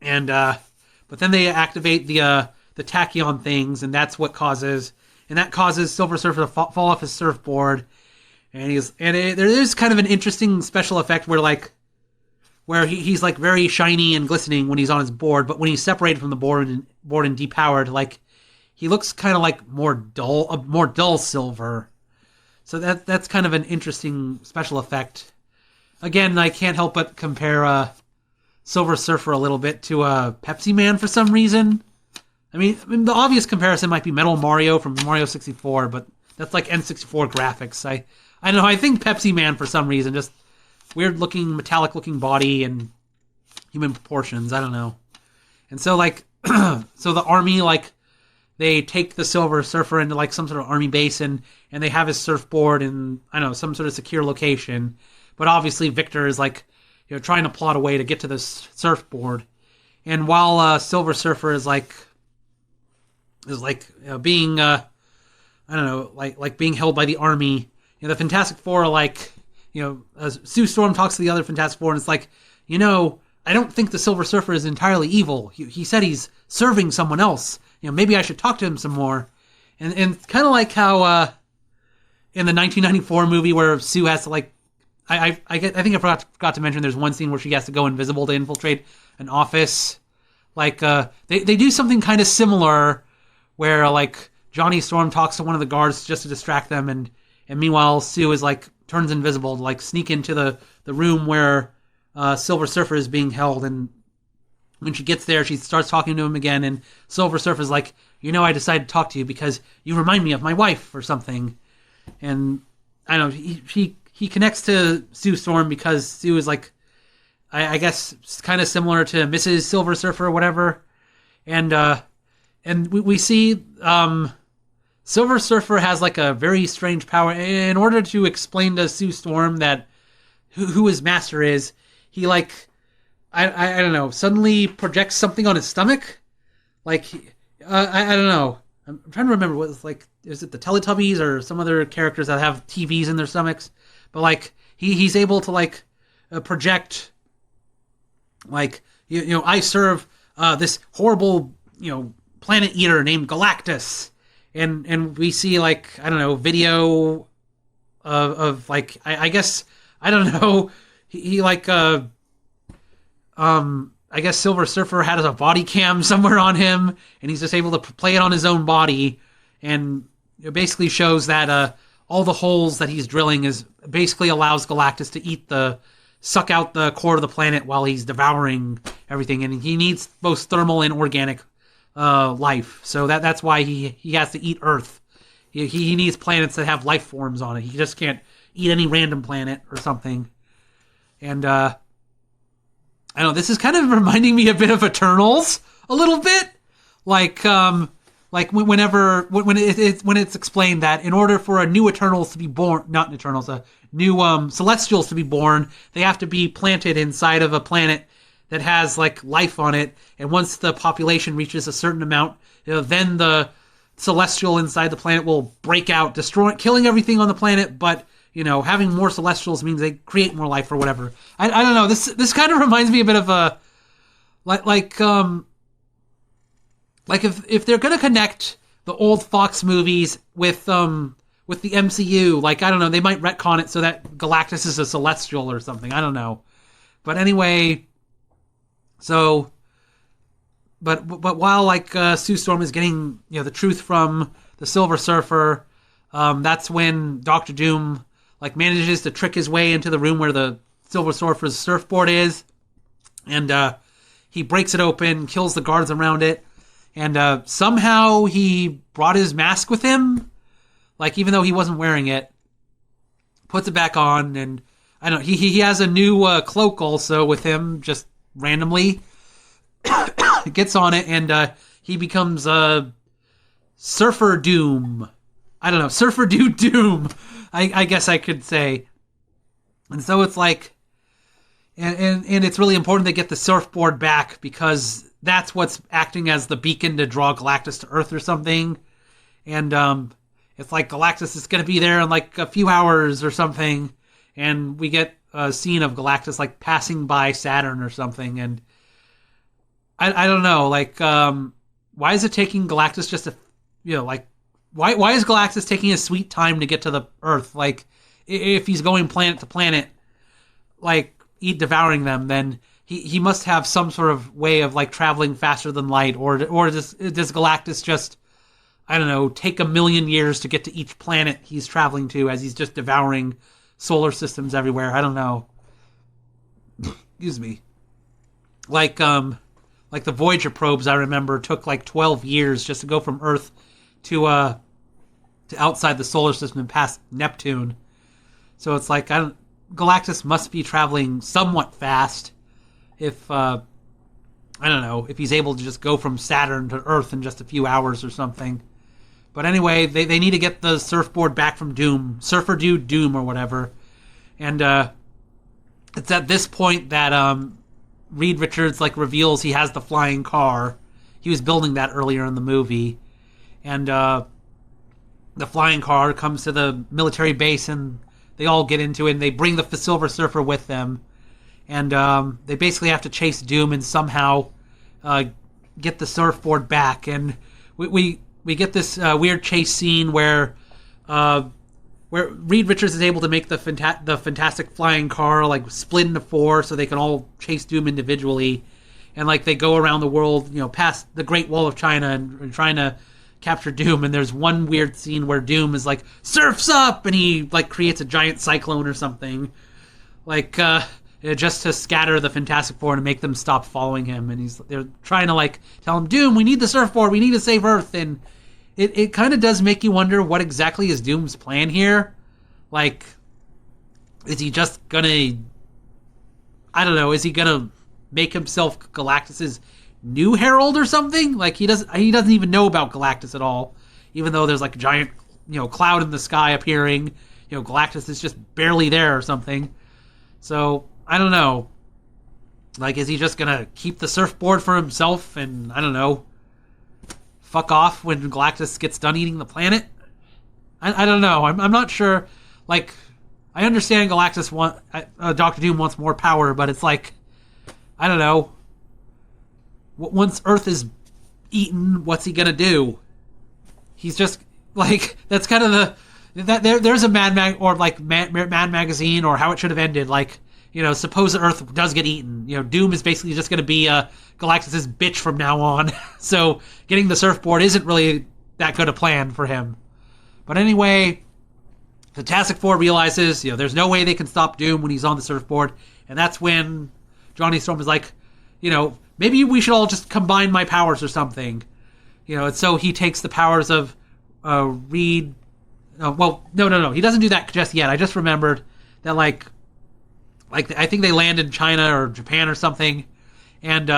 and but then they activate the tachyon things, and that's what causes Silver Surfer to fall off his surfboard, and there is kind of an interesting special effect where he's like very shiny and glistening when he's on his board, but when he's separated from the board and depowered, like he looks kind of like more dull silver. So that's kind of an interesting special effect. Again, I can't help but compare Silver Surfer a little bit to Pepsi Man for some reason. I mean, the obvious comparison might be Metal Mario from Mario 64, but that's like N64 graphics. I don't know. I think Pepsi Man for some reason, just weird looking, metallic looking body and human proportions. I don't know. And so like, so the army, like, they take the Silver Surfer into like some sort of army base and they have his surfboard in, I don't know, some sort of secure location. But obviously Victor is like, trying to plot a way to get to this surfboard. And while Silver Surfer is being, I don't know, like being held by the army, the Fantastic Four are like, Sue Storm talks to the other Fantastic Four and it's like, I don't think the Silver Surfer is entirely evil. He said he's serving someone else. Maybe I should talk to him some more. And kind of like how in the 1994 movie where Sue has to like, I think I forgot to mention there's one scene where she has to go invisible to infiltrate an office. Like they do something kind of similar where like Johnny Storm talks to one of the guards just to distract them, and meanwhile Sue is like turns invisible to like sneak into the room where Silver Surfer is being held, and when she gets there, she starts talking to him again, and Silver Surfer's like, I decided to talk to you because you remind me of my wife or something. And I don't know, he connects to Sue Storm because Sue is like, I guess, kind of similar to Mrs. Silver Surfer or whatever. And we see Silver Surfer has like a very strange power. In order to explain to Sue Storm that who his master is, he like, I don't know, suddenly projects something on his stomach. Like, I don't know. I'm trying to remember what it's like. Is it the Teletubbies or some other characters that have TVs in their stomachs? But like, he's able to like project, like, I serve this horrible, planet eater named Galactus. And we see like, I don't know, video of like, I guess, I don't know, he like, I guess Silver Surfer has a body cam somewhere on him, and he's just able to play it on his own body, and it basically shows that all the holes that he's drilling is basically allows Galactus to suck out the core of the planet while he's devouring everything, and he needs both thermal and organic life, so that's why he has to eat Earth. He needs planets that have life forms on it. He just can't eat any random planet or something, and I don't know, this is kind of reminding me a bit of Eternals a little bit, like when it's explained that in order for a new Eternals to be born, not Eternals, a new Celestials to be born, they have to be planted inside of a planet that has like life on it, and once the population reaches a certain amount, then the Celestial inside the planet will break out, killing everything on the planet, but having more Celestials means they create more life or whatever. I don't know. This kind of reminds me a bit of a like if they're gonna connect the old Fox movies with the MCU, like, I don't know, they might retcon it so that Galactus is a Celestial or something. I don't know. But anyway, so but while like Sue Storm is getting the truth from the Silver Surfer, that's when Doctor Doom like manages to trick his way into the room where the Silver Surfer's surfboard is, and he breaks it open, kills the guards around it, and somehow he brought his mask with him, like, even though he wasn't wearing it, puts it back on, and I don't know, he has a new cloak also with him, just randomly, gets on it, and he becomes Surfer Doom. I don't know, Surfer Dude Doom, I guess I could say. And so it's like, and it's really important to get the surfboard back because that's what's acting as the beacon to draw Galactus to Earth or something. And it's like Galactus is going to be there in like a few hours or something, and we get a scene of Galactus like passing by Saturn or something, and I don't know, like why is it taking Galactus just why is Galactus taking his sweet time to get to the Earth? Like, if he's going planet to planet, like devouring them, then he must have some sort of way of like traveling faster than light, or does Galactus just, I don't know, take 1,000,000 years to get to each planet he's traveling to as he's just devouring solar systems everywhere? I don't know. Excuse me. Like the Voyager probes, I remember, took like 12 years just to go from Earth to outside the solar system and past Neptune. So it's like Galactus must be traveling somewhat fast if I don't know, if he's able to just go from Saturn to Earth in just a few hours or something. But anyway, they need to get the surfboard back from Doom, Surfer Dude Doom or whatever. And it's at this point that Reed Richards like reveals he has the flying car. He was building that earlier in the movie. And the flying car comes to the military base, and they all get into it, and they bring the Silver Surfer with them. And they basically have to chase Doom and somehow get the surfboard back. And we get this weird chase scene where Reed Richards is able to make the fantastic flying car like split into 4 so they can all chase Doom individually. And like they go around the world, past the Great Wall of China and trying to capture Doom. And there's one weird scene where Doom is like, surfs up, and he like creates a giant cyclone or something, like just to scatter the Fantastic Four and make them stop following him. And they're trying to like tell him, Doom, we need the surfboard, we need to save Earth. And it kind of does make you wonder what exactly is Doom's plan here. Like, is he just gonna, I don't know, is he gonna make himself Galactus's new herald or something? Like, he doesn't even know about Galactus at all, even though there's like a giant cloud in the sky appearing. Galactus is just barely there or something. So I don't know, like, is he just gonna keep the surfboard for himself and, I don't know, fuck off when Galactus gets done eating the planet? I don't know. I'm not sure. Like, I understand Galactus Doctor Doom wants more power, but it's like, I don't know. Once Earth is eaten, what's he gonna do? He's just like, that's kind of there's a Mad Magazine, or How It Should Have Ended. Like, suppose the Earth does get eaten. Doom is basically just gonna be Galactus's bitch from now on. So getting the surfboard isn't really that good a plan for him. But anyway, Fantastic Four realizes, there's no way they can stop Doom when he's on the surfboard. And that's when Johnny Storm is like, maybe we should all just combine my powers or something. And so he takes the powers of Reed. No. He doesn't do that just yet. I just remembered that, like I think they land in China or Japan or something. And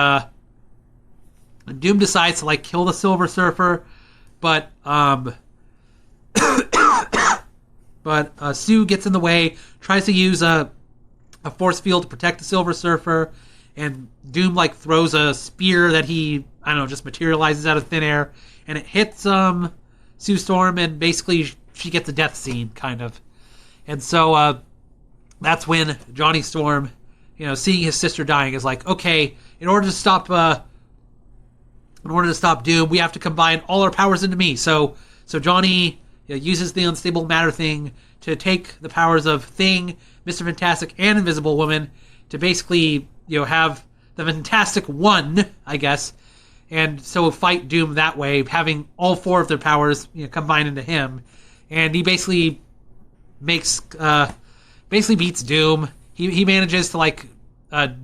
Doom decides to, like, kill the Silver Surfer. But Sue gets in the way, tries to use a force field to protect the Silver Surfer, and Doom like throws a spear that he, I don't know, just materializes out of thin air, and it hits Sue Storm, and basically she gets a death scene, kind of. And so that's when Johnny Storm, seeing his sister dying, is like, okay, in order to stop Doom, we have to combine all our powers into me. So Johnny uses the unstable matter thing to take the powers of Thing, Mr. Fantastic, and Invisible Woman to basically, have the Fantastic One, I guess, and so fight Doom that way, having all 4 of their powers combined into him. And he basically beats Doom. He manages to like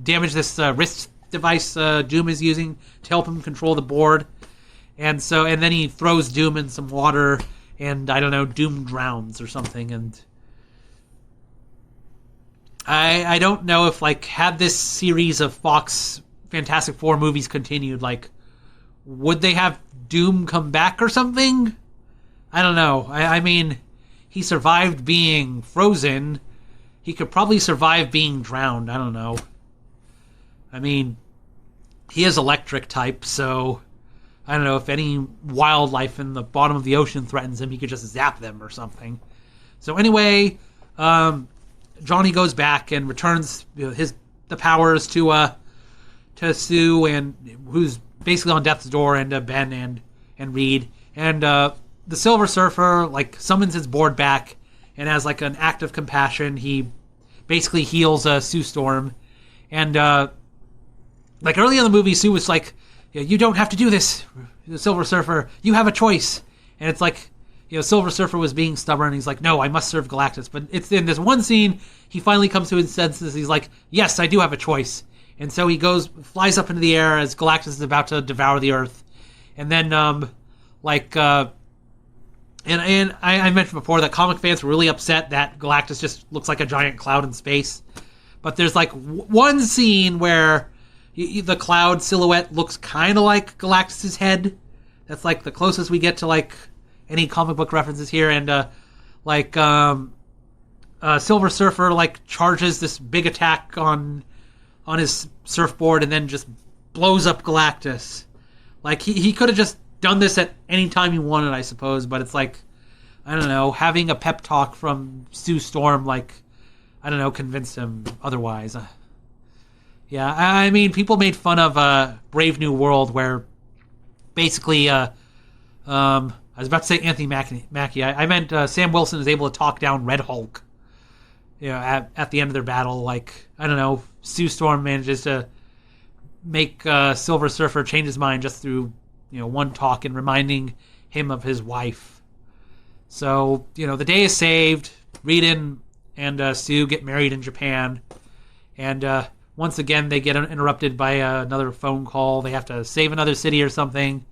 damage this wrist device Doom is using to help him control the board, and then he throws Doom in some water, and I don't know, Doom drowns or something. And I don't know if, like, had this series of Fox Fantastic Four movies continued, like, would they have Doom come back or something? I don't know. I mean, he survived being frozen. He could probably survive being drowned. I don't know. I mean, he is electric type, so I don't know, if any wildlife in the bottom of the ocean threatens him, he could just zap them or something. So anyway, Johnny goes back and returns the powers to Sue, and who's basically on death's door, and Ben and Reed, and the Silver Surfer like summons his board back, and as like an act of compassion, he basically heals Sue Storm, and like early in the movie, Sue was like, "You don't have to do this, the Silver Surfer. You have a choice," and it's like, Silver Surfer was being stubborn. He's like, "No, I must serve Galactus." But it's in this one scene, he finally comes to his senses. He's like, "Yes, I do have a choice." And so he flies up into the air as Galactus is about to devour the Earth. And then, and I mentioned before that comic fans were really upset that Galactus just looks like a giant cloud in space. But there's like one scene where the cloud silhouette looks kind of like Galactus's head. That's like the closest we get to like any comic book references here. And Silver Surfer like charges this big attack on his surfboard and then just blows up Galactus. Like he could have just done this at any time he wanted, I suppose, but it's like, I don't know, having a pep talk from Sue Storm, like, I don't know, convinced him otherwise. Yeah, I mean, people made fun of Brave New World, where basically, I was about to say Anthony Mackie. I meant Sam Wilson is able to talk down Red Hulk. At the end of their battle, like, I don't know, Sue Storm manages to make Silver Surfer change his mind just through, one talk and reminding him of his wife. So, the day is saved. Reed and Sue get married in Japan. And once again, they get interrupted by another phone call. They have to save another city or something.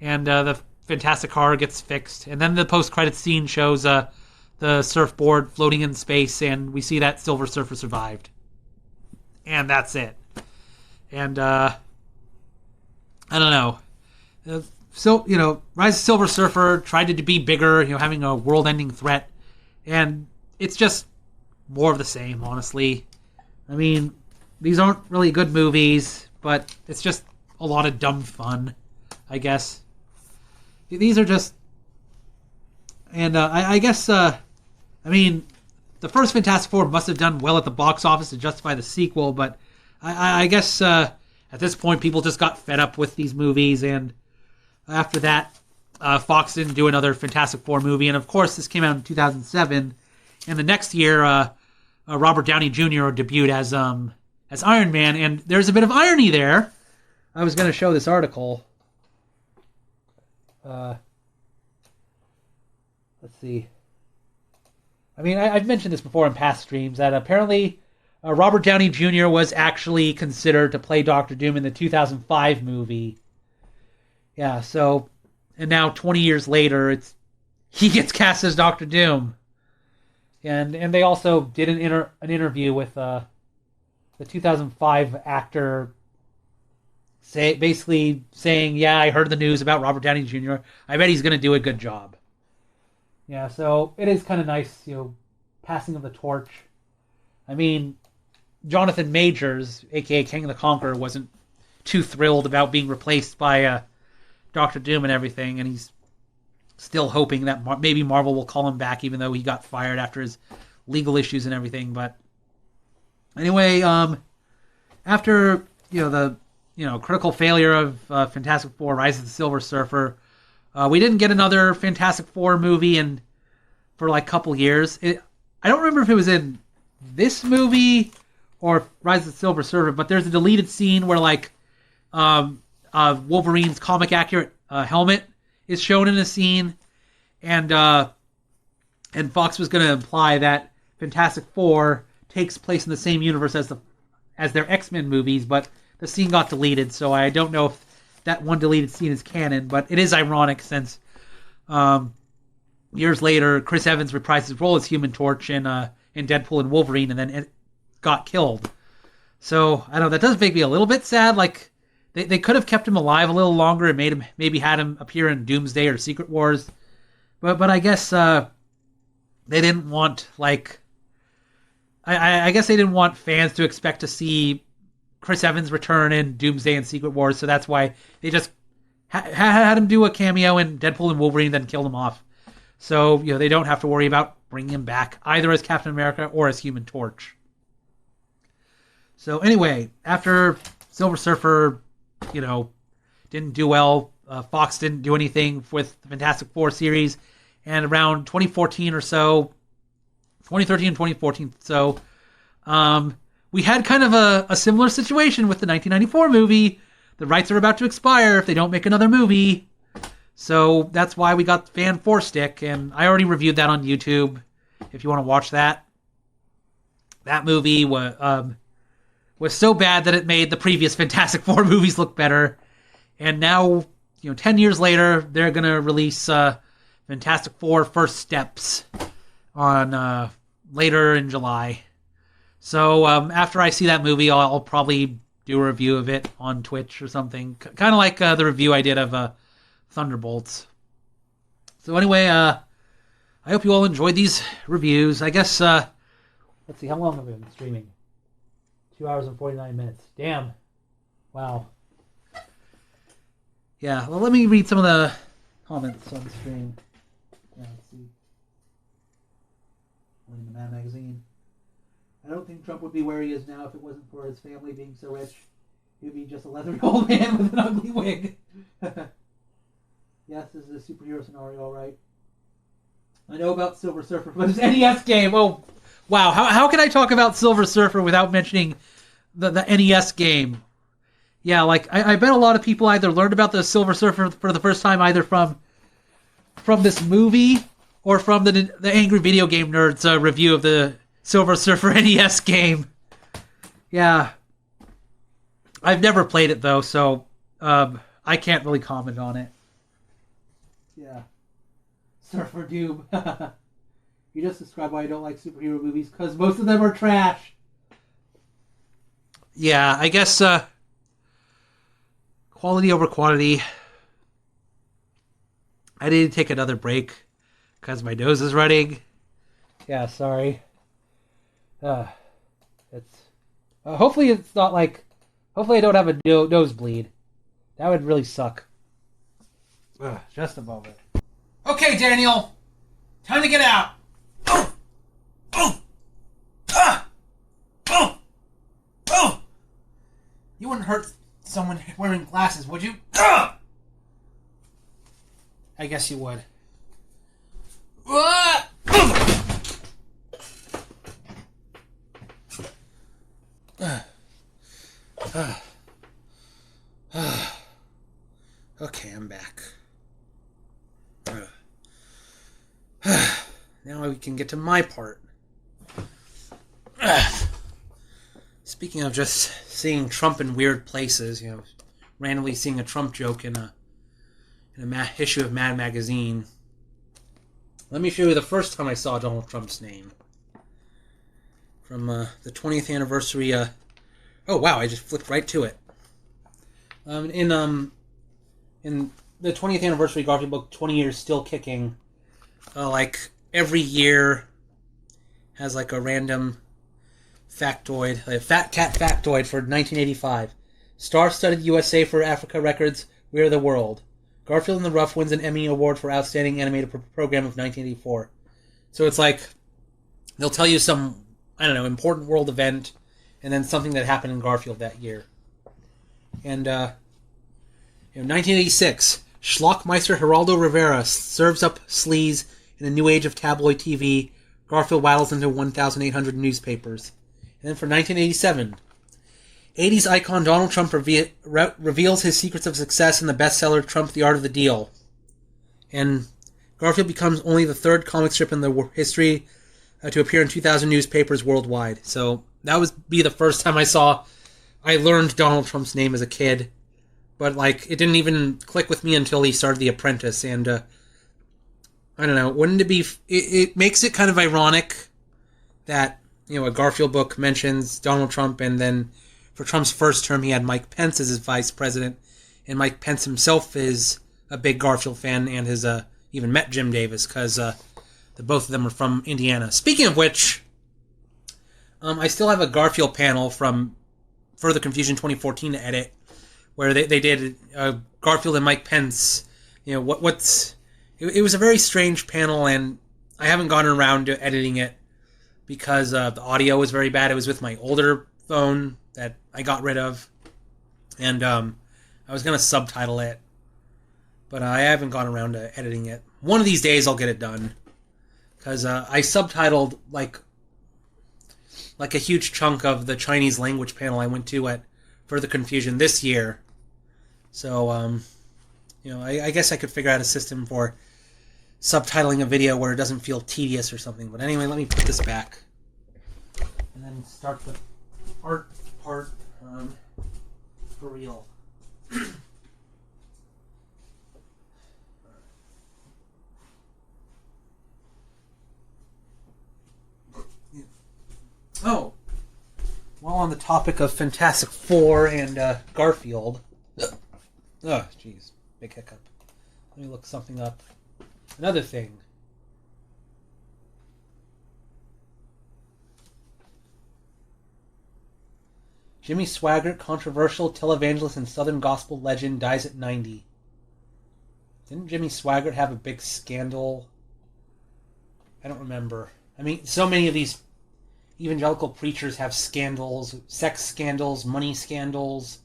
And the Fantastic Car gets fixed. And then the post-credits scene shows the surfboard floating in space, and we see that Silver Surfer survived. And that's it. And, I don't know. Rise of Silver Surfer tried to be bigger, having a world-ending threat. And it's just more of the same, honestly. I mean, these aren't really good movies, but it's just a lot of dumb fun, I guess. These are just... And I guess... I mean, the first Fantastic Four must have done well at the box office to justify the sequel, but I guess at this point people just got fed up with these movies, and after that, Fox didn't do another Fantastic Four movie, and of course this came out in 2007, and the next year Robert Downey Jr. debuted as Iron Man, and there's a bit of irony there. I was going to show this article. Let's see. I mean, I've mentioned this before in past streams, that apparently Robert Downey Jr. was actually considered to play Doctor Doom in the 2005 movie. Yeah, so, and now 20 years later, he gets cast as Doctor Doom. And they also did an interview with the 2005 actor, basically saying, "Yeah, I heard the news about Robert Downey Jr. I bet he's going to do a good job." Yeah, so it is kind of nice, passing of the torch. I mean, Jonathan Majors, a.k.a. King of the Conqueror, wasn't too thrilled about being replaced by Doctor Doom and everything, and he's still hoping that maybe Marvel will call him back, even though he got fired after his legal issues and everything. But anyway, after the critical failure of Fantastic Four: Rise of the Silver Surfer, we didn't get another Fantastic Four movie for like a couple years. I don't remember if it was in this movie or Rise of the Silver Surfer, but there's a deleted scene where like Wolverine's comic accurate helmet is shown in a scene, and Fox was going to imply that Fantastic Four takes place in the same universe as their X-Men movies, but the scene got deleted, so I don't know if that one deleted scene is canon, but it is ironic since years later Chris Evans reprised his role as Human Torch in Deadpool and Wolverine, and then it got killed. So I don't know, that does make me a little bit sad. Like they could have kept him alive a little longer and maybe had him appear in Doomsday or Secret Wars, but I guess they didn't want I guess they didn't want fans to expect to see Chris Evans return in Doomsday and Secret Wars, so that's why they just had him do a cameo in Deadpool and Wolverine, then killed him off. So, they don't have to worry about bringing him back either as Captain America or as Human Torch. So anyway, after Silver Surfer, didn't do well, Fox didn't do anything with the Fantastic Four series, and around 2014 or so, 2013 and 2014, so we had kind of a similar situation with the 1994 movie. The rights are about to expire if they don't make another movie. So that's why we got Fan 4 Stick, and I already reviewed that on YouTube if you want to watch that. That movie was so bad that it made the previous Fantastic Four movies look better. And now, 10 years later, they're going to release Fantastic Four First Steps on later in July. So after I see that movie, I'll probably do a review of it on Twitch or something. Kind of like the review I did of Thunderbolts. So anyway, I hope you all enjoyed these reviews. I guess, let's see, how long have we been streaming? 2 hours and 49 minutes. Damn. Wow. Yeah, well, let me read some of the comments on the stream. Yeah, let's see. In the Mad Magazine. I don't think Trump would be where he is now if it wasn't for his family being so rich. He'd be just a leathery old man with an ugly wig. Yes, this is a superhero scenario, all right. I know about Silver Surfer, but his NES game. Oh, wow. How can I talk about Silver Surfer without mentioning the NES game? Yeah, like, I bet a lot of people either learned about the Silver Surfer for the first time either from this movie or from the Angry Video Game Nerds review of the Silver Surfer NES game. Yeah. I've never played it, though, so I can't really comment on it. Yeah. Surfer Doom. You just described why I don't like superhero movies, because most of them are trash. Yeah, I guess quality over quantity. I need to take another break because my nose is running. Yeah, sorry. It's hopefully it's not like. Hopefully I don't have a nosebleed. That would really suck. Just a moment. Okay, Daniel. Time to get out. You wouldn't hurt someone wearing glasses, would you? I guess you would. Okay, I'm back. Now we can get to my part. Speaking of just seeing Trump in weird places, randomly seeing a Trump joke in a issue of Mad Magazine. Let me show you the first time I saw Donald Trump's name. From the 20th anniversary. Oh wow! I just flipped right to it. In the 20th anniversary Garfield book, 20 Years Still Kicking. Like every year has like a random factoid, a fat cat factoid for 1985. Star-studded USA for Africa Records. We Are the World. Garfield in the Rough wins an Emmy Award for Outstanding Animated Program of 1984. So it's like they'll tell you some, I don't know, important world event, and then something that happened in Garfield that year. And 1986, Schlockmeister Geraldo Rivera serves up sleaze in a new age of tabloid TV. Garfield waddles into 1,800 newspapers. And then for 1987, 80s icon Donald Trump reveals his secrets of success in the bestseller Trump, The Art of the Deal. And Garfield becomes only the third comic strip in the history to appear in 2,000 newspapers worldwide. So that would be the first time I learned Donald Trump's name as a kid. But, it didn't even click with me until he started The Apprentice. And, I don't know, wouldn't it be... It makes it kind of ironic that, a Garfield book mentions Donald Trump, and then for Trump's first term he had Mike Pence as his vice president, and Mike Pence himself is a big Garfield fan and has even met Jim Davis, because the both of them are from Indiana. Speaking of which, I still have a Garfield panel from Further Confusion 2014 to edit, where they did Garfield and Mike Pence. It was a very strange panel, and I haven't gotten around to editing it because the audio was very bad. It was with my older phone that I got rid of, and I was going to subtitle it, but I haven't gone around to editing it. One of these days I'll get it done, because I subtitled like a huge chunk of the Chinese language panel I went to at Further Confusion this year. So, I guess I could figure out a system for subtitling a video where it doesn't feel tedious or something. But anyway, let me put this back. And then start the art part for real. Oh, while on the topic of Fantastic Four and Garfield. Oh, jeez. Big hiccup. Let me look something up. Another thing. Jimmy Swaggart, controversial televangelist and Southern gospel legend, dies at 90. Didn't Jimmy Swaggart have a big scandal? I don't remember. I mean, so many of these evangelical preachers have scandals, sex scandals, money scandals,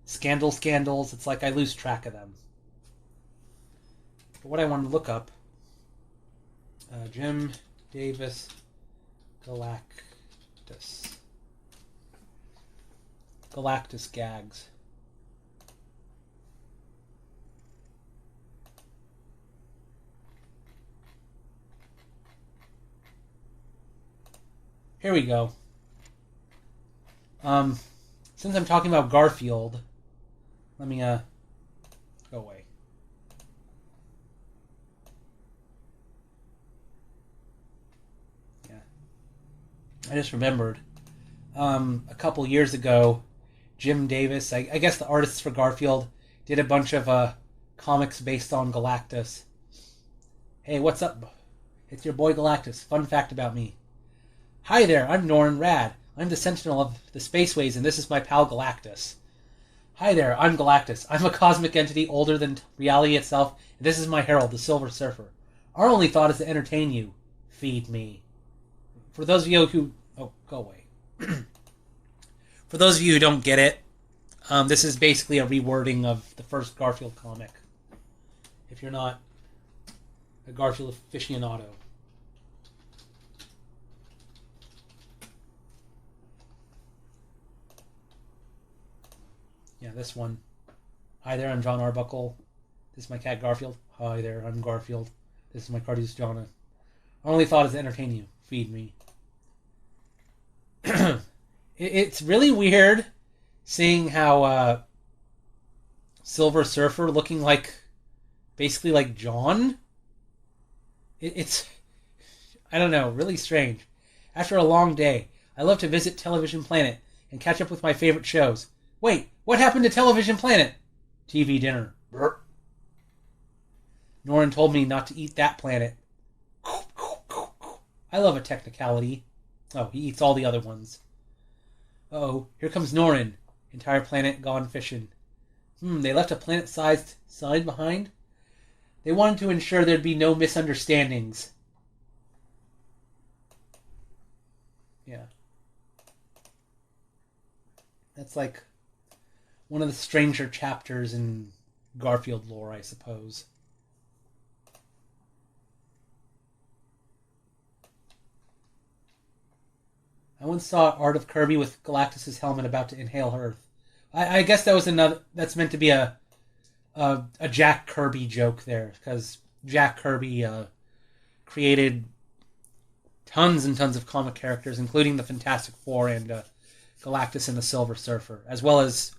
scandals. It's like I lose track of them. But what I wanted to look up, Jim Davis Galactus gags. Here we go. Since I'm talking about Garfield, let me go away. Yeah. I just remembered. A couple years ago, Jim Davis, I guess the artists for Garfield, did a bunch of comics based on Galactus. Hey, what's up? It's your boy Galactus. Fun fact about me. Hi there, I'm Norrin Rad. I'm the Sentinel of the Spaceways, and this is my pal Galactus. Hi there, I'm Galactus. I'm a cosmic entity older than reality itself, and this is my herald, the Silver Surfer. Our only thought is to entertain you. Feed me. For those of you who... Oh, go away. For those of you who don't get it, this is basically a rewording of the first Garfield comic. If you're not a Garfield aficionado. Yeah, this one. Hi there, I'm John Arbuckle. This is my cat Garfield. Hi there, I'm Garfield. This is my Cardius Jonna. Our only thought is to entertain you. Feed me. It's really weird seeing how Silver Surfer looking like basically like John. It's I don't know, really strange. After a long day, I love to visit Television Planet and catch up with my favorite shows. Wait, what happened to Television Planet? TV dinner. Burp. Norrin told me not to eat that planet. I love a technicality. Oh, he eats all the other ones. Uh-oh, here comes Norrin. Entire planet gone fishing. They left a planet-sized sign behind? They wanted to ensure there'd be no misunderstandings. Yeah. That's like one of the stranger chapters in Garfield lore, I suppose. I once saw art of Kirby with Galactus' helmet about to inhale Earth. I guess that was another. That's meant to be a Jack Kirby joke there, because Jack Kirby created tons and tons of comic characters, including the Fantastic Four and Galactus and the Silver Surfer, as well as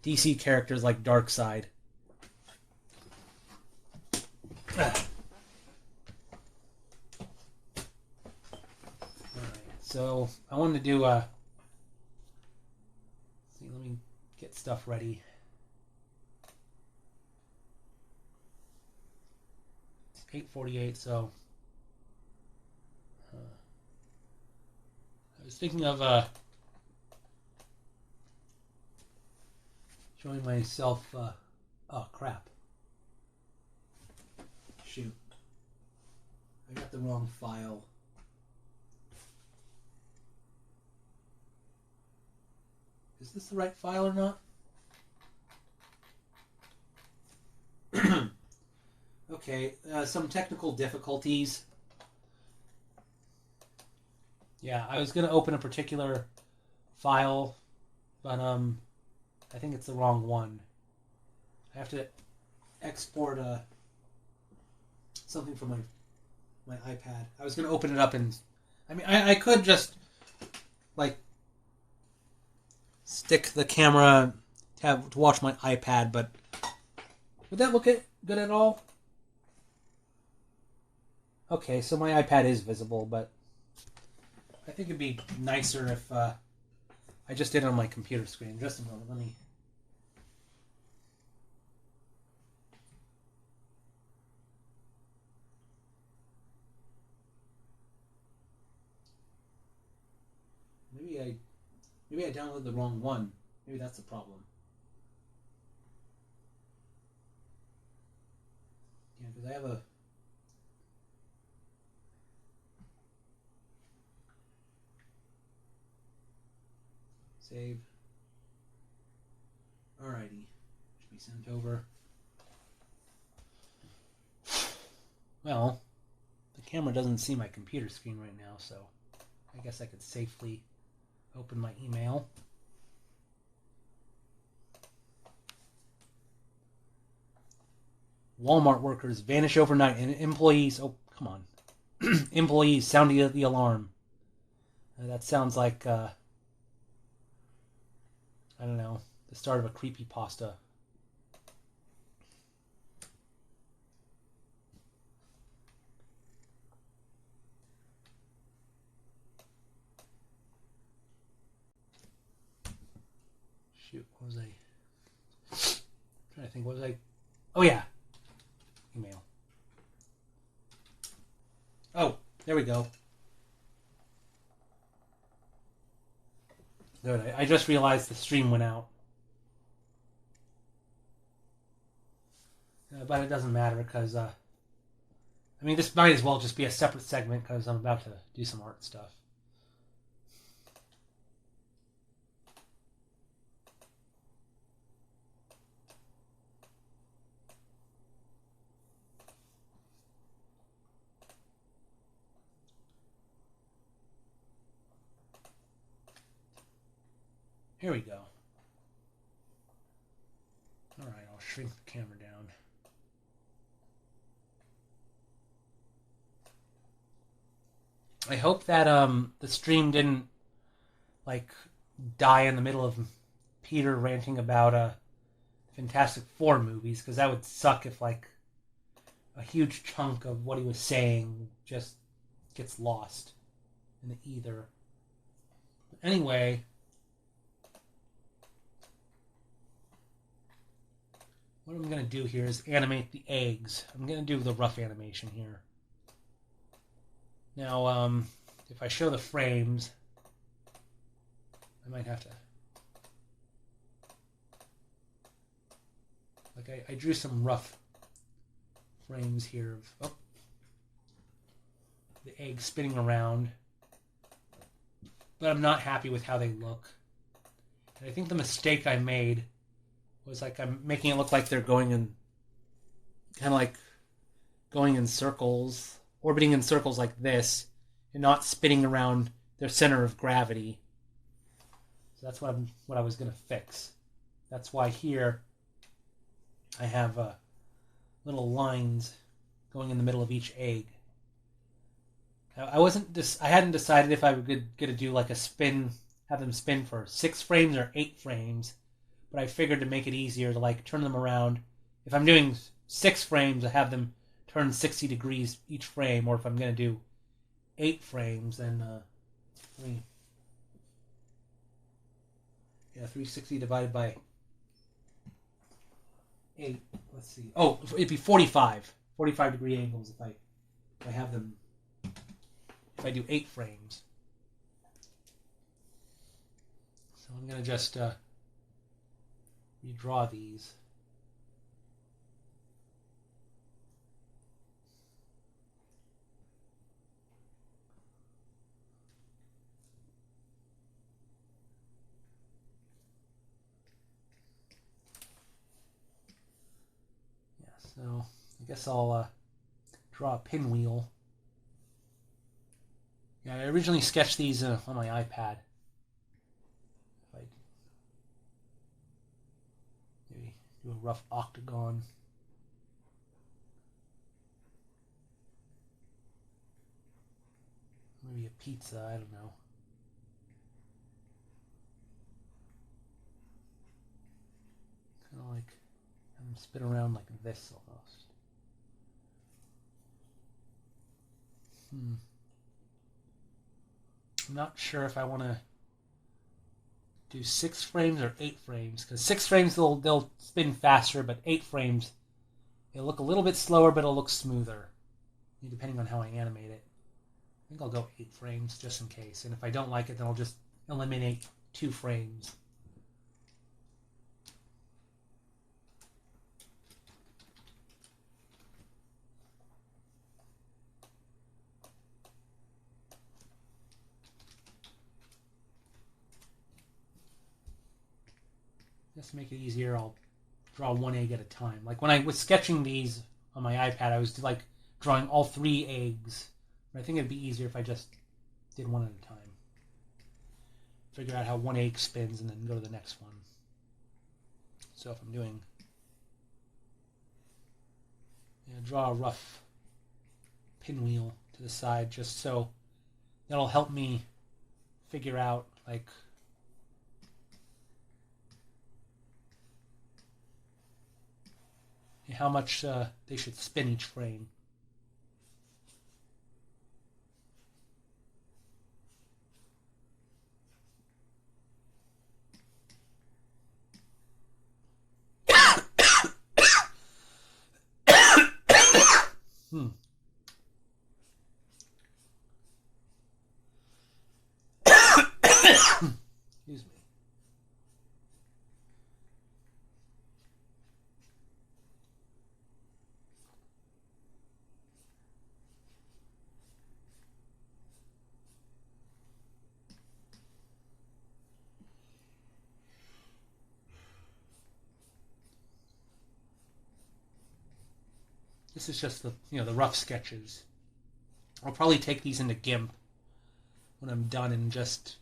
DC characters like Darkseid. So I wanted to do let me get stuff ready. It's 8:48, so I was thinking of showing myself Oh, crap. Shoot. I got the wrong file. Is this the right file or not? Okay, some technical difficulties. Yeah, I was going to open a particular file, but I think it's the wrong one. I have to export something from my iPad. I was going to open it up and... I mean, I could just, like, stick the camera to watch my iPad, but would that look good at all? Okay, so my iPad is visible, but I think it'd be nicer if I just did it on my computer screen. Just a moment, let me... Maybe I downloaded the wrong one. Maybe that's the problem. Yeah, because I have a... Save. Alrighty. Should be sent over. Well, the camera doesn't see my computer screen right now, so I guess I could safely open my email. Walmart workers vanish overnight and employees... Oh, come on. Employees sounding the alarm. That sounds like... I don't know, the start of a creepypasta. Shoot, what was I... I'm trying to think, what was I... Oh, yeah. Email. Oh, there we go. Good, I just realized the stream went out. But it doesn't matter because, I mean, this might as well just be a separate segment because I'm about to do some art stuff. Here we go. Alright, I'll shrink the camera down. I hope that the stream didn't, like, die in the middle of Peter ranting about Fantastic Four movies, because that would suck if, like, a huge chunk of what he was saying just gets lost in the ether. But anyway... What I'm going to do here is animate the eggs. I'm going to do the rough animation here. Now, if I show the frames, I might have to... Like, I drew some rough frames here of the egg spinning around. But I'm not happy with how they look. And I think the mistake I made was like I'm making it look like they're going in, kind of like going in circles, orbiting in circles like this, and not spinning around their center of gravity. So that's what I was going to fix. That's why here I have little lines going in the middle of each egg. I hadn't decided if I was going to do like a spin, have them spin for 6 frames or 8 frames. But I figured to make it easier to like turn them around. If I'm doing 6 frames, I have them turn 60 degrees each frame. Or if I'm going to do 8 frames, then 360 divided by 8. Let's see. Oh, it'd be 45 degree angles if I have them. If I do 8 frames. So I'm going to just redraw these. So I guess I'll draw a pinwheel. Yeah, I originally sketched these on my iPad. If I maybe do a rough octagon. Maybe a pizza, I don't know. Kind of like have them spin around like this almost. I'm not sure if I want to do 6 frames or 8 frames, because 6 frames they'll spin faster, but 8 frames it'll look a little bit slower, but it'll look smoother, depending on how I animate it. I think I'll go 8 frames just in case, and if I don't like it, then I'll just eliminate 2 frames. Just to make it easier, I'll draw 1 egg at a time. Like when I was sketching these on my iPad, I was like drawing all 3 eggs. But I think it'd be easier if I just did 1 at a time. Figure out how 1 egg spins and then go to the next one. So if I'm doing, draw a rough pinwheel to the side, just so that'll help me figure out like how much they should spin each frame. Excuse me. This is just the the rough sketches. I'll probably take these into GIMP when I'm done and just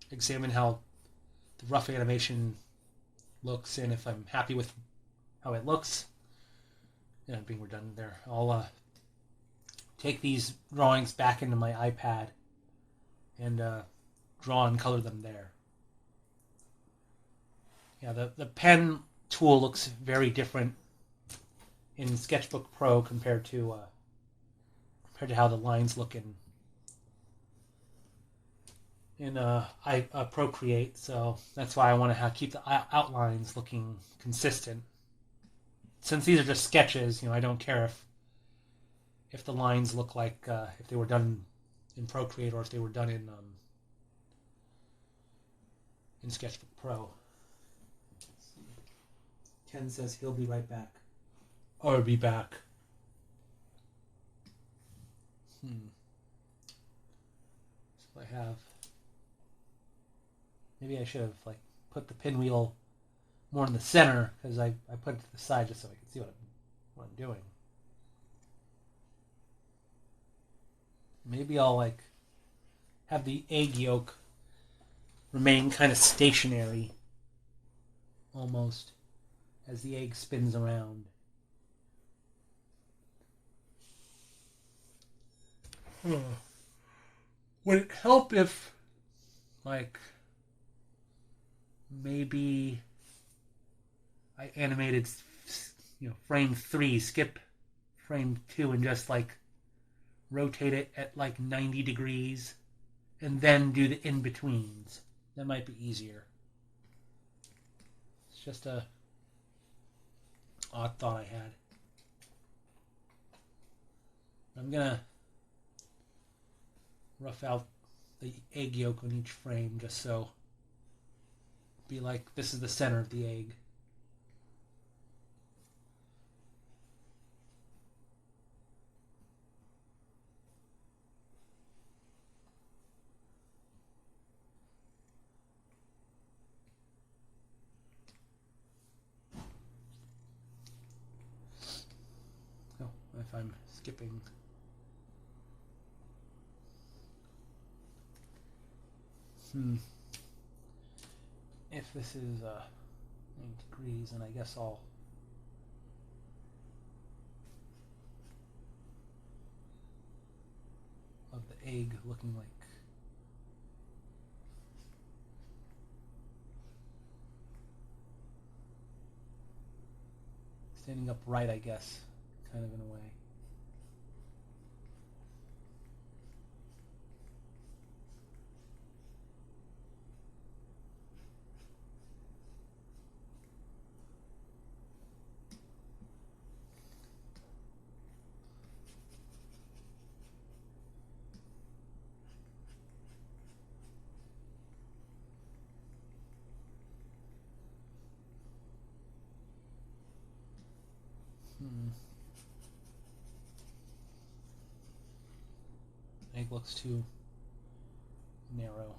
examine how the rough animation looks, and if I'm happy with how it looks, being redundant there, I'll take these drawings back into my iPad and draw and color them there. Yeah, the pen tool looks very different in Sketchbook Pro compared to how the lines look in Procreate. So that's why I want to keep the outlines looking consistent. Since these are just sketches, I don't care if the lines look like if they were done in Procreate or if they were done in Sketchbook Pro. Ken says he'll be right back. I'll be back. So I have. Maybe I should have put the pinwheel more in the center, because I put it to the side just so I can see what I'm doing. Maybe I'll have the egg yolk remain kind of stationary, almost, as the egg spins around. Would it help if, maybe I animated, frame 3, skip frame 2, and just, rotate it at, 90 degrees, and then do the in-betweens? That might be easier. It's just a odd thought I had. I'm gonna rough out the egg yolk on each frame just so be this is the center of the egg. skipping. If this is 9 degrees, and I guess I'll of the egg looking like standing upright, I guess, kind of in a way. Egg looks too narrow.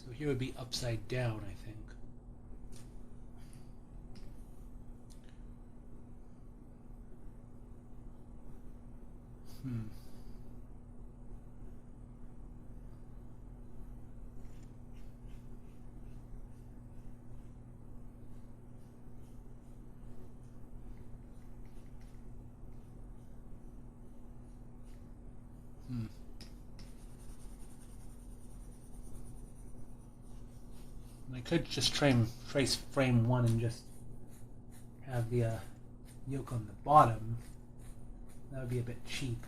So here would be upside down, I think. I could just trace frame 1 and just have the yolk on the bottom. That would be a bit cheap.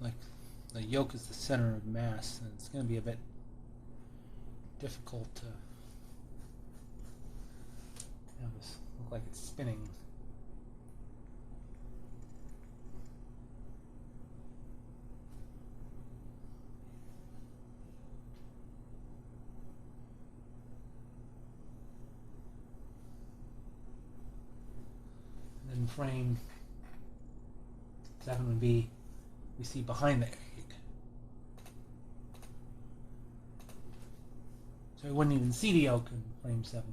Like the yolk is the center of mass, and it's going to be a bit difficult to have this look like it's spinning. And then frame 7 would be we see behind the egg. So we wouldn't even see the yolk in frame 7.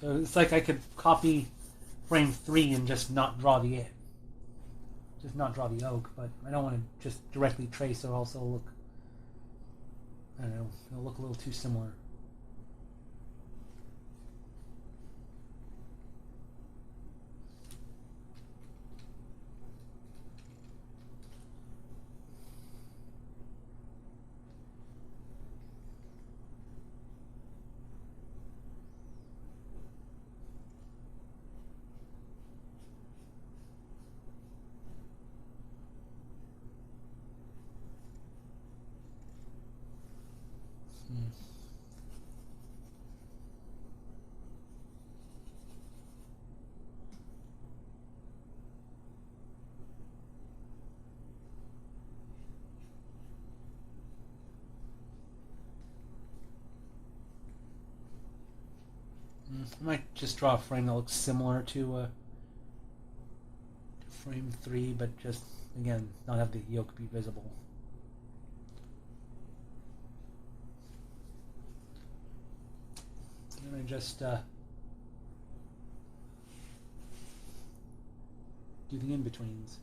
So it's like I could copy frame 3 and just not draw the egg. Just not draw the yolk, but I don't want to just directly trace or else it'll look, I don't know, it'll look a little too similar. Hmm. I might just draw a frame that looks similar to frame 3, but just, again, not have the yolk be visible. And I just do the in-betweens.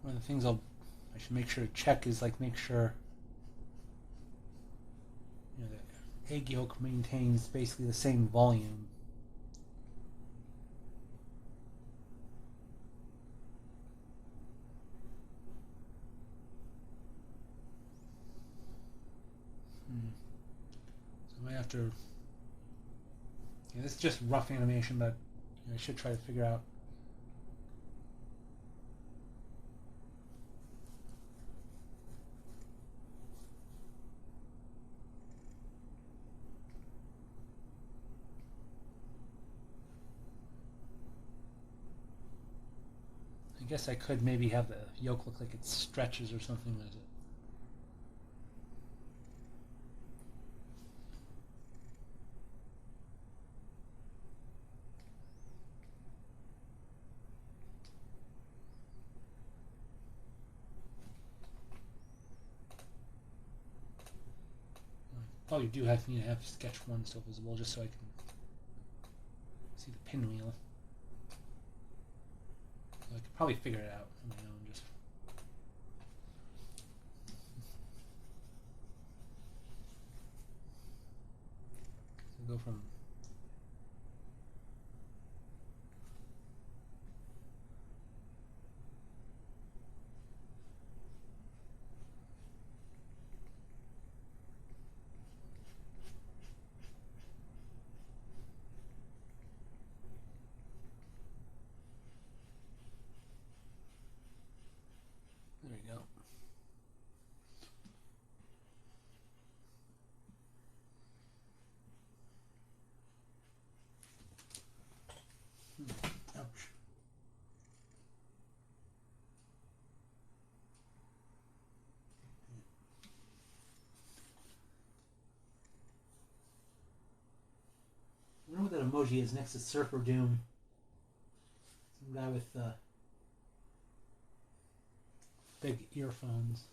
One of the things I should make sure to check is make sure the egg yolk maintains basically the same volume. So I might have to. This is just rough animation, but I should try to figure out. I guess I could maybe have the yolk look like it stretches or something as it. Probably do need to have sketch 1 still visible just so I can see the pinwheel. I could probably figure it out on my own. Just so go from there we go. Ouch. I wonder what that emoji is next to Surfer Doom. Some guy with big earphones.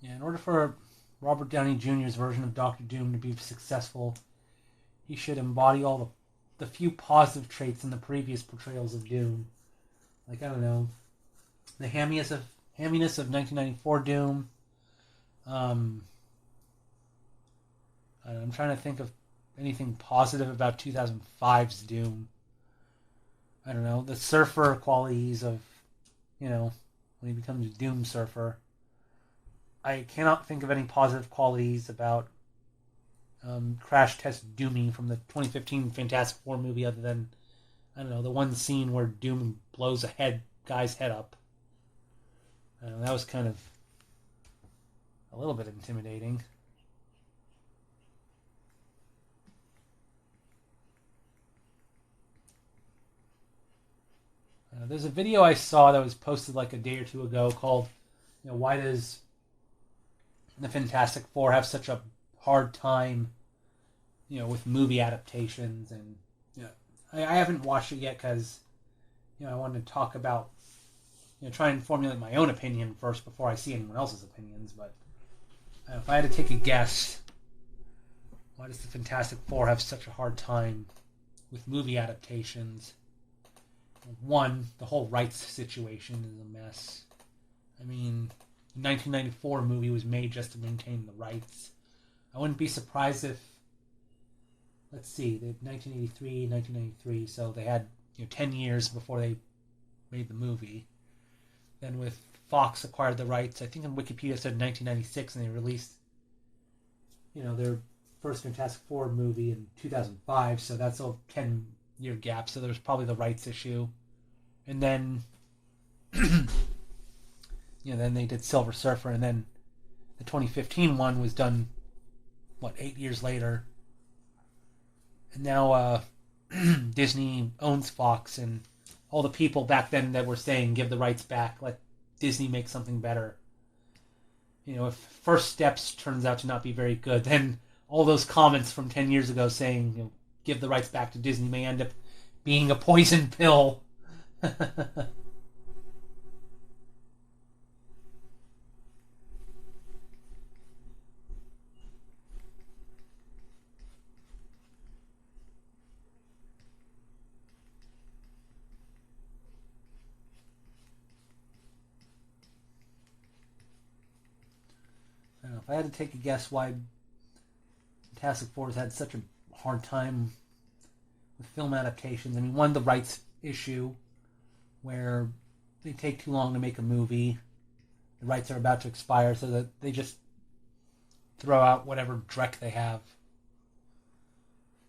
Yeah, in order for Robert Downey Jr.'s version of Doctor Doom to be successful, he should embody all the few positive traits in the previous portrayals of Doom. I don't know, the hamminess of 1994 Doom. I'm trying to think of anything positive about 2005's Doom. I don't know, the surfer qualities of, when he becomes a Doom surfer. I cannot think of any positive qualities about Crash Test Doomy from the 2015 Fantastic Four movie other than, I don't know, the one scene where Doom blows a guy's head up. That was kind of a little bit intimidating. There's a video I saw that was posted a day or two ago called, why does the Fantastic Four have such a hard time, with movie adaptations. And I haven't watched it yet because I wanted to talk about, try and formulate my own opinion first before I see anyone else's opinions. But if I had to take a guess, why does the Fantastic Four have such a hard time with movie adaptations? One, the whole rights situation is a mess. I mean, the 1994 movie was made just to maintain the rights. I wouldn't be surprised if, let's see, the 1983, so they had 10 years before they made the movie. Then with Fox acquired the rights, I think in Wikipedia said 1996, and they released, their first Fantastic Four movie in 2005, so that's a 10-year gap, so there's probably the rights issue. And then, then they did Silver Surfer, and then the 2015 one was done, 8 years later. And now Disney owns Fox, and all the people back then that were saying, give the rights back, let Disney make something better. If First Steps turns out to not be very good, then all those comments from 10 years ago saying, give the rights back to Disney may end up being a poison pill. I don't know, if I had to take a guess why Fantastic Four has had such a hard time with film adaptations. I mean, one, the rights issue, where they take too long to make a movie. The rights are about to expire, so that they just throw out whatever dreck they have.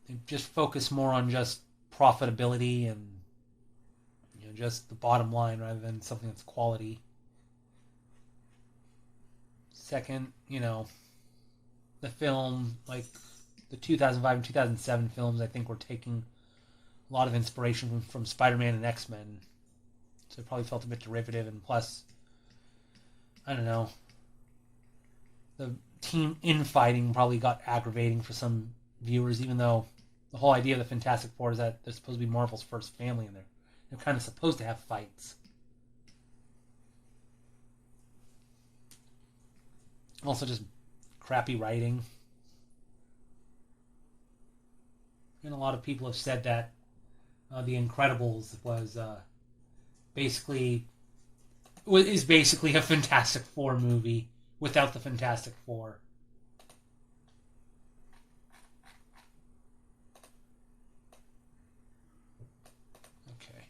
They just focus more on just profitability and just the bottom line rather than something that's quality. Second, the film, like the 2005 and 2007 films, I think were taking a lot of inspiration from Spider-Man and X-Men. So it probably felt a bit derivative, and plus, I don't know, the team infighting probably got aggravating for some viewers, even though the whole idea of the Fantastic Four is that they're supposed to be Marvel's first family, and they're kind of supposed to have fights. Also, just crappy writing. And a lot of people have said that The Incredibles is basically a Fantastic Four movie without the Fantastic Four. Okay.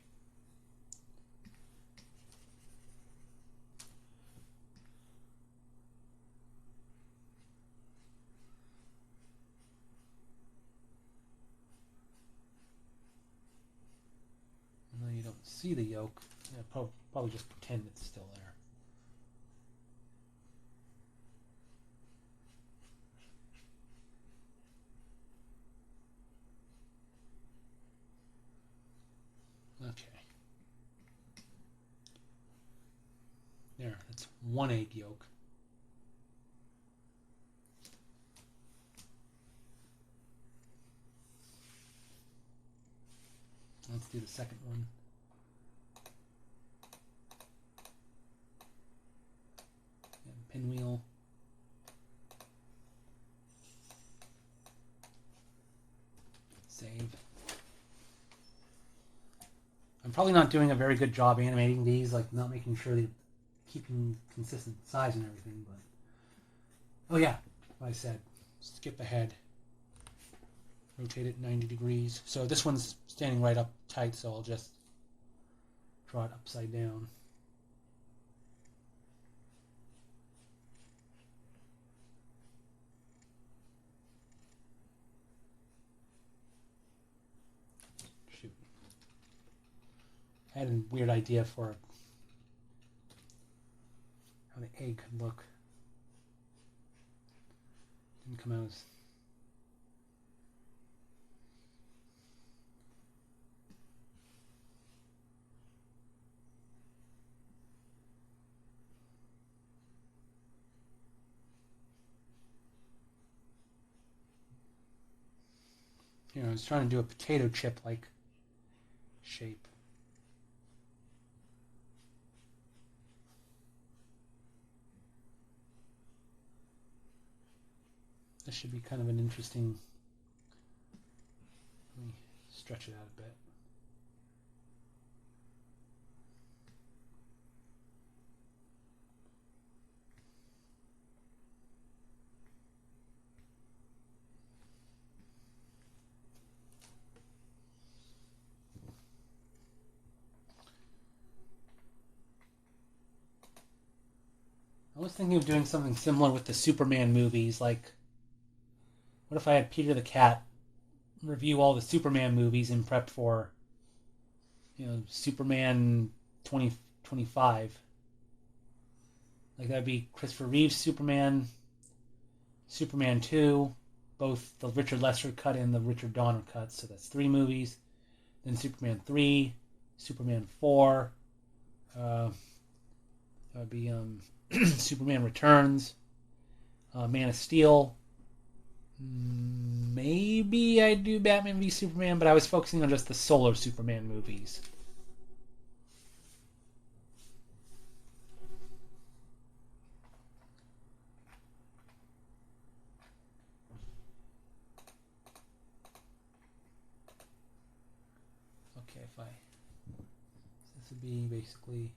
And then you don't see the yolk. Yeah, probably just pretend it's still there. Okay. There, that's one egg yolk. Let's do the second one. And pinwheel. Save. I'm probably not doing a very good job animating these, like not making sure they're keeping consistent size and everything, but... Oh yeah, like I said, skip ahead. Rotate it 90 degrees. So this one's standing right up tight, so I'll just draw it upside down. Shoot. I had a weird idea for how the egg could look. Didn't come out as... Here, I was trying to do a potato chip like shape. This should be kind of an interesting. Let me stretch it out a bit. I was thinking of doing something similar with the Superman movies. Like, what if I had Peter the Cat review all the Superman movies in prep for, Superman 2025? Like, that'd be Christopher Reeve's Superman, Superman 2, both the Richard Lester cut and the Richard Donner cut. So that's 3 movies. Then Superman 3, Superman 4. That would be Superman Returns, Man of Steel. Maybe I'd do Batman v Superman, but I was focusing on just the solo Superman movies. Okay, this would be basically.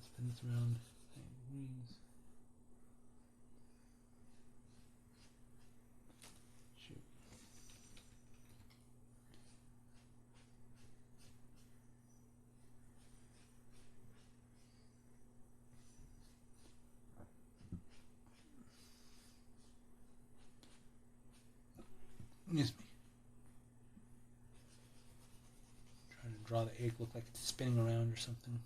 Spin this around. Shoot. Excuse me. Trying to draw the egg look like it's spinning around or something.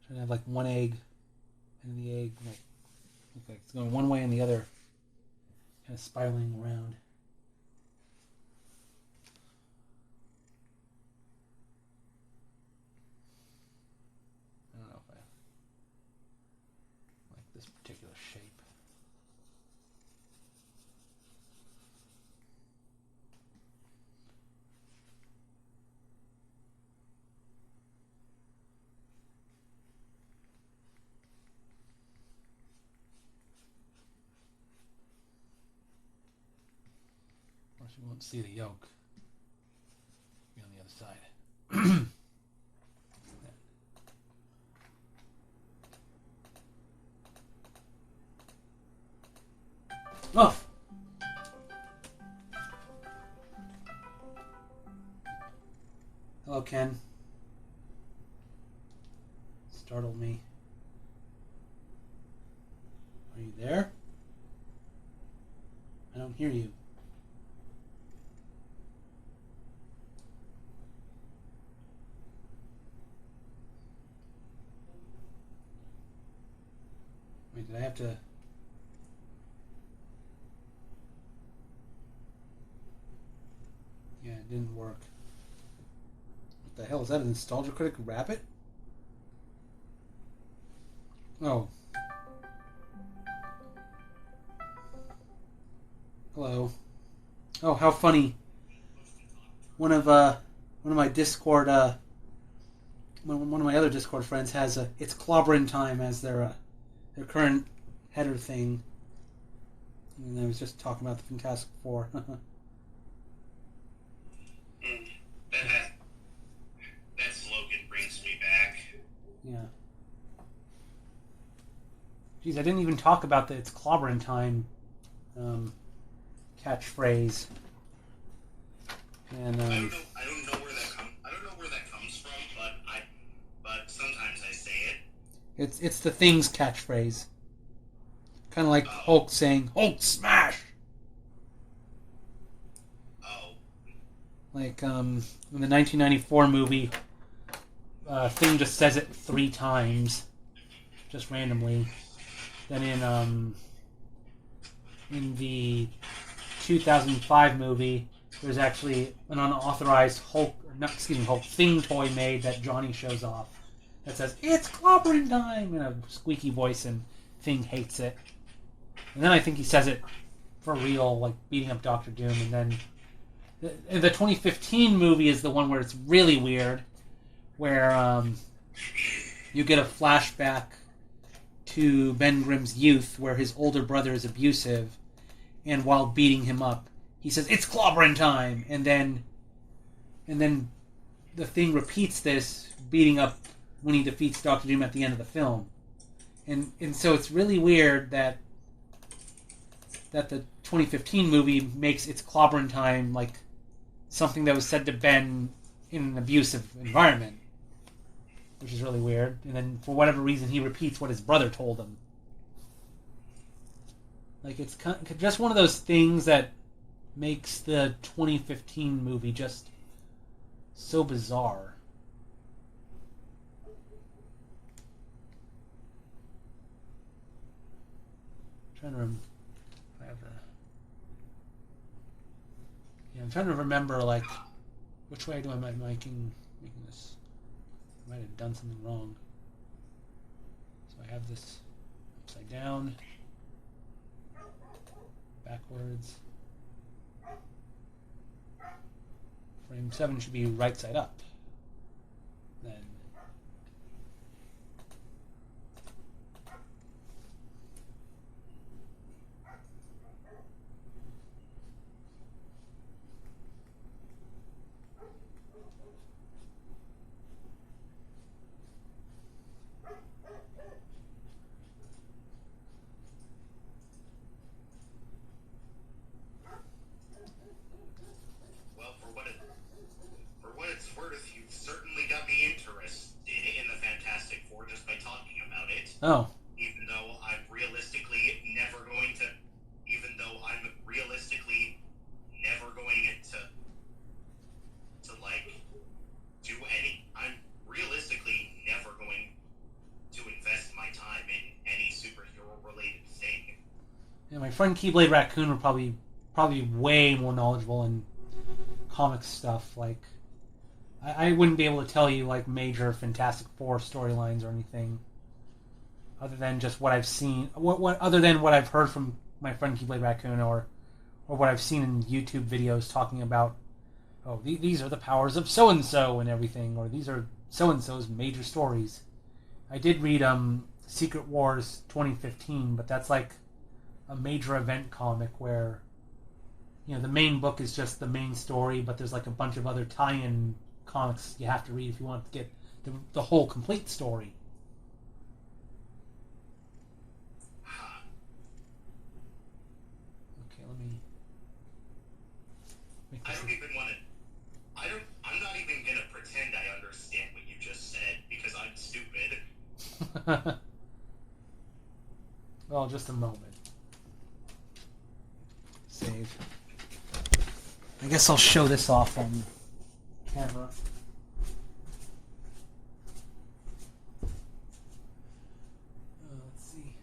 Trying to have like one egg, and the egg like look like it's going one way and the other, kind of spiraling around. I don't know if I like this particular shape. You won't see the yolk. Be on the other side. Oh! Hello, Ken. Startled me. Are you there? I don't hear you. Wait, did I have to... Yeah, it didn't work. What the hell? Is that a Nostalgia Critic Rabbit? Oh. Hello. Oh, how funny. One of my Discord one of my other Discord friends has It's Clobbering Time as their current header thing. And I was just talking about the Fantastic Four. Fantastic Yeah. Geez, I didn't even talk about the "It's clobbering time" catchphrase. And I don't know where that comes. I don't know where that comes from, but sometimes I say it. it's the Thing's catchphrase. Kind of like Hulk saying "Hulk smash." Oh. Like in the 1994 movie, Thing just says it 3 times, just randomly. Then in the 2005 movie, there's actually an unauthorized Hulk Thing toy made that Johnny shows off that says "It's clobbering time" in a squeaky voice, and Thing hates it. And then I think he says it for real, like beating up Doctor Doom. And then the 2015 movie is the one where it's really weird, where you get a flashback to Ben Grimm's youth, where his older brother is abusive, and while beating him up, he says "It's clobbering time," and then the Thing repeats this, beating up when he defeats Doctor Doom at the end of the film, and so it's really weird that the 2015 movie makes "It's clobbering time" like something that was said to Ben in an abusive environment, which is really weird. And then for whatever reason, he repeats what his brother told him. Like, it's just one of those things that makes the 2015 movie just so bizarre. I'm trying to remember, like, which way am I making this? I might have done something wrong. So I have this upside down, backwards. Frame 7 should be right side up. Then oh. Even though I'm realistically never going to like do any. I'm realistically never going to invest my time in any superhero related thing. Yeah, my friend Keyblade Raccoon were probably way more knowledgeable in comic stuff. Like, I wouldn't be able to tell you like major Fantastic Four storylines or anything, other than just what I've seen. Other than what I've heard from my friend Keyblade Raccoon, or what I've seen in YouTube videos talking about, oh, these are the powers of so and so and everything, or these are so and so's major stories. I did read Secret Wars 2015, but that's like a major event comic where, you know, the main book is just the main story, but there's like a bunch of other tie-in comics you have to read if you want to get the whole complete story. Okay, let me make this. I'm not even gonna pretend I understand what you just said because I'm stupid. Well, just a moment. Save. I guess I'll show this off on camera. Let's see.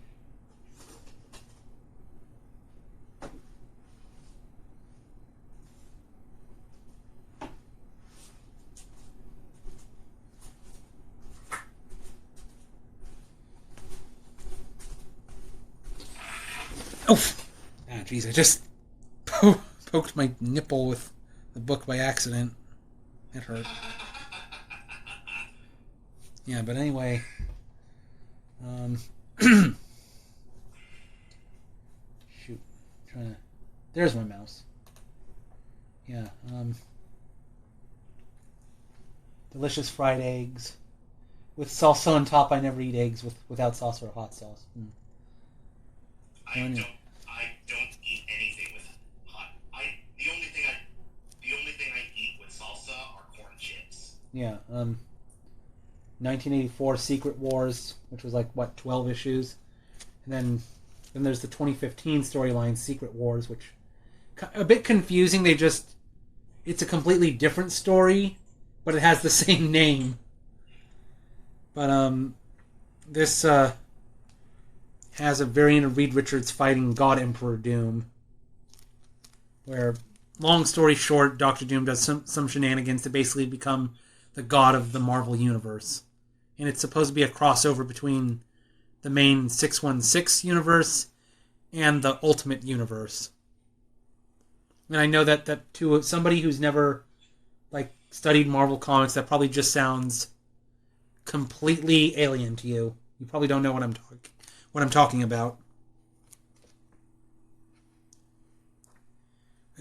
Oh! Ah, jeez, I just poked my nipple with the book by accident. It hurt. Yeah, but anyway. Shoot. There's my mouse. Yeah, delicious fried eggs. With salsa on top, I never eat eggs without sauce or hot sauce. I don't eat anything with hot. The only thing I eat with salsa are corn chips. Yeah. 1984 Secret Wars, which was like, what, 12 issues? And then there's the 2015 storyline, Secret Wars, which a bit confusing. It's a completely different story, but it has the same name. But this has a variant of Reed Richards fighting God Emperor Doom, where, long story short, Doctor Doom does some shenanigans to basically become the god of the Marvel Universe. And it's supposed to be a crossover between the main 616 universe and the Ultimate Universe. And I know that to somebody who's never studied Marvel Comics, that probably just sounds completely alien to you. You probably don't know what I'm talking about.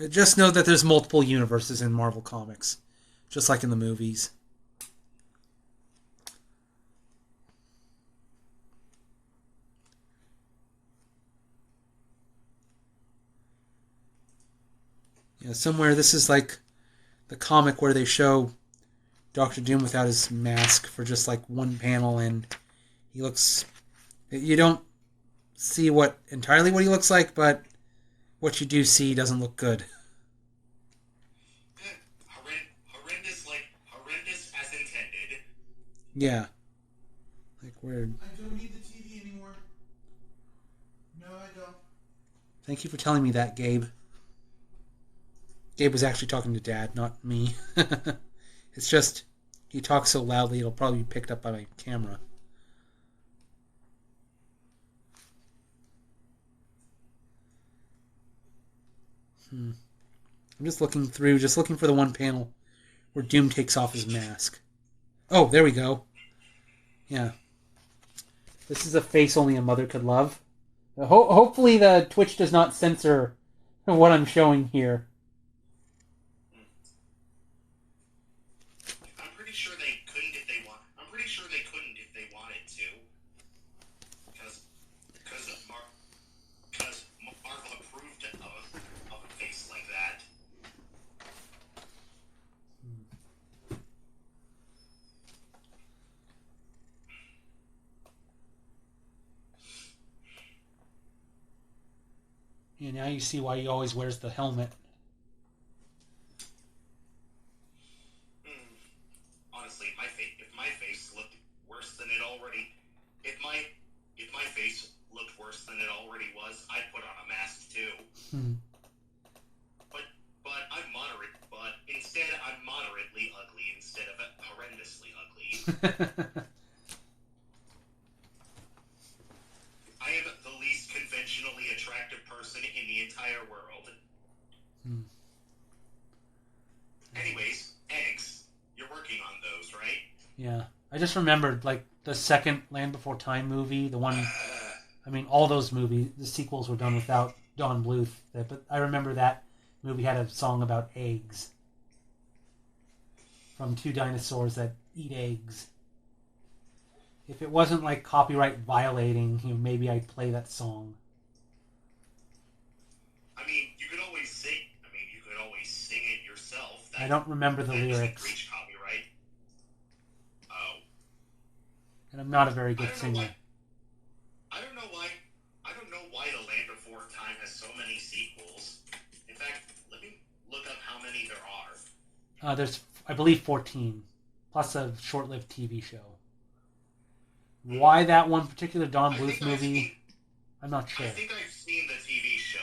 Just know that there's multiple universes in Marvel Comics, just like in the movies. Yeah, somewhere this is like the comic where they show Doctor Doom without his mask for just like one panel, and he looks... You don't see entirely what he looks like, but what you do see doesn't look good. Horrendous as intended. Yeah. Weird. I don't need the TV anymore. No, I don't. Thank you for telling me that, Gabe. Gabe was actually talking to Dad, not me. It's just, he talks so loudly it'll probably be picked up by my camera. I'm just looking for the one panel where Doom takes off his mask. Oh, there we go. Yeah. This is a face only a mother could love. Hopefully the Twitch does not censor what I'm showing here. I'm pretty sure they couldn't if they wanted to. Because Marvel approved of a face like that. Yeah, now you see why he always wears the helmet. Honestly, if my face looked worse than it already, if my face looked worse than it already was, I'd put on a mask too. But I'm moderate. But instead, I'm moderately ugly instead of horrendously ugly. I am the least conventionally attractive person in the entire world. Anyways, eggs. You're working on those, right? Yeah. I just remembered, the second Land Before Time movie, the one... all those movies, the sequels were done without Don Bluth. But I remember that movie had a song about eggs. From two dinosaurs that eat eggs. If it wasn't copyright violating, maybe I'd play that song. You could always sing. You could always sing it yourself. I don't remember the that lyrics. doesn't reach copyright. Oh. And I'm not a very good singer. I don't know why the Land Before Time has so many sequels. In fact, let me look up how many there are. There's, I believe, 14. Plus a short-lived TV show. Why that one particular Don Bluth movie, I'm not sure. I think I've seen the TV show.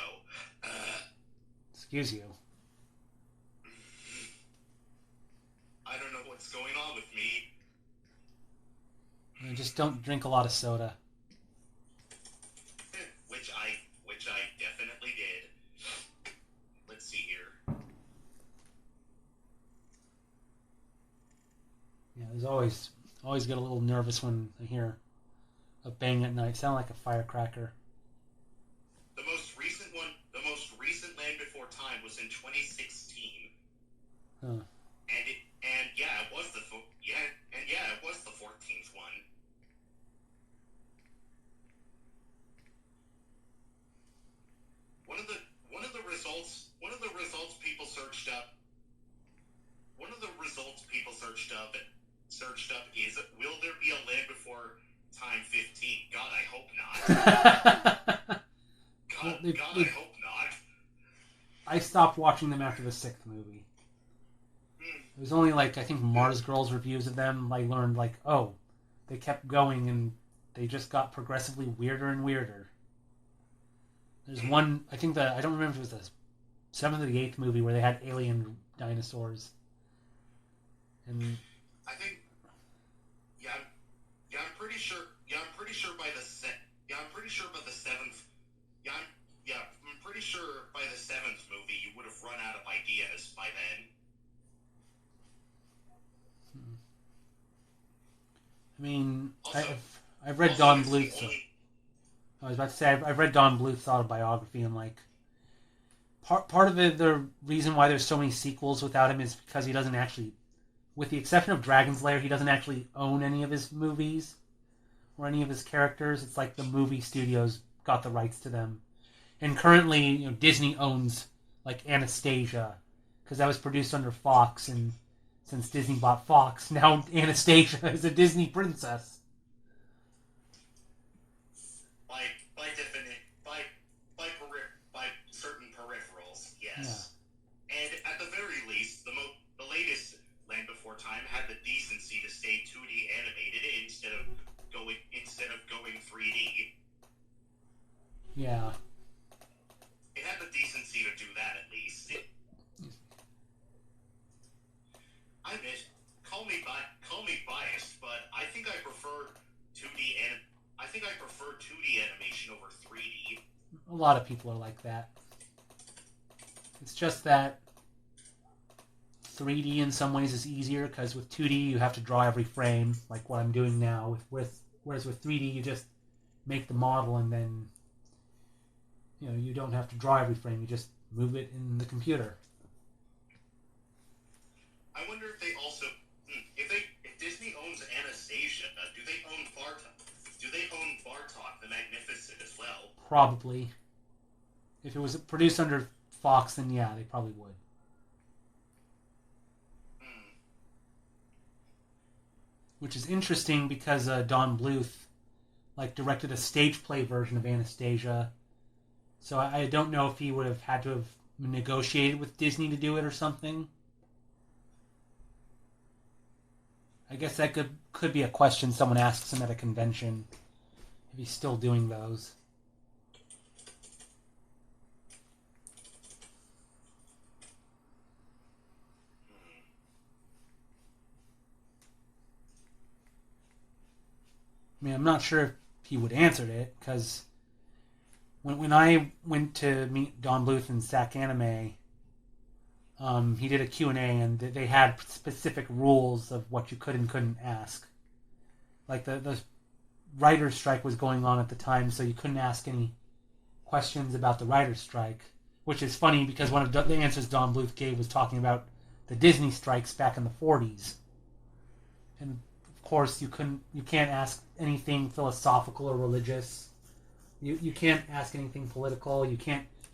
Excuse you. I don't know what's going on with me. I just don't drink a lot of soda. Which I definitely did. Let's see here. Yeah, there's always get a little nervous when I hear a bang at night. Sound like a firecracker. The most recent Land Before Time was in 2016. Huh. And it was the 14th one. One of the results people searched up. One of the results people searched up is, will there be a Land Before Time 15? God, I hope not. God, I hope not. I stopped watching them after the 6th movie. It was only like, I think Mars Girls reviews of them, I learned like, oh, they kept going and they just got progressively weirder and weirder. There's one, I don't remember if it was the 7th or the 8th movie where they had alien dinosaurs. And I think, I'm pretty sure by the 7th, I'm pretty sure by the 7th movie you would have run out of ideas by then. I mean, Also, I've read Don Bluth's. I was about to say I've read Don Bluth's autobiography, and like part of the reason why there's so many sequels without him is because he doesn't actually, with the exception of Dragon's Lair, he doesn't actually own any of his movies or any of his characters. It's like the movie studios got the rights to them, and currently Disney owns like Anastasia because that was produced under Fox, and since Disney bought Fox, now Anastasia is a Disney princess. By certain peripherals, yes. Yeah. And at the very least, the latest Land Before Time had the decency to stay 2D animated instead of going 3D. Yeah. It had the decency to do that at least. Call me biased, but I think I prefer 2D animation over 3D. A lot of people are like that. It's just that 3D in some ways is easier because with 2D you have to draw every frame, like what I'm doing now. Whereas with 3D you just make the model and then you don't have to draw every frame. You just move it in the computer. I wonder if they also if Disney owns Anastasia, do they own Bartok the Magnificent as well? Probably. If it was produced under Fox, then yeah, they probably would. Which is interesting because Don Bluth directed a stage play version of Anastasia. So I don't know if he would have had to have negotiated with Disney to do it or something. I guess that could be a question someone asks him at a convention if he's still doing those. I mean, I'm not sure if he would answer it, because when I went to meet Don Bluth in SAC Anime, he did a Q&A, and they had specific rules of what you could and couldn't ask. Like, the writer's strike was going on at the time, so you couldn't ask any questions about the writer's strike, which is funny because one of the answers Don Bluth gave was talking about the Disney strikes back in the 40s. And of course, you can't ask anything philosophical or religious. You can't ask anything political. You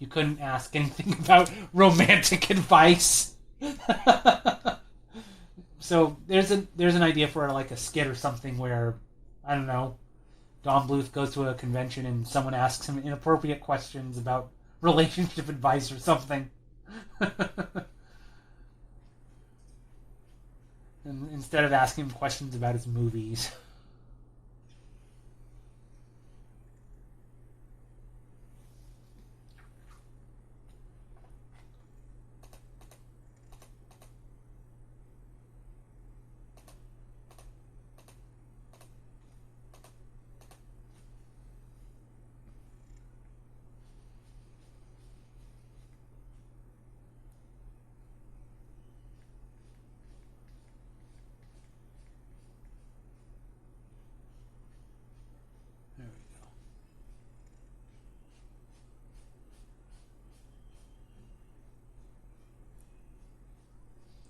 couldn't ask anything about romantic advice. So there's an idea for like a skit or something where, I don't know, Don Bluth goes to a convention and someone asks him inappropriate questions about relationship advice or something. And instead of asking him questions about his movies.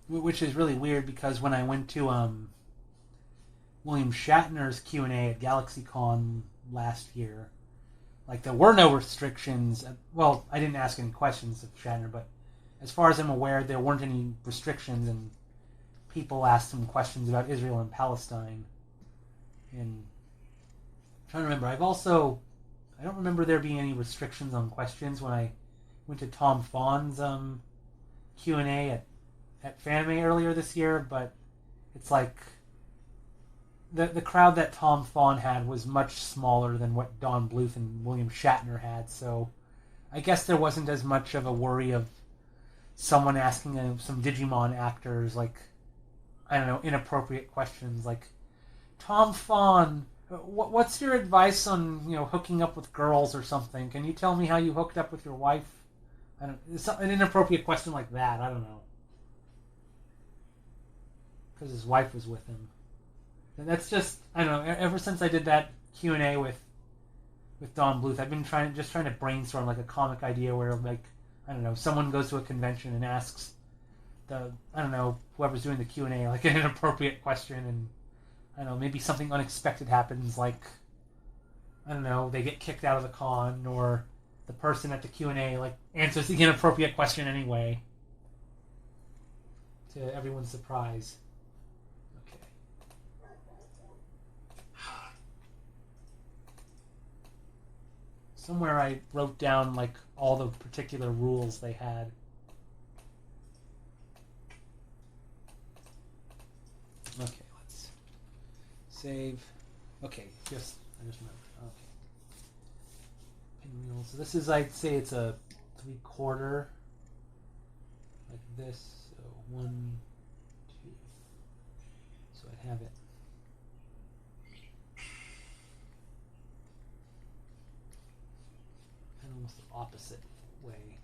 Which is really weird because when I went to William Shatner's Q&A at GalaxyCon last year. Like, there were no restrictions. Well, I didn't ask any questions of Shatner, but as far as I'm aware, there weren't any restrictions, and people asked him questions about Israel and Palestine. And I'm trying to remember. I don't remember there being any restrictions on questions when I went to Tom Fawn's Q&A at Fanime earlier this year, but it's like the crowd that Tom Fawn had was much smaller than what Don Bluth and William Shatner had, so I guess there wasn't as much of a worry of someone asking some Digimon actors, like, I don't know, inappropriate questions, like, Tom Fawn, what's your advice on, hooking up with girls or something? Can you tell me how you hooked up with your wife? An inappropriate question like that, I don't know. Because his wife was with him. And that's just, I don't know, ever since I did that Q&A with Don Bluth, I've been trying to brainstorm like a comic idea where, like, I don't know, someone goes to a convention and asks whoever's doing the Q&A, like, an inappropriate question, and I don't know, maybe something unexpected happens, like, I don't know, they get kicked out of the con, or the person at the Q&A, like, answers the inappropriate question anyway, to everyone's surprise. Somewhere I wrote down, like, all the particular rules they had. Okay, let's save. Okay, I just remembered. Okay. Pinwheel. So this is, I'd say it's a 3/4. Like this. So 1, 2. So I have it. Almost the opposite way.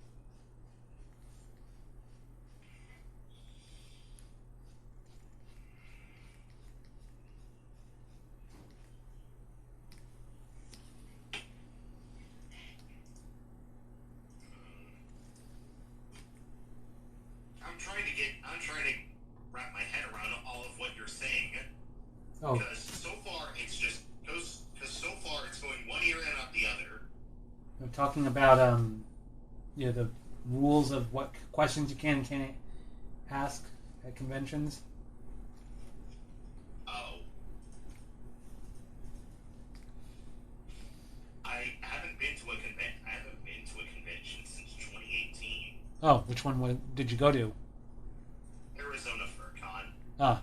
I'm trying to wrap my head around all of what you're saying. Oh. Because so far it's going one ear and out the other. I'm talking about the rules of what questions you can and can't ask at conventions. Oh. I haven't been to a convention since 2018. Oh, which one did you go to? Arizona FurCon. Ah.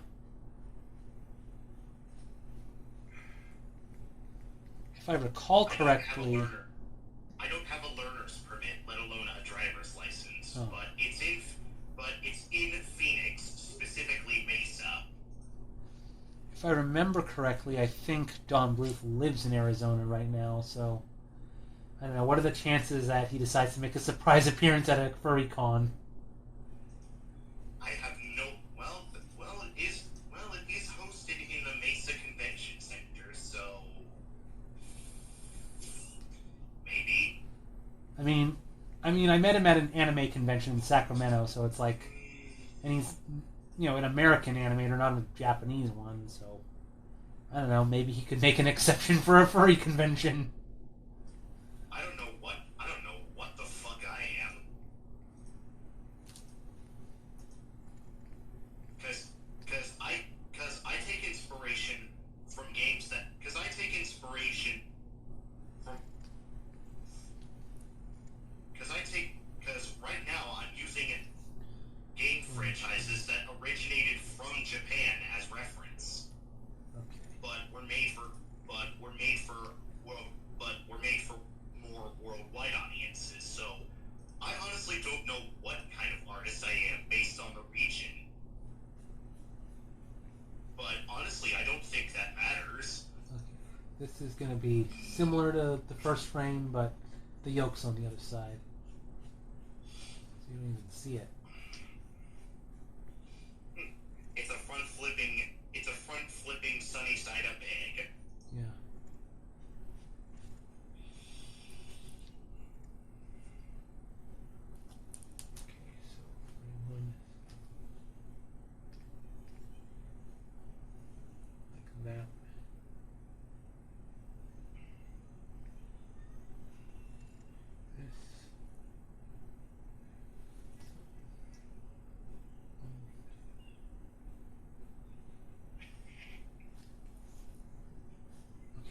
If I recall correctly... I don't have a learner's permit, let alone a driver's license. Oh. But it's in Phoenix, specifically Mesa. If I remember correctly, I think Don Bluth lives in Arizona right now, so I don't know. What are the chances that he decides to make a surprise appearance at a furry con? I have no. Well, it is hosted in the Mesa Convention Center, so maybe. I mean, I met him at an anime convention in Sacramento, so it's like, and he's, an American animator, not a Japanese one, so I don't know. Maybe he could make an exception for a furry convention. I don't know what the fuck I am. Because I take inspiration from games that. Because I take inspiration from. Because right now I'm using game franchises that originated from Japan as reference. Okay. But were made for more worldwide audiences. So I honestly don't know what kind of artist I am based on the region. But honestly, I don't think that matters. Okay. This is going to be similar to the first frame, but the yolk's on the other side. So you don't even see it. It's a front flipping sunny side up egg. Yeah. Okay, so frame 1. Like that.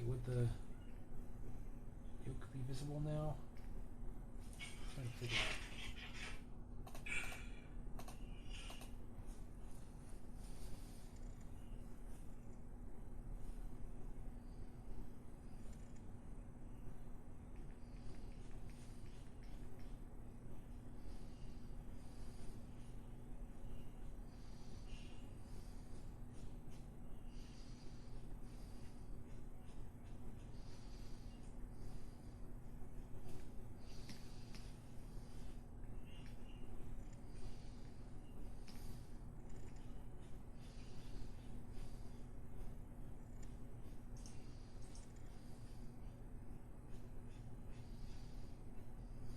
would the yoke be visible now? I'm trying to figure out.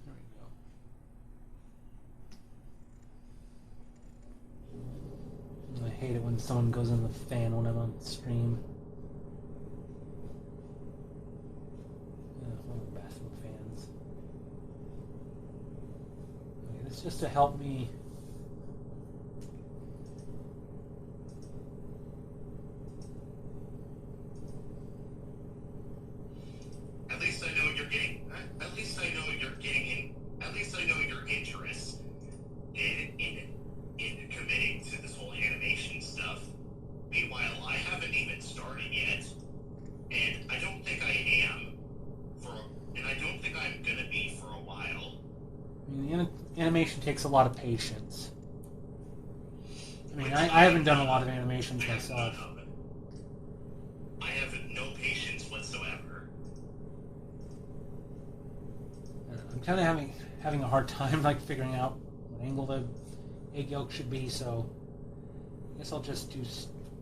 There we go. I hate it when someone goes in the fan when I'm on stream. One of the bathroom fans. Okay, this is just to help me. At least I know you're getting. At least I know you're getting in. At least I know your interest in committing to this whole animation stuff. Meanwhile, I haven't even started yet, and I don't think I am and I don't think I'm gonna be for a while. I mean, the animation takes a lot of patience. I mean, I haven't done a lot of animations myself. I have no patience whatsoever. I'm kind of having a hard time like figuring out what angle the egg yolk should be, so I guess I'll just do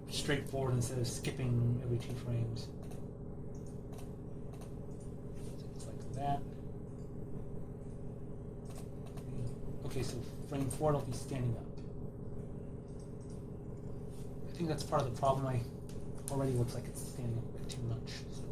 straightforward instead of skipping every 2 frames. So it's like that. Okay, so frame 4 it'll be standing up. I think that's part of the problem. I already looks like it's standing up a bit too much. So.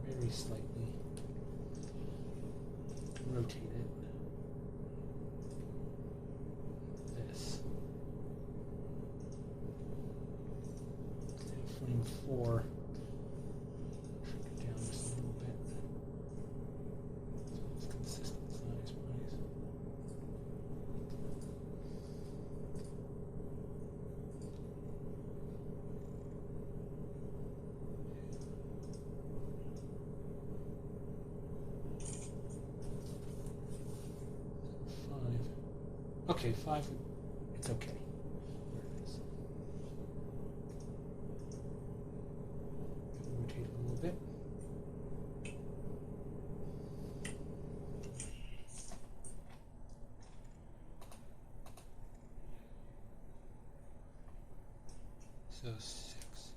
Very slightly rotate it. This. And frame 4. Shrink it down just a little bit. So it's consistent size wise. Okay, 5. It's okay. There it is. Rotate it a little bit. So 6.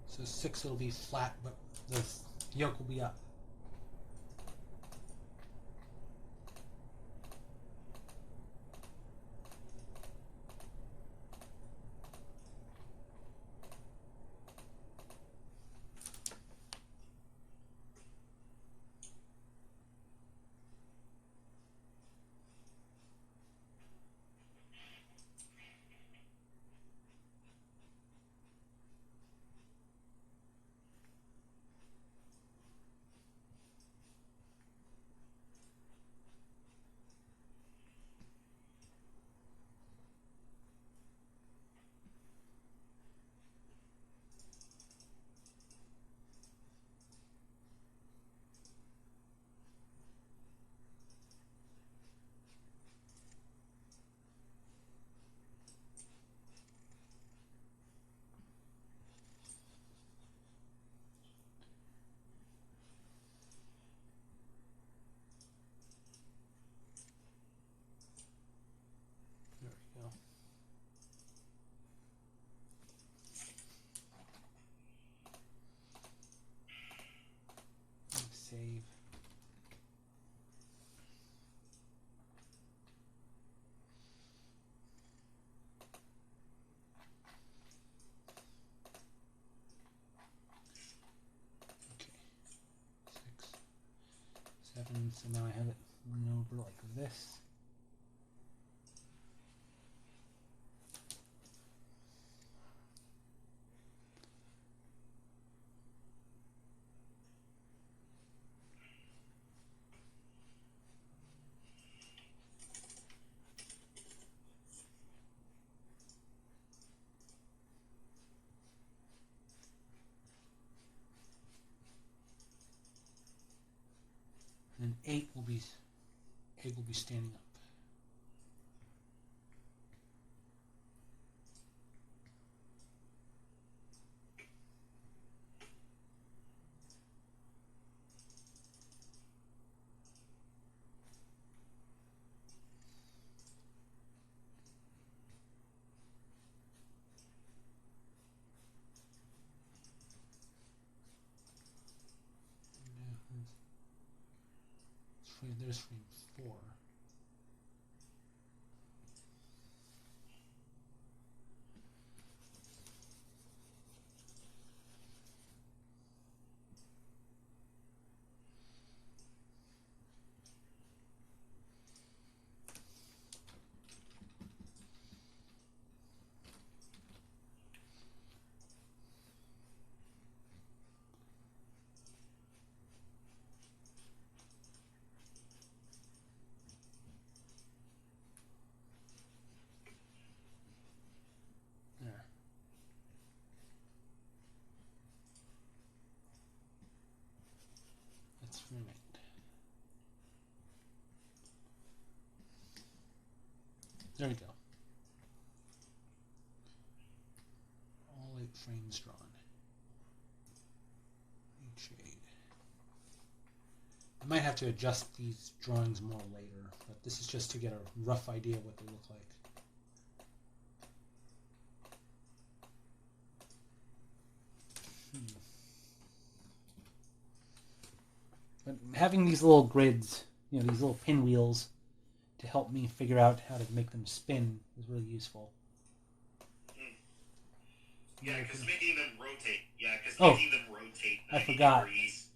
So 6 will be flat, but the yolk will be up. So now I have it moving over like this. And egg will be standing up. There's frame 4. There. That's frame 8. There we go. All 8 frames drawn. Each shade. I might have to adjust these drawings more later, but this is just to get a rough idea of what they look like. But having these little grids, these little pinwheels to help me figure out how to make them spin is really useful. Yeah, because making them rotate. Making them rotate 90 I forgot. degrees.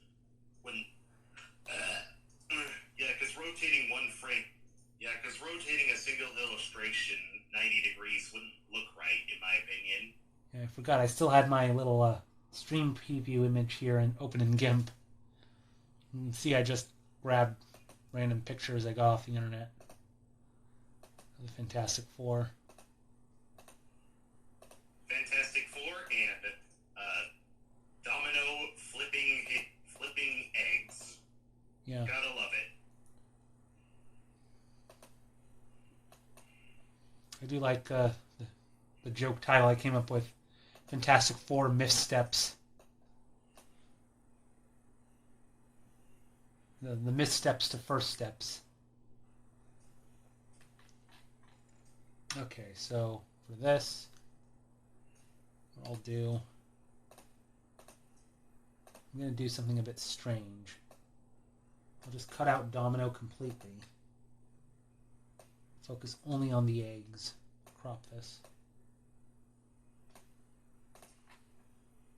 Because rotating one frame. Yeah, because rotating a single illustration 90 degrees wouldn't look right, in my opinion. Yeah, I forgot. I still had my little stream preview image here and open in GIMP. You can see I just grabbed random pictures I got off the internet of the Fantastic Four. Fantastic Four and Domino flipping eggs. Yeah. Gotta love it. I do like the joke title I came up with, Fantastic Four Missteps. The missteps to first steps. Okay, so for this, what I'll do, I'm going to do something a bit strange. I'll just cut out Domino completely. Focus only on the eggs. Crop this.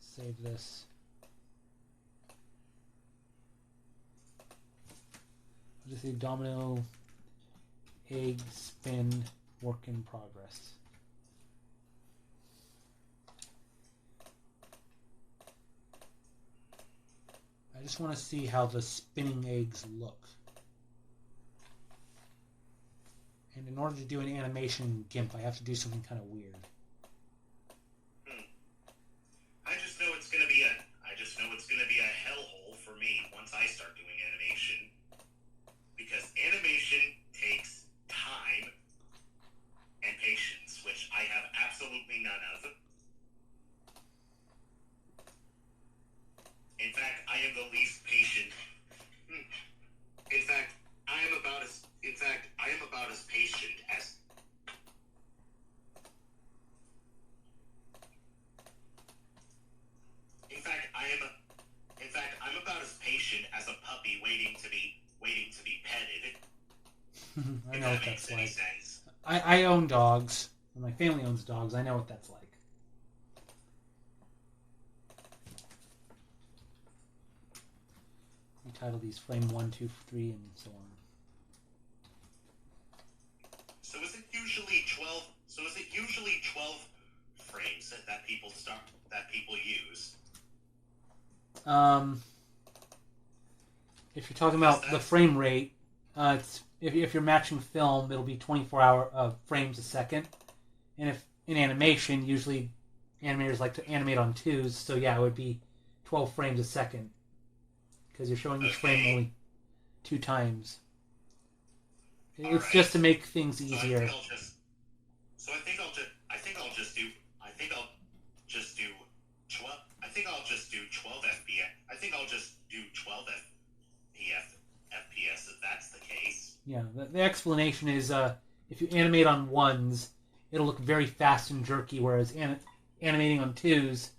Save this. I'll just say Domino, egg, spin, work in progress. I just want to see how the spinning eggs look. And in order to do an animation in GIMP, I have to do something kind of weird. I just know it's gonna be a hellhole for me once I start doing animation. Because animation takes time and patience, which I have absolutely none of. In fact, I am the least patient. In fact, I am about as patient as. I'm about as patient as a puppy waiting to be petted. I know what makes that's any like. sense. I own dogs. My family owns dogs. I know what that's like. Let me title these frame 1, 2, 3, and so on. So is it usually 12? So is it usually 12 frames that people use? If you're talking about the frame rate, it's if you're matching film, it'll be 24 frames a second, and if in animation, usually animators like to animate on 2s, so yeah, it would be 12 frames a second because you're showing each frame only 2 times. It's just to make things easier. I think I'll just do 12. I think I'll just do 12 FPS. I think I'll just do 12 FPS if that's the case. Yeah, the explanation is if you animate on 1s, it'll look very fast and jerky, whereas animating on 2s,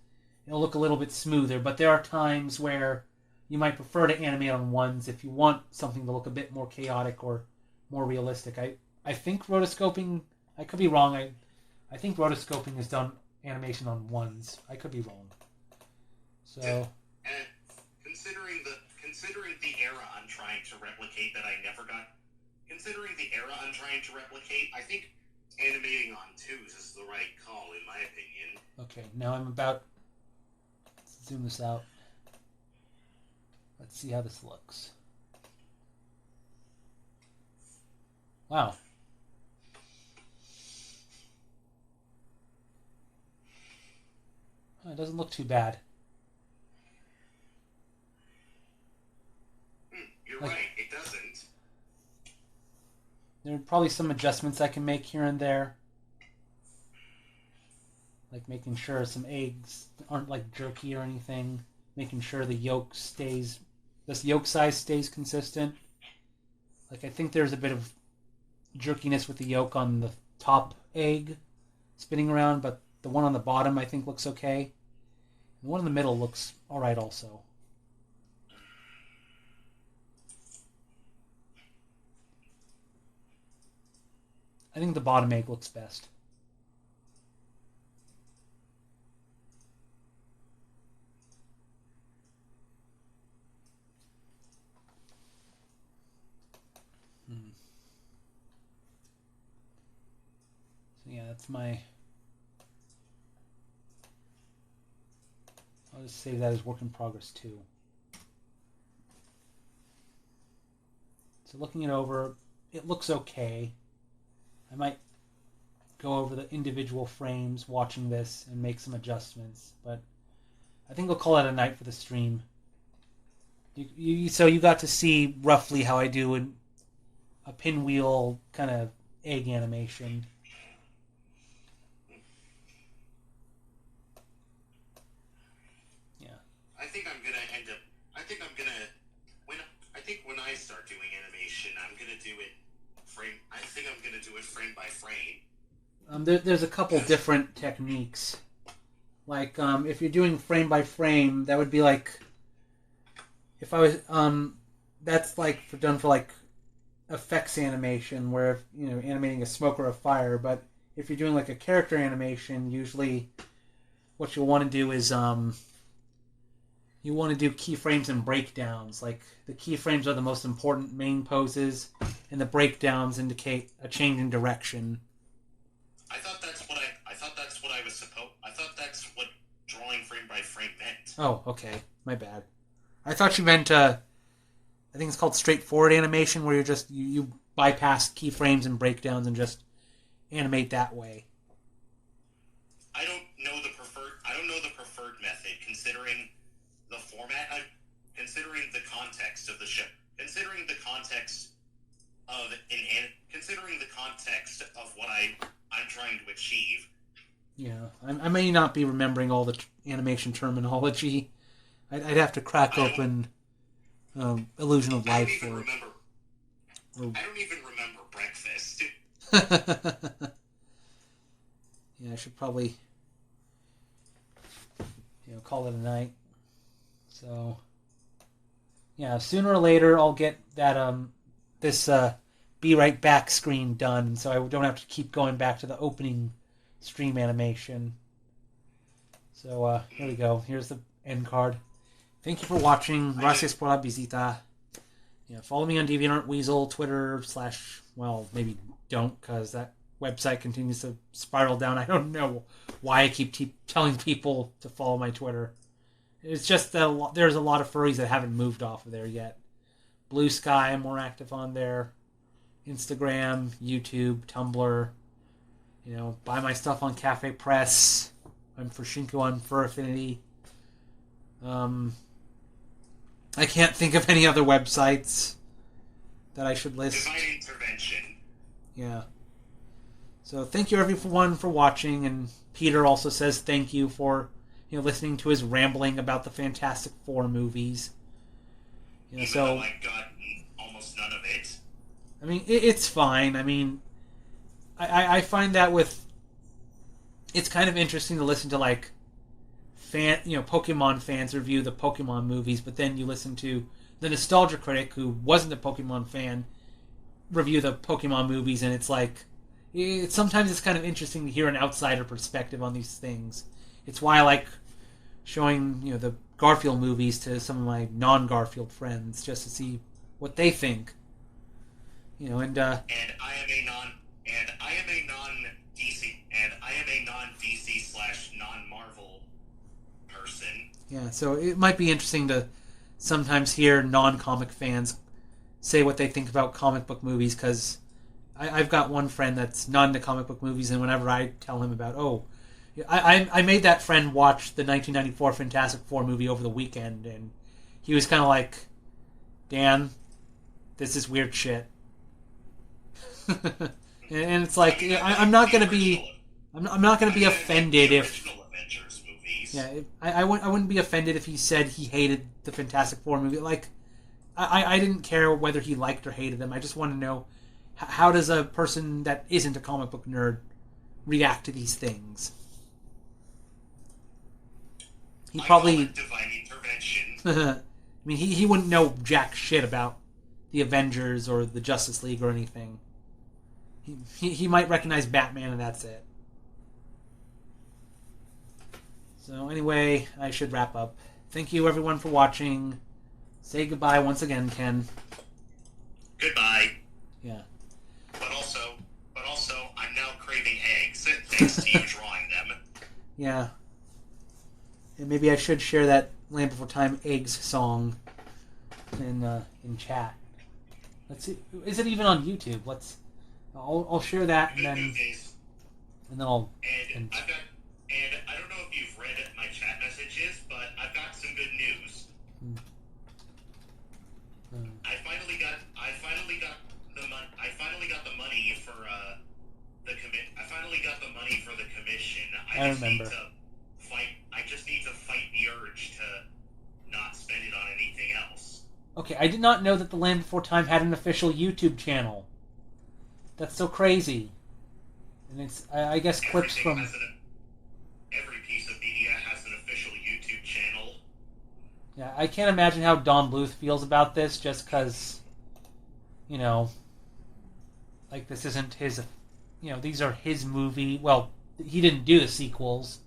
it'll look a little bit smoother. But there are times where you might prefer to animate on 1s if you want something to look a bit more chaotic or more realistic. I think rotoscoping, I could be wrong, I think rotoscoping has done animation on 1s. I could be wrong. So, and considering the era I'm trying to replicate that I never got, considering the era I'm trying to replicate, I think animating on 2s is the right call, in my opinion. Okay, now I'm about to zoom this out. Let's see how this looks. Wow. Oh, it doesn't look too bad. You're right, it doesn't. There are probably some adjustments I can make here and there. Like making sure some eggs aren't like jerky or anything. Making sure the yolk stays, this yolk size stays consistent. Like I think there's a bit of jerkiness with the yolk on the top egg spinning around, but the one on the bottom I think looks okay. The one in the middle looks alright also. I think the bottom egg looks best. So yeah, that's my... I'll just save that as work in progress too. So looking it over, it looks okay. I might go over the individual frames watching this and make some adjustments, but I think I'll call it a night for the stream. So you got to see roughly how I do a pinwheel kind of egg animation. Yeah. I think when I start doing animation, I'm gonna do it frame by frame. There's a couple different techniques. Like if you're doing frame by frame, that would be like if I was that's like done for like effects animation, where animating a smoke or a fire. But if you're doing like a character animation, usually what you'll want to do is you want to do keyframes and breakdowns. Like the keyframes are the most important main poses, and the breakdowns indicate a change in direction. I thought that's what drawing frame by frame meant. Oh, okay, my bad. I thought you meant I think it's called straightforward animation, where you bypass keyframes and breakdowns and just animate that way. I don't know the preferred method, considering the format, considering the context of the show, considering the context of what I'm trying to achieve. Yeah, I may not be remembering all the animation terminology. I'd have to crack open Illusion of Life for it. I don't even remember breakfast. Yeah, I should probably call it a night. So yeah, sooner or later I'll get that this be right back screen done, so I don't have to keep going back to the opening stream animation. So here we go. Here's the end card. Thank you for watching. Gracias por la visita. Yeah, follow me on DeviantArt Weasel, Twitter / well, maybe don't, because that website continues to spiral down. I don't know why I keep telling people to follow my Twitter. It's just that there's a lot of furries that haven't moved off of there yet. Blue Sky, I'm more active on there. Instagram, YouTube, Tumblr. You know, buy my stuff on Cafe Press. I'm for Shinku on Fur Affinity. I can't think of any other websites that I should list. Divine Intervention. Yeah. So thank you everyone for watching, and Peter also says thank you for listening to his rambling about the Fantastic Four movies. Even though I've gotten almost none of it. I mean, it's fine. I mean, I find that it's kind of interesting to listen to like Pokemon fans review the Pokemon movies, but then you listen to the nostalgia critic who wasn't a Pokemon fan review the Pokemon movies, and it's like sometimes it's kind of interesting to hear an outsider perspective on these things. It's why I like showing the Garfield movies to some of my non-Garfield friends just to see what they think. And I am a non-DC / non-Marvel person. Yeah, so it might be interesting to sometimes hear non-comic fans say what they think about comic book movies, because I've got one friend that's not into comic book movies, and whenever I tell him about, I made that friend watch the 1994 Fantastic Four movie over the weekend, and he was kind of like, Dan, this is weird shit. And it's like, I'm not going to be... I'm not going to be offended if... Yeah, I wouldn't be offended if he said he hated the Fantastic Four movie. Like, I didn't care whether he liked or hated them. I just want to know, how does a person that isn't a comic book nerd react to these things? He probably... Divine Intervention. I mean, he wouldn't know jack shit about the Avengers or the Justice League or anything. He might recognize Batman, and that's it. So anyway, I should wrap up. Thank you everyone for watching. Say goodbye once again, Ken. Goodbye. Yeah. But also, I'm now craving eggs, thanks to you drawing them. Yeah. And maybe I should share that Land Before Time Eggs song in chat. Let's see. Is it even on YouTube? I'll share that, and then I'll... And I don't know if you've read my chat messages, but I've got some good news. I finally got the money for the commission. I remember. I just need to fight the urge to not spend it on anything else. Okay, I did not know that the Land Before Time had an official YouTube channel. That's so crazy. And it's, I guess, clips from... Every piece of media has an official YouTube channel. Yeah, I can't imagine how Don Bluth feels about this, just because, like, this isn't his... these are his movie... Well, he didn't do the sequels,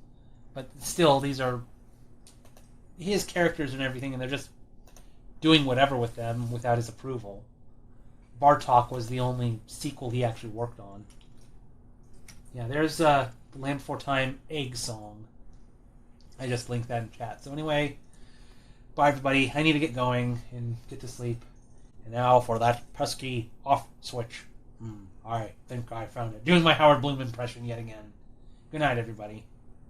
but still, these are his characters and everything, and they're just doing whatever with them without his approval. Bartok was the only sequel he actually worked on. Yeah, there's the Land Before Time Egg song. I just linked that in chat. So anyway, bye everybody. I need to get going and get to sleep. And now for that pesky off switch. I think I found it. Doing my Howard Bloom impression yet again. Good night, everybody.